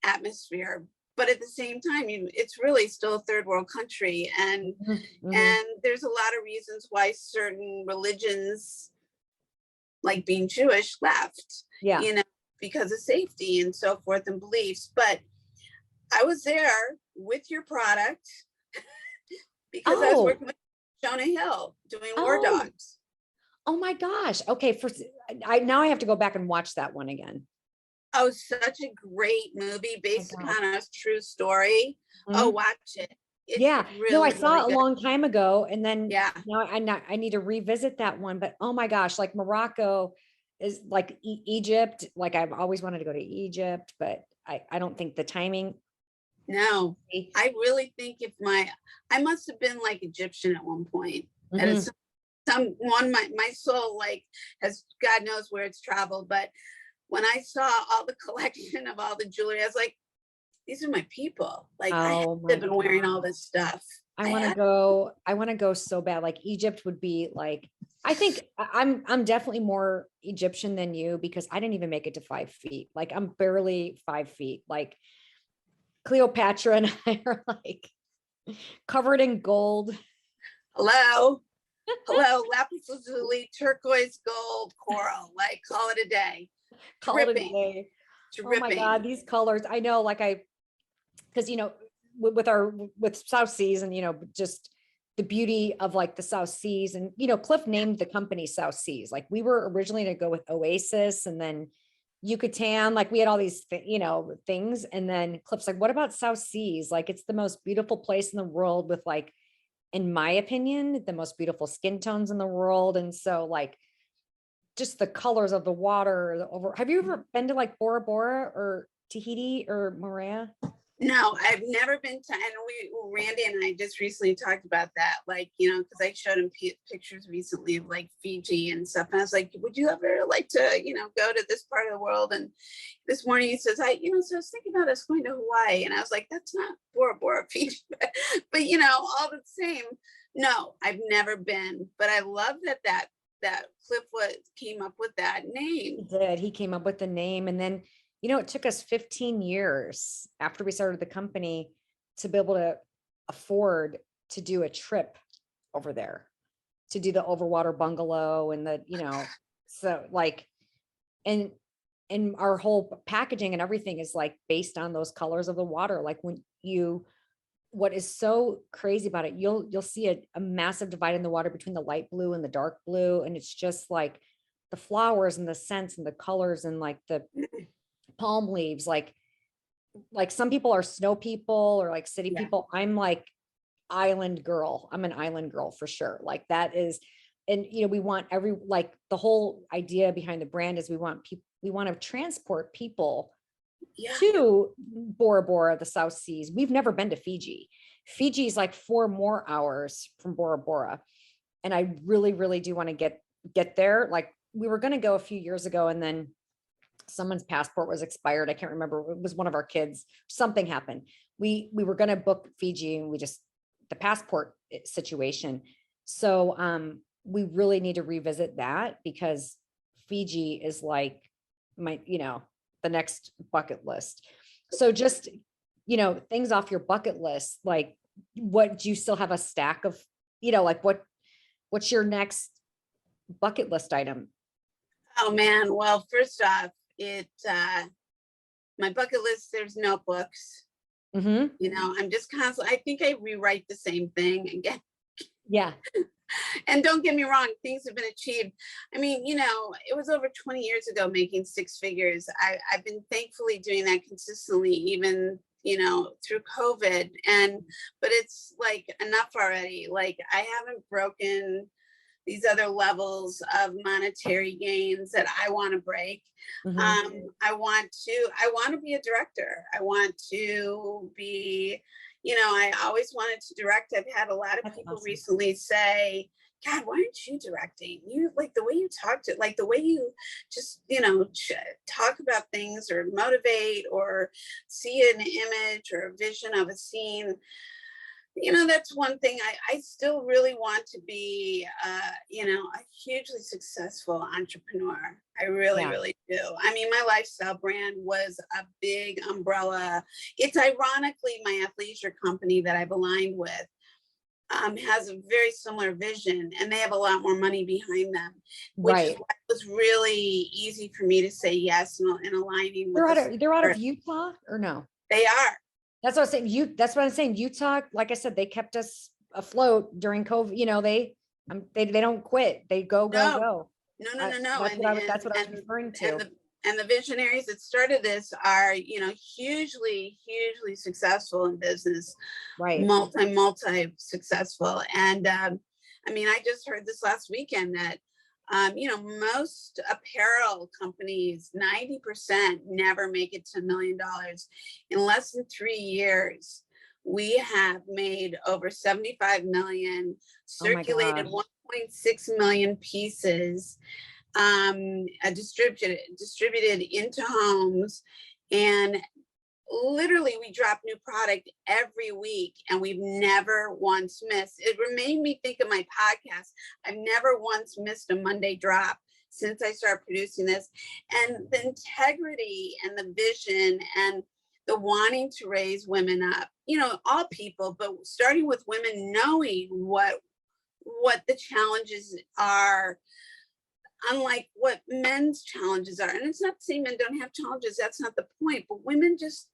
atmosphere. But at the same time, it's really still a third world country, and and there's a lot of reasons why certain religions, like being Jewish, left. Because of safety and so forth and beliefs. But I was there with your product because I was working with Jonah Hill doing War Dogs. Oh my gosh. Okay. Now I have to go back and watch that one again. Oh, such a great movie based upon a true story. Oh, watch it. It's really, I saw it a long time ago, and then now I need to revisit that one. But oh my gosh, Morocco is Egypt. I've always wanted to go to Egypt, but I don't think the timing No, I really think I must have been like Egyptian at one point. Mhm. And it's my soul like has, God knows where it's traveled. But when I saw all the collection of all the jewelry, I was like, these are my people. Like Oh I've my been wearing all God. this stuff. I want to go so bad. Like Egypt would be like, I think I'm definitely more Egyptian than you because I didn't even make it to 5 feet. Like I'm barely 5 feet. Like Cleopatra and I are like covered in gold. Hello. Hello, lapis lazuli, turquoise, gold, coral. Like, call it a day. Call it a Dripping, day. Oh my dripping. God, these colors. I know, like because with South Seas and just the beauty of like the South Seas and Cliff named the company South Seas. Like we were originally to go with Oasis and then Yucatan. Like we had all these things, and then Cliff's like, "What about South Seas? Like it's the most beautiful place in the world with like." In my opinion, the most beautiful skin tones in the world. And so like just the colors of the water, have you ever been to like Bora Bora or Tahiti or Moorea? No, I've never been to, and Randy and I just recently talked about that, like, because I showed him pictures recently of like Fiji and stuff. And I was like, would you ever like to, go to this part of the world? And this morning he says, so I was thinking about us going to Hawaii. And I was like, that's not Bora Bora, Fiji. but all the same, no, I've never been, but I love that Cliff came up with that name. He did. He came up with the name. And then it took us 15 years after we started the company to be able to afford to do a trip over there, to do the overwater bungalow and so like, and our whole packaging and everything is like based on those colors of the water. Like what is so crazy about it, you'll see a massive divide in the water between the light blue and the dark blue. And it's just like the flowers and the scents and the colors and like the palm leaves, like some people are snow people or like city people. I'm like island girl. I'm an island girl for sure. Like that is, and we want like the whole idea behind the brand is we want to transport people to Bora Bora, the South Seas. We've never been to Fiji. Fiji is like 4 more hours from Bora Bora. And I really, really do want to get there. Like we were going to go a few years ago and then someone's passport was expired. I can't remember. It was one of our kids. Something happened. We were going to book Fiji and the passport situation. So we really need to revisit that because Fiji is like the next bucket list. So just, things off your bucket list, like what do you still have a stack of, like what's your next bucket list item? Oh man. Well, first off, my bucket list, there's notebooks. I'm just constantly, I think I rewrite the same thing again. Yeah. And don't get me wrong, things have been achieved. I mean, it was over 20 years ago making 6 figures. I've been thankfully doing that consistently, even, through COVID. But it's like enough already. Like I haven't broken these other levels of monetary gains that I want to break. I want to be a director. I want to be, I always wanted to direct. I've had a lot of people recently say, God, why aren't you directing? You like the way you talk to, like the way you just, talk about things or motivate or see an image or a vision of a scene. That's one thing. I still really want to be, a hugely successful entrepreneur. I really, really do. I mean, my lifestyle brand was a big umbrella. It's ironically my athleisure company that I've aligned with has a very similar vision, and they have a lot more money behind them, which is why it was really easy for me to say yes and aligning with. They're out of Utah or no? They are. That's what I was saying. That's what I'm saying. Utah, like I said, they kept us afloat during COVID. They don't quit. They go. No. That's what I was referring to. And the visionaries that started this are, hugely, hugely successful in business, right? Multi successful. And I mean, I just heard this last weekend that Most apparel companies, 90% never make it to $1 million. In less than 3 years, we have made over 75 million, circulated 1.6 million pieces, distributed into homes, and literally we drop new product every week, and we've never once missed. It made me think of my podcast. I've never once missed a Monday drop since I started producing this. And the integrity and the vision and the wanting to raise women up, all people, but starting with women, knowing what the challenges are, unlike what men's challenges are. And it's not to say men don't have challenges, that's not the point, but women just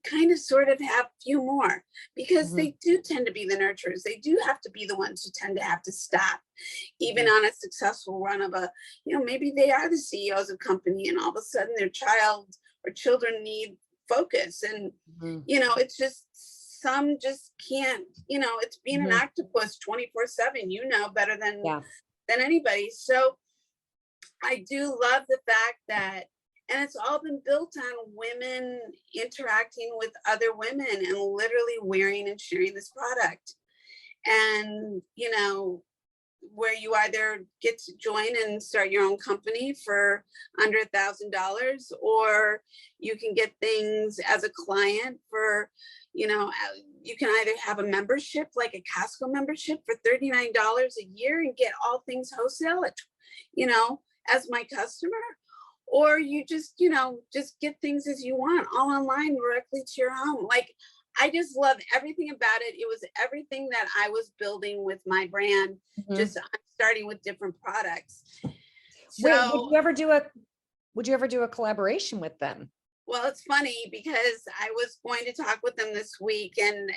kind of sort of have few more, because they do tend to be the nurturers. They do have to be the ones who tend to have to stop, even on a successful run of a, maybe they are the CEOs of company, and all of a sudden their child or children need focus. And, it's just, some just can't, it's being an octopus 24/7, better than anybody. So I do love the fact that, and it's all been built on women interacting with other women and literally wearing and sharing this product. And, where you either get to join and start your own company for under $1,000, or you can get things as a client for, you can either have a membership, like a Costco membership for $39 a year and get all things wholesale at, as my customer, or you just get things as you want, all online directly to your home. Like, I just love everything about it. It was everything that I was building with my brand. Just I'm starting with different products. So, wait, would you ever do a collaboration with them? Well, it's funny because I was going to talk with them this week, and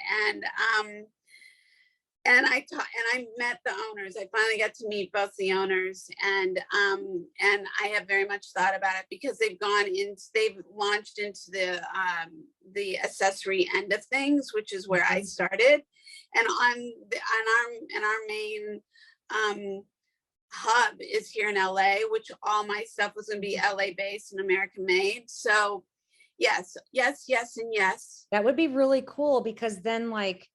I met the owners. I finally got to meet both the owners, and I have very much thought about it, because they've launched into the accessory end of things, which is where I started, and our main hub is here in LA, which all my stuff was going to be LA based and American made. So yes, and yes. That would be really cool, because then, like,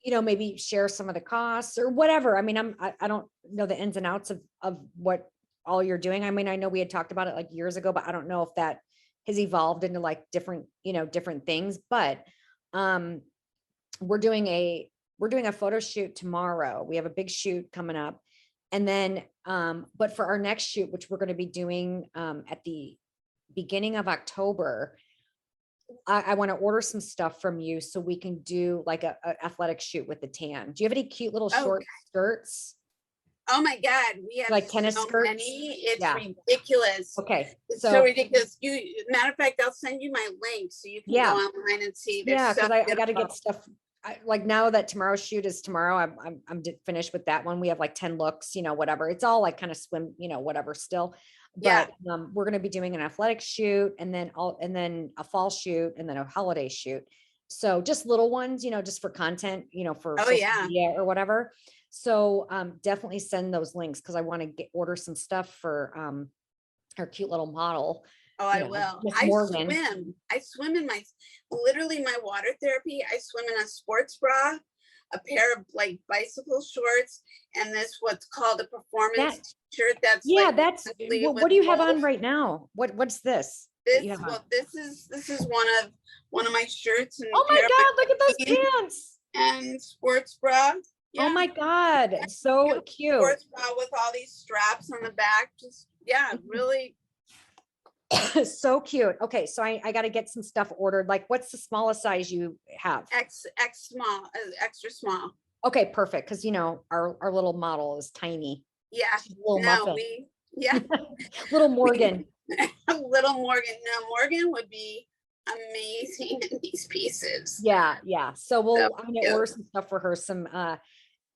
maybe share some of the costs or whatever. I mean, I don't know the ins and outs of what all you're doing. I mean, I know we had talked about it like years ago, but I don't know if that has evolved into like different things. But we're doing a photo shoot tomorrow. We have a big shoot coming up. And then, but for our next shoot, which we're going to be doing at the beginning of October, I want to order some stuff from you so we can do like a athletic shoot with the tan. Do you have any cute little short skirts? Oh my God, we have like tennis skirts. Many. It's ridiculous. Okay, it's so ridiculous. Matter of fact, I'll send you my link so you can go online and see. Because I got to get stuff. Like, now that tomorrow's shoot is tomorrow, I'm finished with that one. We have like 10 looks, whatever. It's all like kind of swim, whatever still. But we're going to be doing an athletic shoot, and then a fall shoot, and then a holiday shoot. So just little ones, just for content, for social media or whatever. So definitely send those links, because I want to order some stuff for our cute little model. Oh, I will. I swim in my water therapy. I swim in a sports bra, a pair of like bicycle shorts, and what's called a performance shirt. That's what do you have on right now? What's this? This is one of my shirts. And oh my God, look at those pants and sports bra. Yeah. Oh my God, so cute. Sports bra with all these straps on the back. Just really. So cute. Okay, so I got to get some stuff ordered. Like, what's the smallest size you have? X small, extra small. Okay, perfect. Because our little model is tiny. Yeah. Little muffin. Little Morgan. Little Morgan. No, Morgan would be amazing in these pieces. Yeah. So I'm gonna order some stuff for her. Some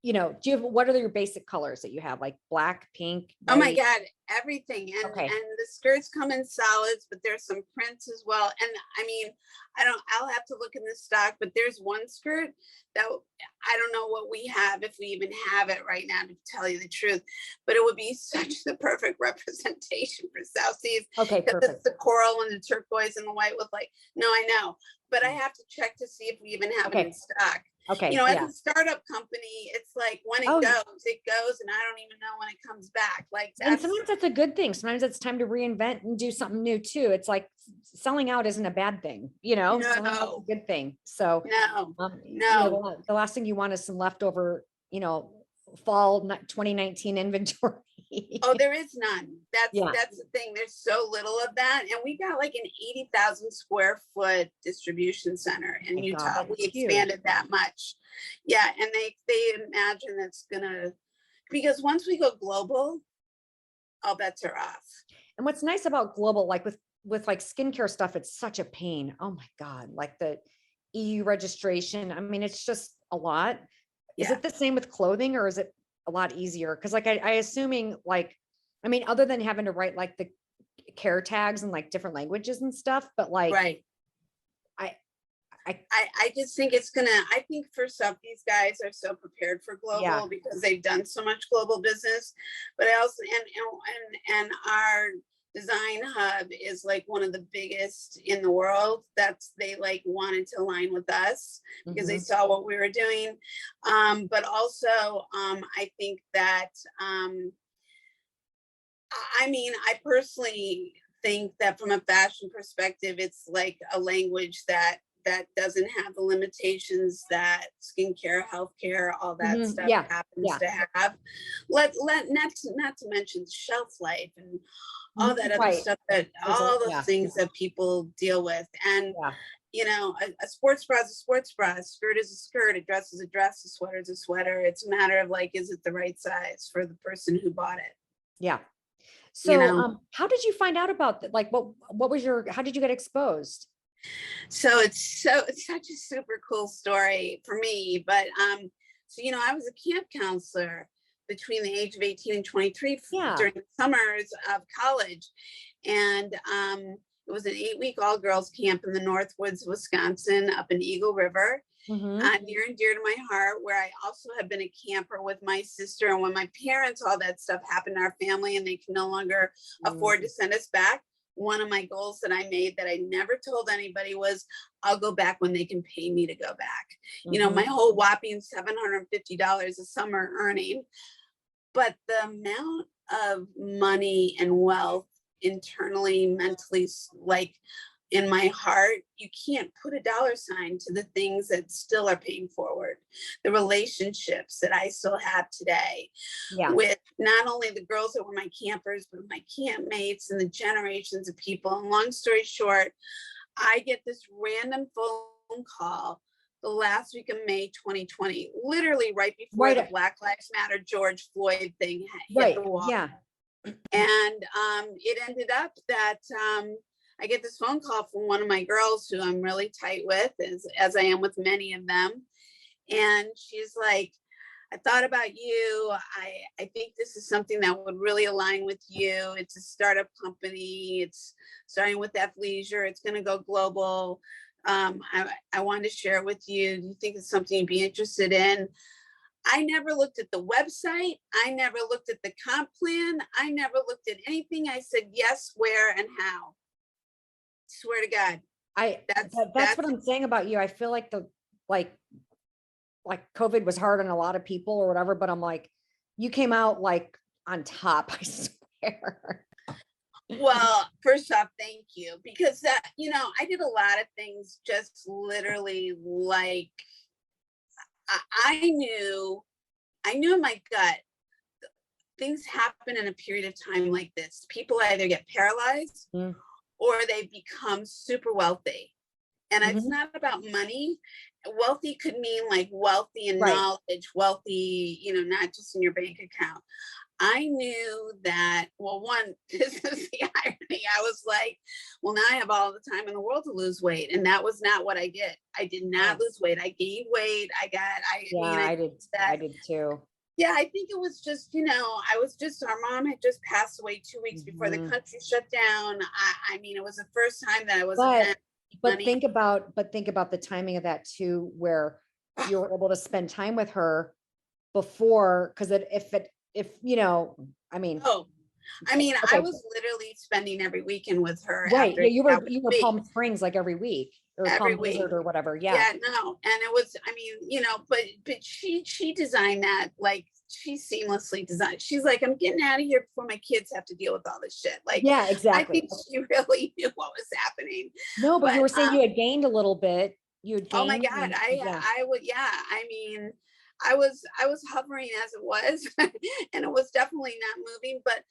do you have, what are your basic colors that you have? Like black, pink, white? Oh my God, everything. And Okay. the skirts come in solids, but there's some prints as well. And I mean, I'll have to look in the stock, but there's one skirt that I don't know what we have, if we even have it right now, to tell you the truth, but it would be such the perfect representation for South Seas. Okay, Because perfect. it's the coral and the turquoise and the white with like, no, I know, but I have to check to see if we even have it in stock. Okay. You know, as Yeah. a startup company, it's like when it Oh, goes, and I don't even know when it comes back. Like and that's, sometimes that's a good thing. Sometimes it's time to reinvent and do something new too. It's like selling out isn't a bad thing, you know, selling out's a no, good thing. So, no, you know, no. the last thing you want is some leftover, you know, fall 2019 inventory. Oh, there is none. Yeah. That's the thing. There's so little of that. And we got like an 80,000 square foot distribution center in My Utah. God, We that's huge. expanded that much. Yeah. And they imagine it's gonna, because once we go global, all bets are off. And what's nice about global, like with like skincare stuff, it's such a pain. Oh my God, like the EU registration. I mean, it's just a lot. Is Yeah. it the same with clothing, or is it a lot easier? Because like I assuming like, I mean, other than having to write like the care tags in like different languages and stuff, but like Right. I just think it's gonna, I think first up, these guys are so prepared for global Yeah. because they've done so much global business. But I also, and our design hub is like one of the biggest in the world. They like wanted to align with us because they saw what we were doing. But also I think that I mean, I personally think that from a fashion perspective, it's like a language that doesn't have the limitations that skincare, healthcare, all that stuff happens to have. Not to mention shelf life and all that other stuff, that all the things that people deal with. And you know, a sports bra is a sports bra, a skirt is a skirt, a dress is a dress, a sweater is a sweater. It's a matter of like, is it the right size for the person who bought it? Yeah. So how did you find out about that? Like what was how did you get exposed? So it's such a super cool story for me. But so you know, I was a camp counselor between the age of 18 and 23 during the summers of college. And it was an 8-week all girls camp in the North Woods, Wisconsin, up in Eagle River. Near and dear to my heart, where I also have been a camper with my sister. And when my parents, all that stuff happened in our family and they can no longer afford to send us back, one of my goals that I made that I never told anybody was, I'll go back when they can pay me to go back. You know, my whole whopping $750 a summer earning. But the amount of money and wealth internally, mentally, like in my heart, you can't put a dollar sign to the things that still are paying forward. The relationships that I still have today with not only the girls that were my campers, but my campmates and the generations of people. And long story short, I get this random phone call the last week of May 2020, literally right before the Black Lives Matter George Floyd thing hit the wall. And it ended up that I get this phone call from one of my girls who I'm really tight with, as I am with many of them. And she's like, I thought about you. I think this is something that would really align with you. It's a startup company. It's starting with athleisure. It's going to go global. I wanted to share it with you. Do you think it's something you'd be interested in? I never looked at the website. I never looked at the comp plan. I never looked at anything. I said, yes, where, and how. Swear to God. That's what I'm saying about you. I feel like like COVID was hard on a lot of people or whatever, but I'm like, you came out like on top, I swear. Well, first off, thank you, because you know, I did a lot of things just literally like I knew in my gut things happen in a period of time like this. People either get paralyzed or they become super wealthy. And it's not about money. Wealthy could mean like wealthy in knowledge, wealthy, you know, not just in your bank account. I knew that, well, one, this is the irony. I was like, well, now I have all the time in the world to lose weight. And that was not what I did. I did not lose weight. I gained weight. I did too. Yeah, I think it was just, our mom had just passed away 2 weeks before the country shut down. I mean, it was the first time that I wasn't But, having but money. think about the timing of that too, where you were able to spend time with her before, because I mean, Oh, I mean, I okay, was literally spending every weekend with her right. after Yeah, that was you were me, Palm Springs like every week, or every Palm week. Desert or whatever. Yeah. Yeah, no. And it was, I mean, but she designed that, like she seamlessly designed. She's like, I'm getting out of here before my kids have to deal with all this shit. Like, Yeah, I exactly. think she really knew what was happening. No, but you But were saying you had gained a little bit. You had oh my gained. God, Yeah. I would, yeah. I mean, I was hovering as it was, and it was definitely not moving. But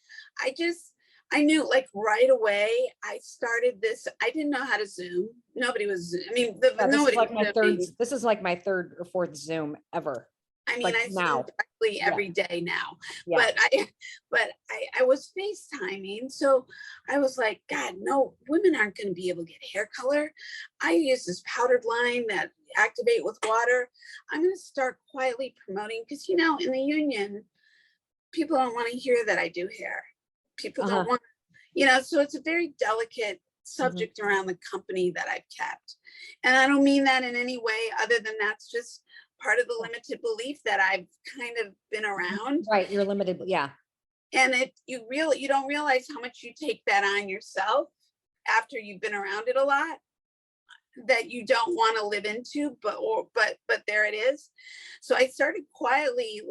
I knew, like, right away. I started this. I didn't know how to Zoom. Nobody was. I mean, Yeah, nobody was Zooming. this is like my third or fourth Zoom ever. I mean, Like I Zoom now. practically Yeah. every day now, Yeah. but I was FaceTiming. So I was like, God, no, women aren't going to be able to get hair color. I use this powdered line that activate with water. I'm going to start quietly promoting, because, in the union, people don't want to hear that I do hair. People don't want, so it's a very delicate subject around the company that I've kept. And I don't mean that in any way other than that's just part of the limited belief that I've kind of been around. Right. You're limited. Yeah. And you don't realize how much you take that on yourself after you've been around it a lot, that you don't want to live into, but there it is. So I started quietly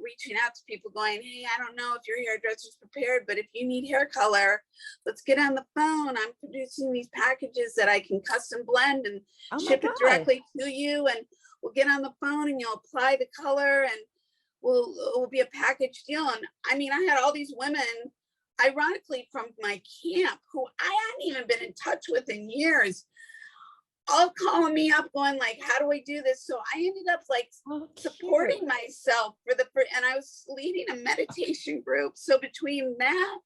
reaching out to people going, hey, I don't know if your hairdresser's prepared, but if you need hair color, let's get on the phone. I'm producing these packages that I can custom blend and ship it directly to you. And we'll get on the phone and you'll apply the color, and it will be a package deal. And I mean, I had all these women, ironically, from my camp who I hadn't even been in touch with in years, all calling me up going like, how do I do this? So I ended up like supporting myself and I was leading a meditation group. So between that.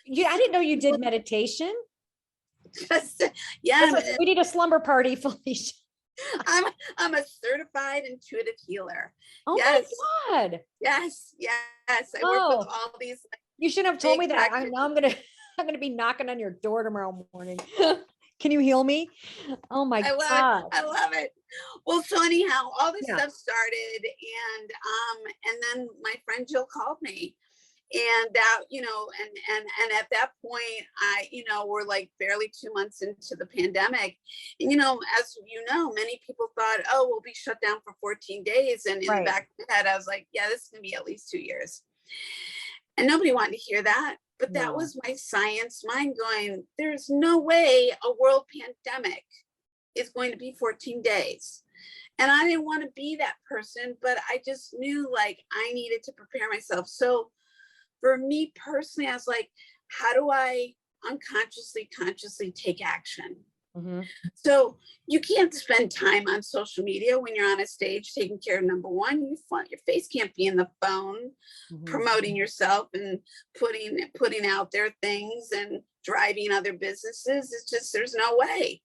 Yeah, I didn't know you did meditation. Yeah. We need a slumber party, Felicia. I'm a certified intuitive healer. Oh my God. Yes. I work with all these. You should have told me that. I'm gonna be knocking on your door tomorrow morning. Can you heal me? Oh my God. I love it. Well, so anyhow, all this stuff started, and then my friend Jill called me, and that, and at that point, we're like barely 2 months into the pandemic. And, as many people thought, oh, we'll be shut down for 14 days. And in the back of my head, I was like, yeah, this is gonna be at least 2 years. And nobody wanted to hear that. But that was my science mind going, there's no way a world pandemic is going to be 14 days. And I didn't want to be that person, but I just knew like I needed to prepare myself. So for me personally, I was like, how do I consciously take action? So you can't spend time on social media when you're on a stage taking care of number one. Your face can't be in the phone promoting yourself and putting out there things and driving other businesses. It's just, there's no way.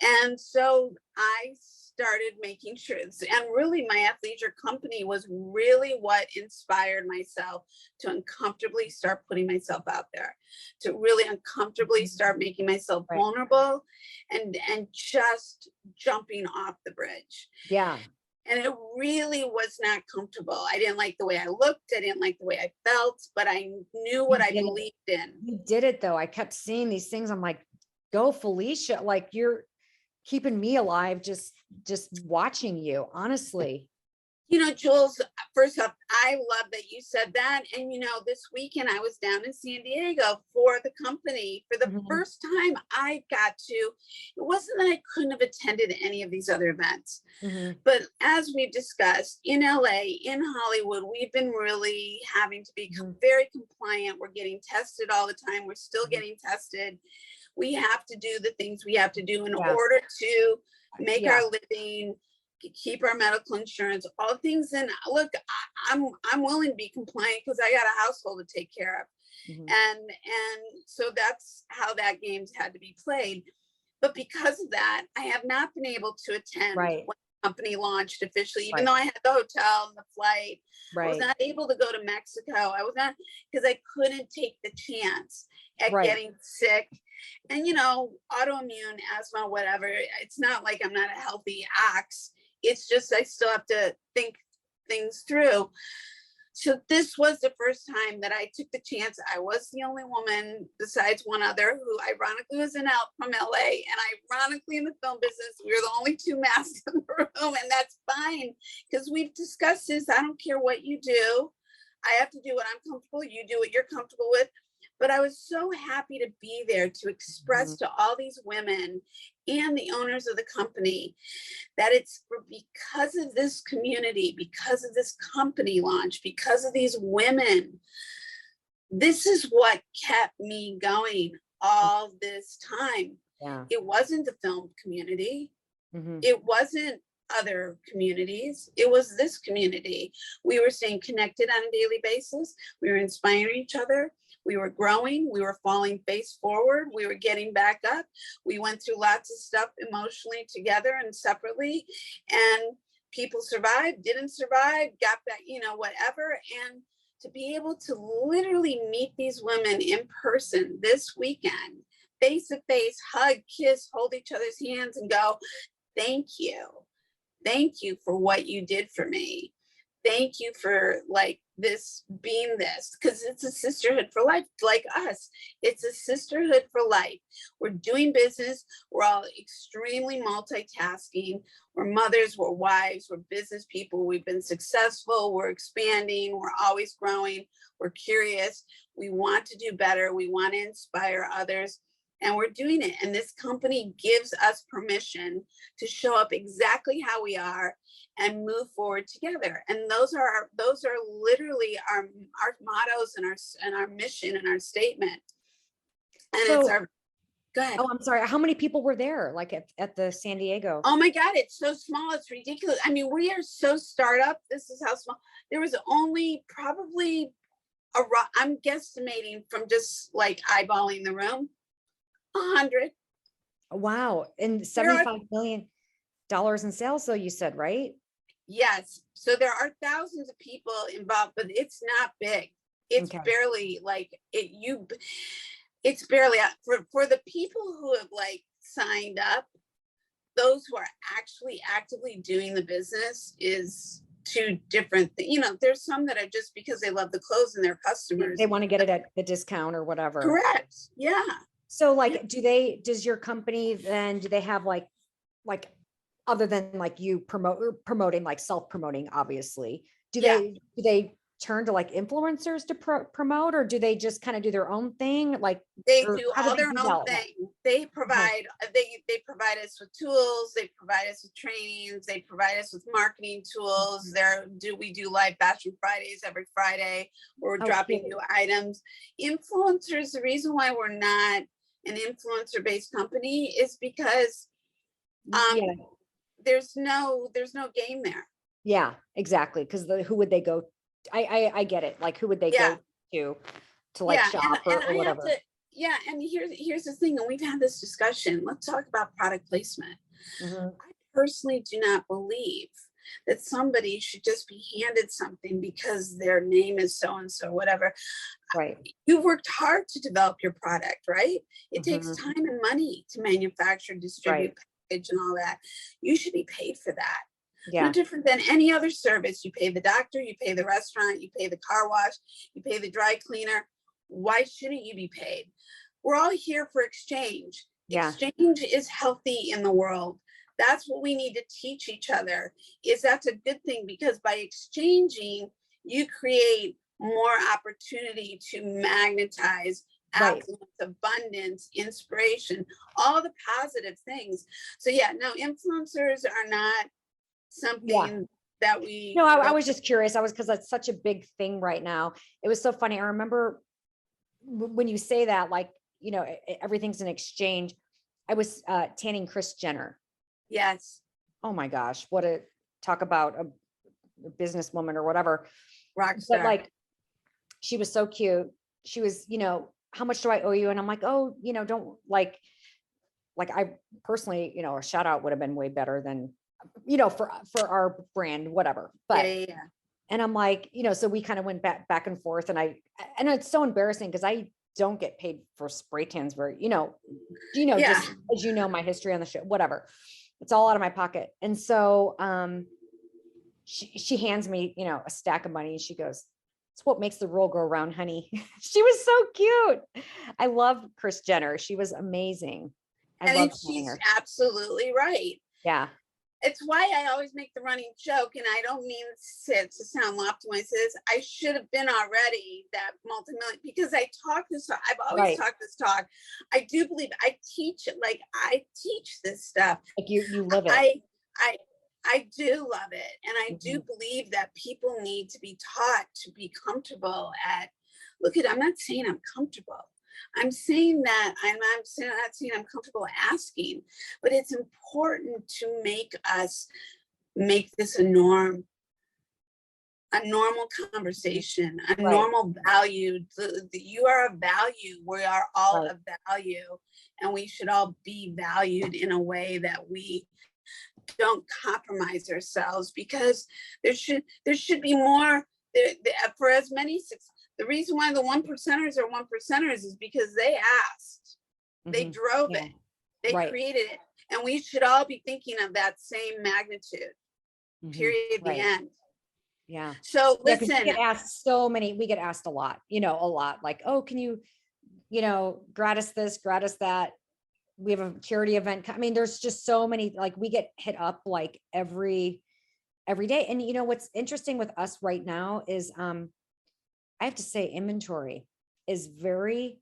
And so I started making sure, and really my athleisure company was really what inspired myself to uncomfortably start putting myself out there, to really uncomfortably start making myself vulnerable and just jumping off the bridge. Yeah. And it really was not comfortable. I didn't like the way I looked. I didn't like the way I felt, but I knew what I believed in. You did it though. I kept seeing these things. I'm like, go Felicia, like you're keeping me alive just watching you, honestly. Jules, first off, I love that you said that. And, this weekend I was down in San Diego for the company. For the first time I got to, it wasn't that I couldn't have attended any of these other events, but as we've discussed, in LA, in Hollywood, we've been really having to be very compliant. We're getting tested all the time. We're still getting tested. We have to do the things we have to do in order to make our living, keep our medical insurance, all things. And look, I'm willing to be compliant because I got a household to take care of. And so that's how that game's had to be played. But because of that, I have not been able to attend company launched officially, even Right. though I had the hotel and the flight. I was Right. not able to go to Mexico. I was not, because I couldn't take the chance at Right. getting sick. And, you know, autoimmune, asthma, whatever, it's not like I'm not a healthy ox. It's just I still have to think things through. So this was the first time that I took the chance. I was the only woman besides one other who ironically was from LA, and ironically in the film business, we were the only two masks in the room, and that's fine because we've discussed this. I don't care what you do. I have to do what I'm comfortable. You do what you're comfortable with. But I was so happy to be there to express to all these women and the owners of the company that it's because of this community, because of this company launch, because of these women. This is what kept me going all this time. Yeah. It wasn't the film community. Mm-hmm. It wasn't other communities. It was this community. We were staying connected on a daily basis. We were inspiring each other. We were growing. We were falling face forward. We were getting back up. We went through lots of stuff emotionally together and separately. And people survived, didn't survive, got back, you know, whatever. And to be able to literally meet these women in person this weekend, face to face, hug, kiss, hold each other's hands and go, thank you. Thank you for what you did for me. Thank you for like this being this, because it's a sisterhood for life, like us. It's a sisterhood for life. We're doing business. We're all extremely multitasking. We're mothers, we're wives, we're business people. We've been successful. We're expanding. We're always growing. We're curious. We want to do better. We want to inspire others. And we're doing it. And this company gives us permission to show up exactly how we are and move forward together. And those are literally our mottos and our mission and our statement. And So, it's our, go ahead. oh, I'm sorry. How many people were there? Like at the San Diego? Oh my God, it's so small. It's ridiculous. I mean, we are so startup. This is how small. There was only probably I'm guesstimating from just like eyeballing the room, 100. Wow. And $75 million in sales, though, you said, right? Yes. So there are thousands of people involved, but it's not big. It's Okay. barely like it's barely for the people who have like signed up. Those who are actually actively doing the business is two different things. You know, there's some that are just because they love the clothes and their customers. They want to get it at the discount or whatever. Correct. Yeah. So like, does your company then, do they have like other than like you promoting, like self-promoting, obviously, do they turn to like influencers to promote, or do they just kind of do their own thing? Like they do all their own that? thing. They provide, they provide us with tools. They provide us with trainings. They provide us with marketing tools. We do live Fashion Fridays every Friday. We're dropping new items. Influencers, the reason why we're not an influencer-based company is because there's no game there. Yeah, exactly. Because who would they go? I get it. Like, who would they go to like shop or whatever? And here's the thing, and we've had this discussion. Let's talk about product placement. I personally do not believe that somebody should just be handed something because their name is so and so, whatever. Right. You worked hard to develop your product, right? It takes time and money to manufacture, distribute, package, and all that. You should be paid for that. No different than any other service. You pay the doctor, you pay the restaurant, you pay the car wash, you pay the dry cleaner. Why shouldn't you be paid? We're all here for exchange. Exchange is healthy in the world. That's what we need to teach each other. That's a good thing, because by exchanging, you create more opportunity to magnetize affluence, abundance, inspiration, all the positive things. So influencers are not something that we I was just curious. Because that's such a big thing right now. It was so funny. I remember when you say that, like, you know, everything's an exchange. I was tanning Kris Jenner. Yes. Oh my gosh, talk about a businesswoman or whatever. Rockstar. But like, she was so cute. She was, you know, how much do I owe you? And I'm like, oh, you know, don't like I personally, you know, a shout out would have been way better than for our brand, whatever. But, and I'm like, so we kind of went back and forth, and it's so embarrassing because I don't get paid for spray tans very, just as my history on the show, whatever. It's all out of my pocket. And so, she hands me, a stack of money, and she goes, "It's what makes the world go around, honey." She was so cute. I love Kris Jenner. She was amazing. I think she's absolutely right. Yeah. It's why I always make the running joke, and I don't mean to sound lofty when I say this. I should have been already that multi-million, because I talk this talk. I've always talked this talk. I do believe I teach it. Like, I teach this stuff. Like you live it. I do love it. And I do believe that people need to be taught to be comfortable at, I'm not saying I'm comfortable. I'm saying that I'm not saying I'm comfortable asking, but it's important to make this a normal conversation, a normal value. You are a value. We are all a value, and we should all be valued in a way that we don't compromise ourselves, because there should be more for as many. The reason why the 1%ers are 1%ers is because they asked, they drove it, they created it, and we should all be thinking of that same magnitude. Period. The end. Yeah. So listen, we get asked a lot, a lot, like, "Oh, can you, gratis this, gratis that." We have a charity event. I mean, there's just so many, like, we get hit up like every day. And what's interesting with us right now is, I have to say, inventory is very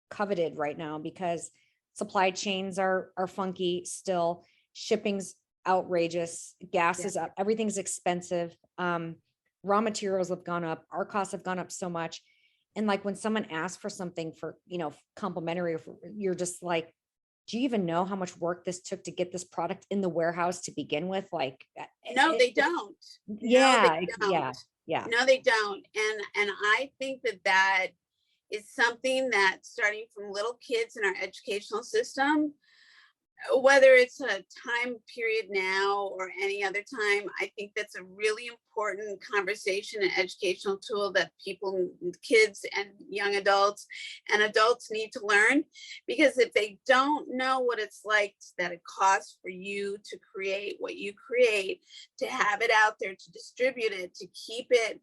coveted right now because supply chains are funky still. Shipping's outrageous. Gas is up. Everything's expensive. Raw materials have gone up. Our costs have gone up so much. And like, when someone asks for something for, complimentary, you're just like, do you even know how much work this took to get this product in the warehouse to begin with? Like, no, they don't. Yeah. Yeah. No, they don't. And I think that is something that, starting from little kids in our educational system, whether it's a time period now or any other time, I think that's a really important conversation and educational tool that kids and young adults and adults need to learn. Because if they don't know what it's like that it costs for you to create what you create, to have it out there, to distribute it, to keep it,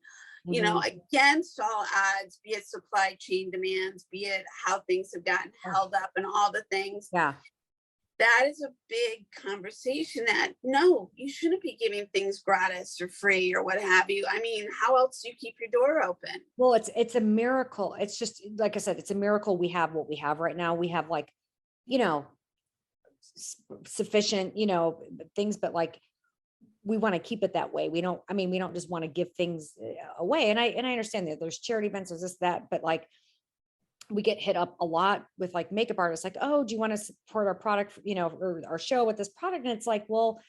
against all odds, be it supply chain demands, be it how things have gotten held up and all the things. Yeah. That is a big conversation that, no, you shouldn't be giving things gratis or free or what have you. I mean, how else do you keep your door open? Well, it's a miracle. It's just, like I said, it's a miracle we have what we have right now. We have, like, sufficient, things, but like, we want to keep it that way. We don't just want to give things away. And I understand that there's charity events, there's this, that, but like, we get hit up a lot with like makeup artists, like, "Oh, do you want to support our product, or our show with this product?" And it's like, well,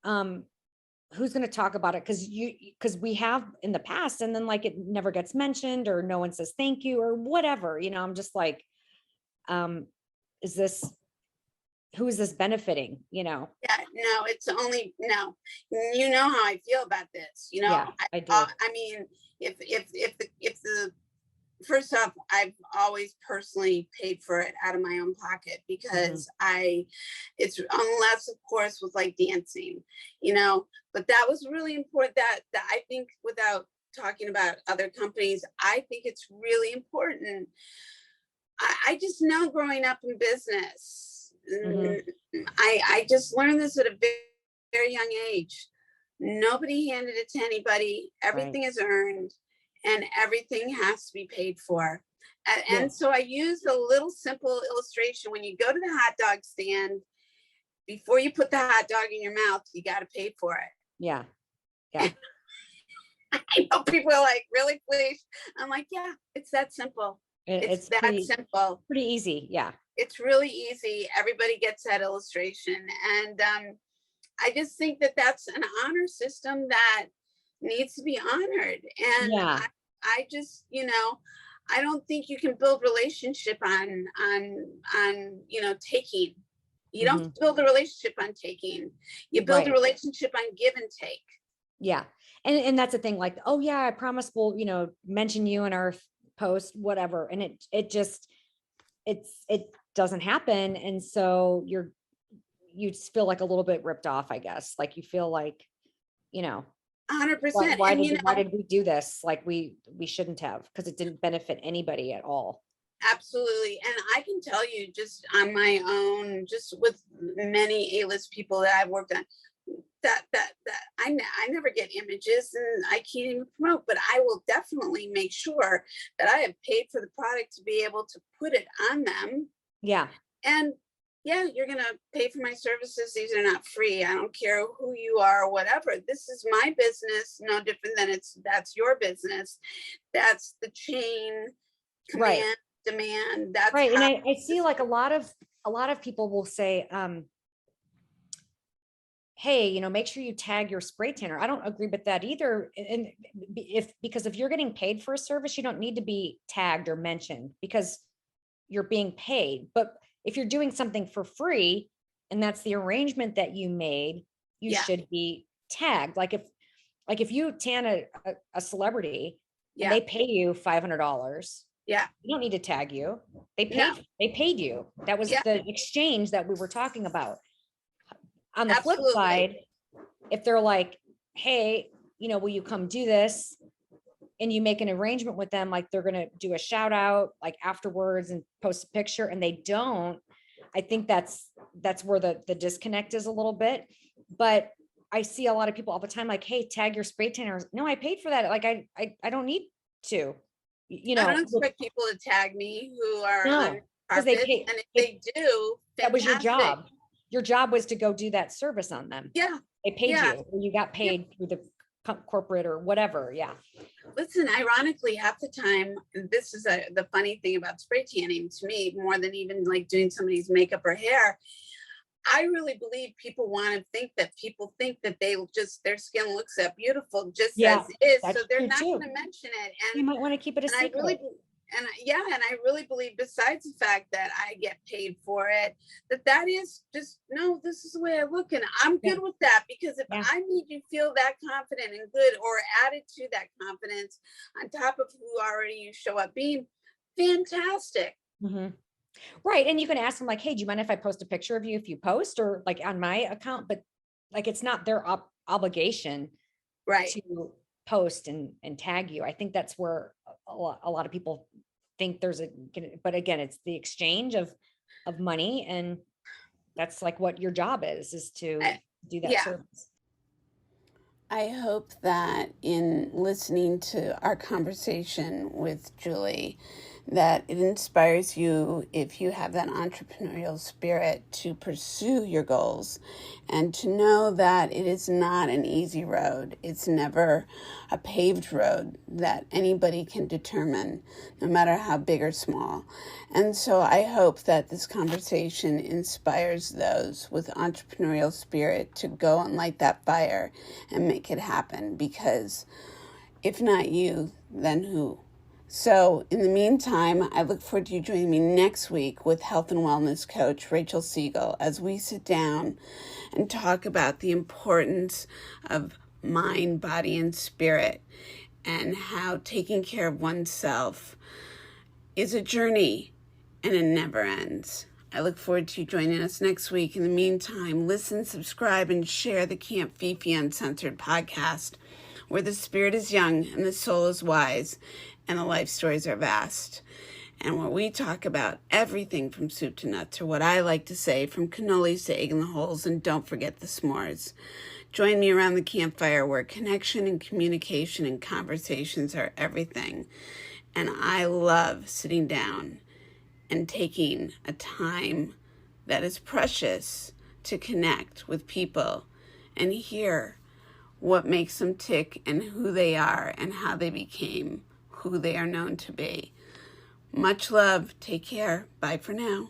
who's going to talk about it? Because we have in the past, and then like it never gets mentioned, or no one says thank you or whatever. I'm just like, who is this benefiting? Yeah, no, it's only, no, you know how I feel about this. Yeah, I do. I mean, if the first off, I've always personally paid for it out of my own pocket, because it's, unless of course with like dancing, but that was really important, that I think, without talking about other companies, I think it's really important. I just know, growing up in business, I just learned this at a very, very young age. Nobody handed it to anybody. Everything is earned. And everything has to be paid for. And so I used a little simple illustration. When you go to the hot dog stand, before you put the hot dog in your mouth, you got to pay for it. Yeah. I know people are like, "Really, please?" I'm like, yeah, it's that simple. It's that simple. Pretty easy. Yeah. It's really easy. Everybody gets that illustration. And I just think that that's an honor system that needs to be honored. And I just, I don't think you can build relationship on taking. You don't build a relationship on taking. You build a relationship on give and take. Yeah. And that's the thing, like, oh yeah, I promise we'll, mention you in our post, whatever. And it doesn't happen. And so you just feel like a little bit ripped off, I guess. Like you feel like, 100%. why did we do this? Like we shouldn't have, because it didn't benefit anybody at all. Absolutely. And I can tell you just on my own, just with many A-list people that I've worked on, that I never get images and I can't even promote, but I will definitely make sure that I have paid for the product to be able to put it on them. Yeah. And yeah, you're going to pay for my services. These are not free. I don't care who you are or whatever. This is my business. No different than that's your business. That's the chain command, demand. That's right. And I see like a lot of people will say, hey, make sure you tag your spray tanner. I don't agree with that either. And because if you're getting paid for a service, you don't need to be tagged or mentioned because you're being paid. But if you're doing something for free and that's the arrangement that you made, you should be tagged. Like if you tan a celebrity and they pay you $500, you don't need to tag you. They paid you. That was the exchange that we were talking about. On the flip side, if they're like, hey, will you come do this? And you make an arrangement with them, like they're going to do a shout out like afterwards and post a picture and they don't, I think that's where the disconnect is a little bit. But I see a lot of people all the time, like, hey, tag your spray tanners. No, I paid for that. Like I don't need to, I don't expect people to tag me who are on because carpet, and if they do, that was your job. Your job was to go do that service on them. Yeah. They paid you, or you got paid through the corporate or whatever. Yeah. Listen, ironically, half the time, this is the funny thing about spray tanning to me, more than even like doing somebody's makeup or hair. I really believe people want to think that their skin looks that beautiful just as is. So they're not going to mention it. And you might want to keep it a secret. And I really believe, besides the fact that I get paid for it, that is just, no, this is the way I look. And I'm good with that, because if I made you feel that confident and good, or added to that confidence on top of who already you show up being, fantastic. Mm-hmm. Right. And you can ask them like, hey, do you mind if I post a picture of you if you post, or like on my account? But like, it's not their obligation to post and tag you. I think that's where a lot of people think but again, it's the exchange of money, and that's like what your job is to do that service. I hope that in listening to our conversation with Julie, that it inspires you, if you have that entrepreneurial spirit, to pursue your goals and to know that it is not an easy road. It's never a paved road that anybody can determine, no matter how big or small. And so I hope that this conversation inspires those with entrepreneurial spirit to go and light that fire and make it happen, because if not you, then who? So in the meantime, I look forward to you joining me next week with health and wellness coach Rachel Siegel as we sit down and talk about the importance of mind, body, and spirit, and how taking care of oneself is a journey and it never ends. I look forward to you joining us next week. In the meantime, listen, subscribe, and share the Camp Fifi Uncensored podcast, where the spirit is young and the soul is wise and the life stories are vast, and where we talk about everything from soup to nuts, or what I like to say, from cannolis to egg in the holes, and don't forget the s'mores. Join me around the campfire, where connection and communication and conversations are everything. And I love sitting down and taking a time that is precious to connect with people and hear what makes them tick and who they are and how they became who they are known to be. Much love. Take care. Bye for now.